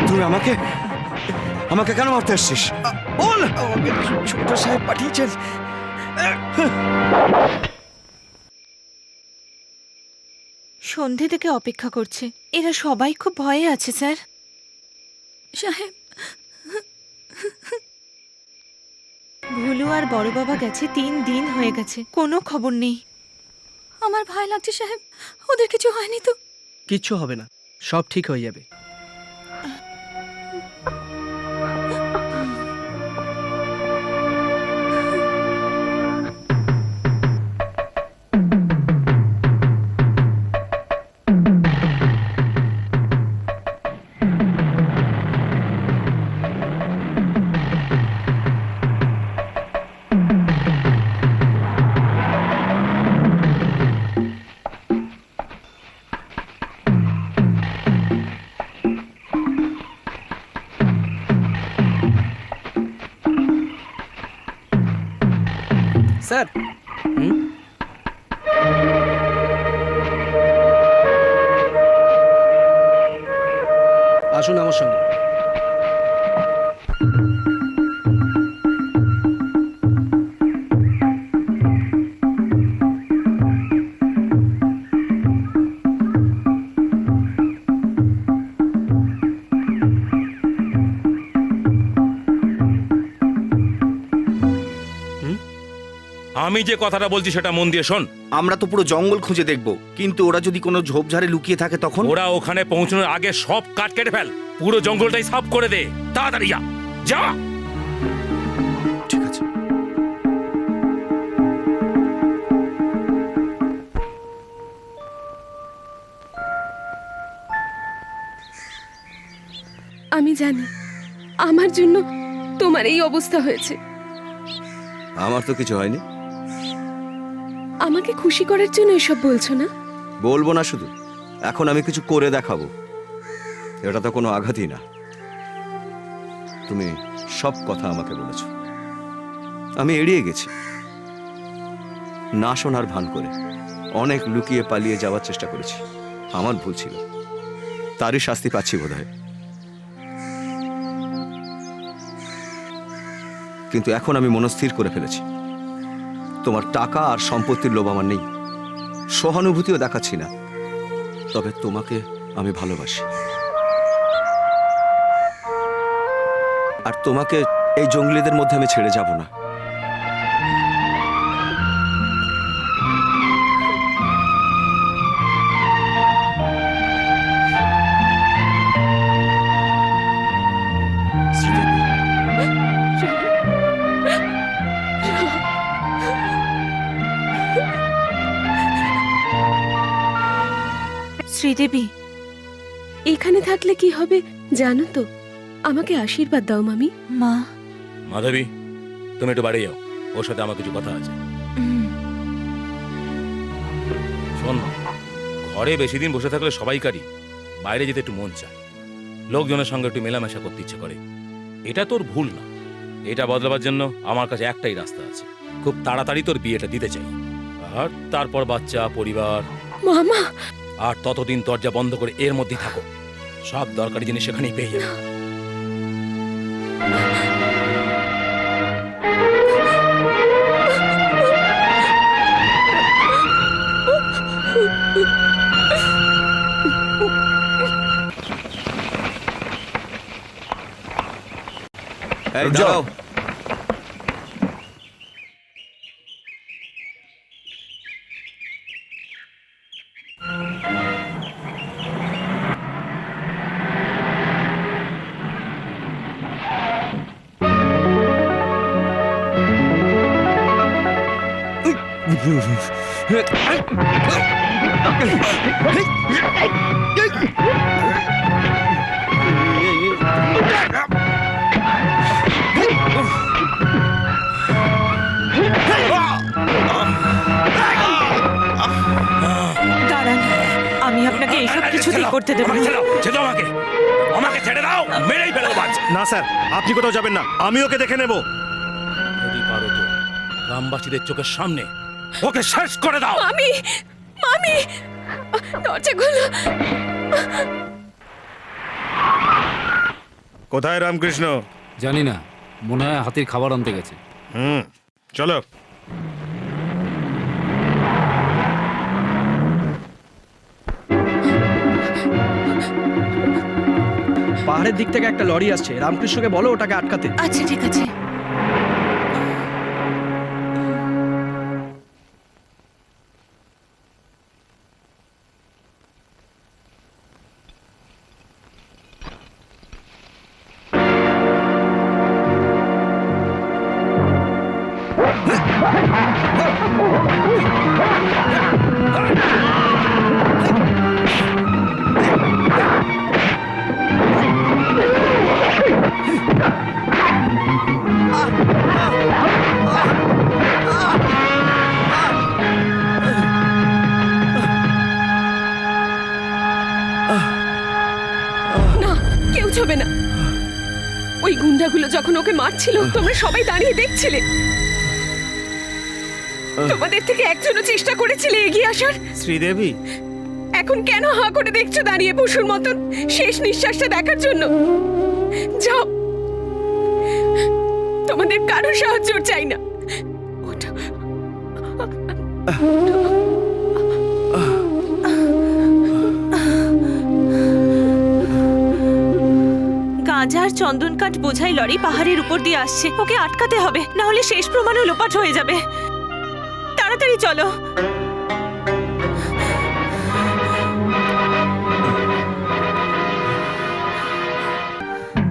তুই আমাকে আমাকে কেন মারতে আসছিস? বল। আমাকে ছোট সাহেব পাঠিয়েছেন। সন্ধে থেকে অপেক্ষা করছে। এরা সবাই খুব ভয়ে আছে স্যার। সাহেব, ভুলু আর বড় বাবা গেছে 3 দিন হয়ে গেছে, কোনো খবর নেই। আমার ভয় লাগছে সাহেব, ওদের কিছু হয়নি তো? কিচ্ছু হবে না, সব ঠিক হয়ে যাবে। স্যার, আসুন আমার সঙ্গে। আমি যে কথাটা বলছি সেটা মন দিয়ে শোন। আমরা তো পুরো জঙ্গল খুঁজে দেখব, কিন্তু ওরা যদি কোনো ঝোপঝাড়ে লুকিয়ে থাকে তখন? ওরা ওখানে পৌঁছানোর আগে সব কাঠ কেটে ফেল, পুরো জঙ্গলটাই সাফ করে দে, তাড়াতাড়ি যা যা। ঠিক আছে। আমি জানি আমার জন্য তোমার এই অবস্থা হয়েছে। আমার তো কিছু হয়নি। আমাকে খুশি করার জন্য এসব বলছো না? বলবো না শুধু, এখন আমি কিছু করে দেখাবো। এটা তো কোনো আঘাতই না। তুমি সব কথা আমাকে বলেছো, আমি এড়িয়ে গেছি। না শোনার ভান করে অনেক লুকিয়ে পালিয়ে যাওয়ার চেষ্টা করেছি। আমার ভুল ছিল, তারই শাস্তি পাচ্ছি বোধহয়। কিন্তু এখন আমি মনস্থির করে ফেলেছি, তোমার টাকা আর সম্পত্তির লোভ আমার নেই, সহানুভূতিও দেখাচ্ছি না। তবে তোমাকে আমি ভালোবাসি, আর তোমাকে এই জঙ্গলিদের মধ্যে আমি ছেড়ে যাব না। শ্রীদেবী, এখানে থাকলে কি হবে জানো তো? আমাকে আশীর্বাদ দাও মামি। মা। মাধবী, তুমি একটু বাড়ি যাও, ওর সাথে আমার কিছু কথা আছে। শোন, ঘরে বেশি দিন বসে থাকলে সবাইকারই বাইরে যেতে একটু মন চায়, লোকজনের সঙ্গে একটু মেলামেশা করতে ইচ্ছে করে। এটা তোর ভুল না, এটা বদলাবার জন্য আমার কাছে একটাই রাস্তা আছে। খুব তাড়াতাড়ি তোর বিয়েটা দিতে চাই, আর তারপর বাচ্চা, পরিবার। মামা, আর ততদিন দরজা বন্ধ করে এর মধ্যেই থাকো, সব দরকারি জিনিস সেখানেই পেয়ে যাবে। এই দাঁড়াও। দাঁড়ান, আমি আপনাকে এইসব কিছুতেই করতে দেবো না। আমাকে আমাকে ছেড়ে দাও, মেরেই ফেলবো বাচ্চা। না স্যার, আপনি কোথাও যাবেন না, আমি ওকে দেখে নেব। যদি পারো তো গ্রামবাসীদের চোখের সামনে ওকে শেষ করে দাও। মামি, মামি, দরজা খোলো। কোথায় রামকৃষ্ণ? জানি না, মনে হয় হাতির খাবার আনতে গেছে। চলো। পাহাড়ের দিক থেকে একটা লরি আসছে, রামকৃষ্ণকে বলো ওটাকে আটকাতে। আচ্ছা ঠিক আছে। হবে না। ওই গুন্ডাগুলো যখন ওকে মারছিল তোমরা সবাই দাঁড়িয়ে দেখছিলে। তোমাদের থেকে একজনও চেষ্টা করেছিলে এগিয়ে আসার? শ্রীদেবী, এখন কেন হাঁ করে দেখছো দাঁড়িয়ে পশুর মতন শেষ নিঃশ্বাসটা দেখার জন্য? যাও, তোমাদের কারো সাহায্য চাই না। ওঠো। গাঁজা আর চন্দন কাঠ বোঝাই লরি পাহাড়ের উপর দিয়ে আসছে। ওকে আটকাতে হবে, না হলে শেষ প্রমাণও লোপাট হয়ে যাবে। তাড়াতাড়ি চলো।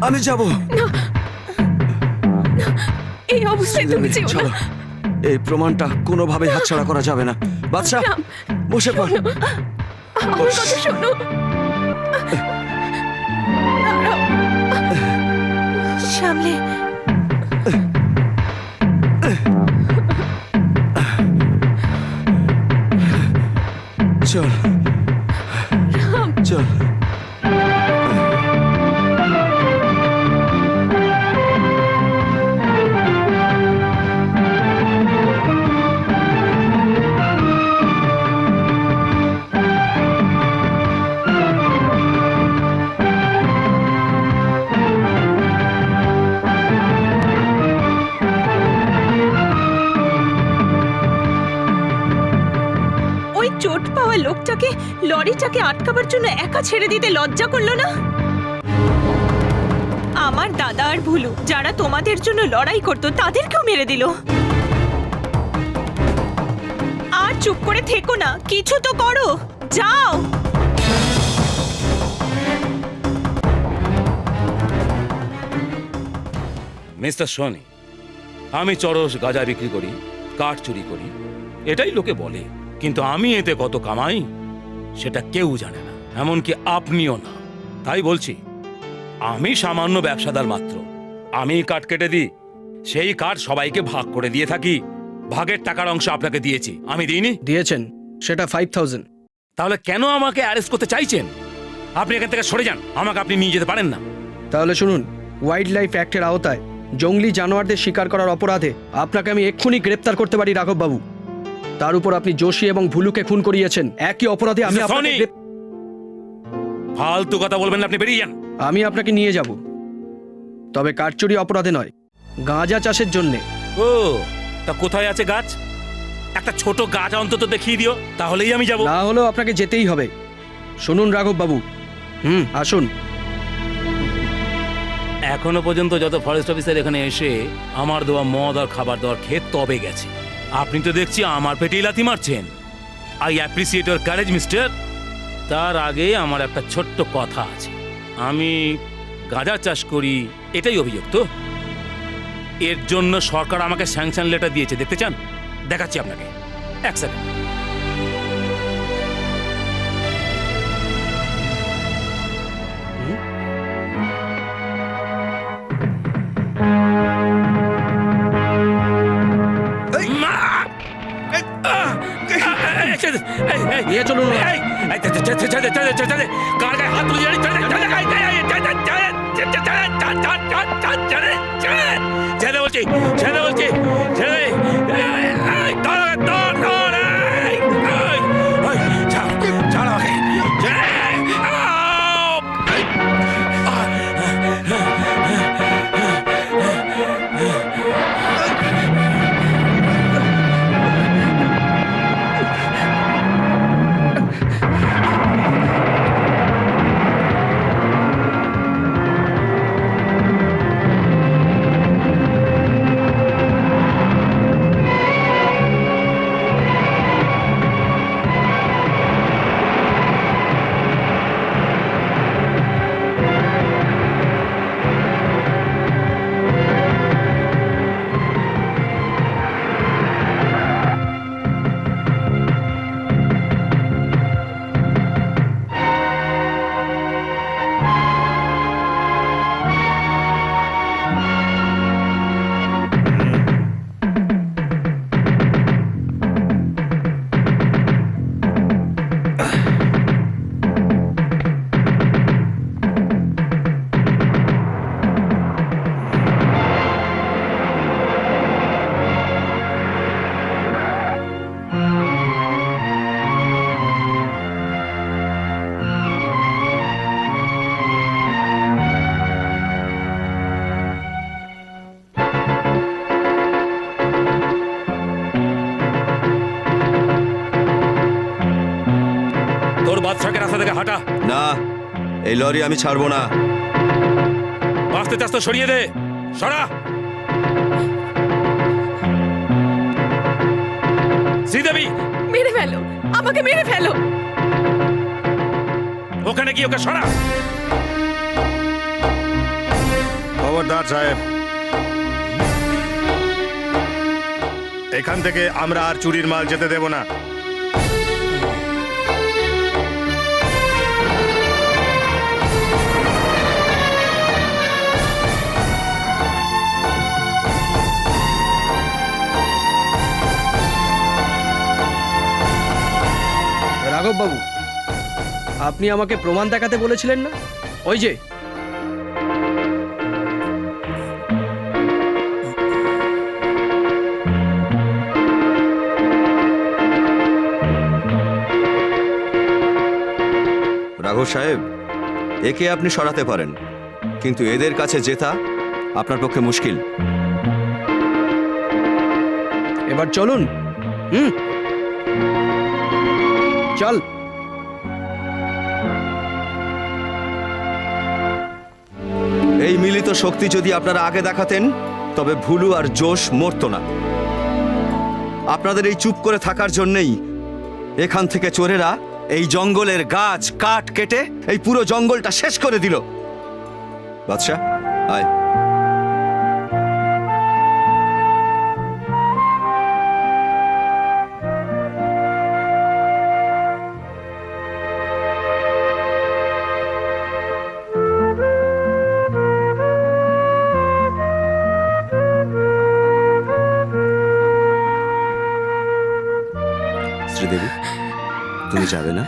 আমি যাব। এই অবস্থায় তুমি যেও না। চলো, এই প্রমাণটা কোনোভাবেই হাতছাড়া করা যাবে না। বাদশা, বসে পড়। আমার কথা শোনো। দাঁড়াও। সামলে। চল চল। ওই চোট পাওয়া লোকটাকে লরিটাকে আটকাবার জন্য একা ছেড়ে দিতে লজ্জা করলো না? আমার দাদা আর ভুলু যারা তোমাদের জন্য লড়াই করতো তাদেরকেও মেরে দিল। আর চুপ করে থেকো না, কিছু তো করো, যাও। মিস্টার সোনি, আমি চরস গাঁজা বিক্রি করি, কাঠ চুরি করি, এটাই লোকে বলে, কিন্তু আমি এতে কত কামাই সেটা কেউ জানে না, এমনকি আপনিও না। তাই বলছি, আমি সামান্য ব্যবসাদার মাত্র। আমি কাঠ কেটে দিই, সেই কাঠ সবাইকে ভাগ করে দিয়ে থাকি। ভাগের টাকার অংশ আপনাকে দিয়েছি, আমি দিইনি? দিয়েছেন, সেটা 5000। তাহলে কেন আমাকে অ্যারেস্ট করতে চাইছেন? আপনি এখান থেকে সরে যান, আমাকে আপনি নিয়ে যেতে পারেন না। তাহলে শুনুন, ওয়াইল্ড লাইফ অ্যাক্টের আওতায় জঙ্গলি জানোয়ারদের শিকার করার অপরাধে আপনাকে আমি এক্ষুনি গ্রেপ্তার করতে পারি রাঘব বাবু। তার উপর আপনি যোশী এবং ভুলুকে খুন করিয়েছেন, একই অপরাধে আমি আপনাকে ফালতু কথা বলবেন না, আপনি বেরিয়ে যান। আমি আপনাকে নিয়ে যাব, তবে কাঠচুরি অপরাধে নয়, গাঁজা চাষের জন্যে। ও, তা কোথায় আছে গাছ? একটা ছোট গাছ অন্তত দেখিয়ে দিও, তাহলেই আমি যাব। না হলেও আপনাকে যেতেই হবে। শুনুন রাঘব বাবু, আসুন। এখনো পর্যন্ত যত ফরেস্ট অফিসার এখানে এসে আমার দেওয়া মদ আর খাবার দেওয়ার খেত তবে গেছে, আপনি তো দেখছি আমার পেটেই লাথি মারছেন। I appreciate your courage mister. তার আগে আমার একটা ছোট্ট কথা আছে। আমি গাঁজা চাষ করি, এটাই অভিযোগ তো? এর জন্য সরকার আমাকে স্যাংশন লেটার দিয়েছে, দেখতে চান? দেখাচ্ছি আপনাকে, এক সেকেন্ড। নিয়ে চলুন। কার গায়ে হাত তুলে ছেড়ে বলছি, ছেড়ে বলছি, ছেড়ে। থেকে হাঁটা। না, এই লরি আমি ছাড়বো না। বাঁচতে চাস তো সরিয়ে দে, সরা। শ্রীদেবী, মেরে ফেলো, আমাকে মেরে ফেলো। ওখানে গিয়ে ওকে সরা। খবরদার সাহেব, এখান থেকে আমরা আর চুরির মাল যেতে দেব না। রাঘব বাবু, আপনি আমাকে প্রমাণ দেখাতে বলেছিলেন না? ওই যে রাঘব সাহেব, একে আপনি সরাতে পারেন, কিন্তু এদের কাছে জেতা আপনার পক্ষে মুশকিল। এবার চলুন। চল। এই মিলিত শক্তি যদি আপনারা আগে দেখাতেন, তবে ভুলু আর জোশ মরতো না। আপনাদের এই চুপ করে থাকার জন্যই এখান থেকে চোরেরা এই জঙ্গলের গাছ কাঠ কেটে এই পুরো জঙ্গলটা শেষ করে দিল। বাদশা, আয়। শ্রীদেবী, তুমি যাবে না?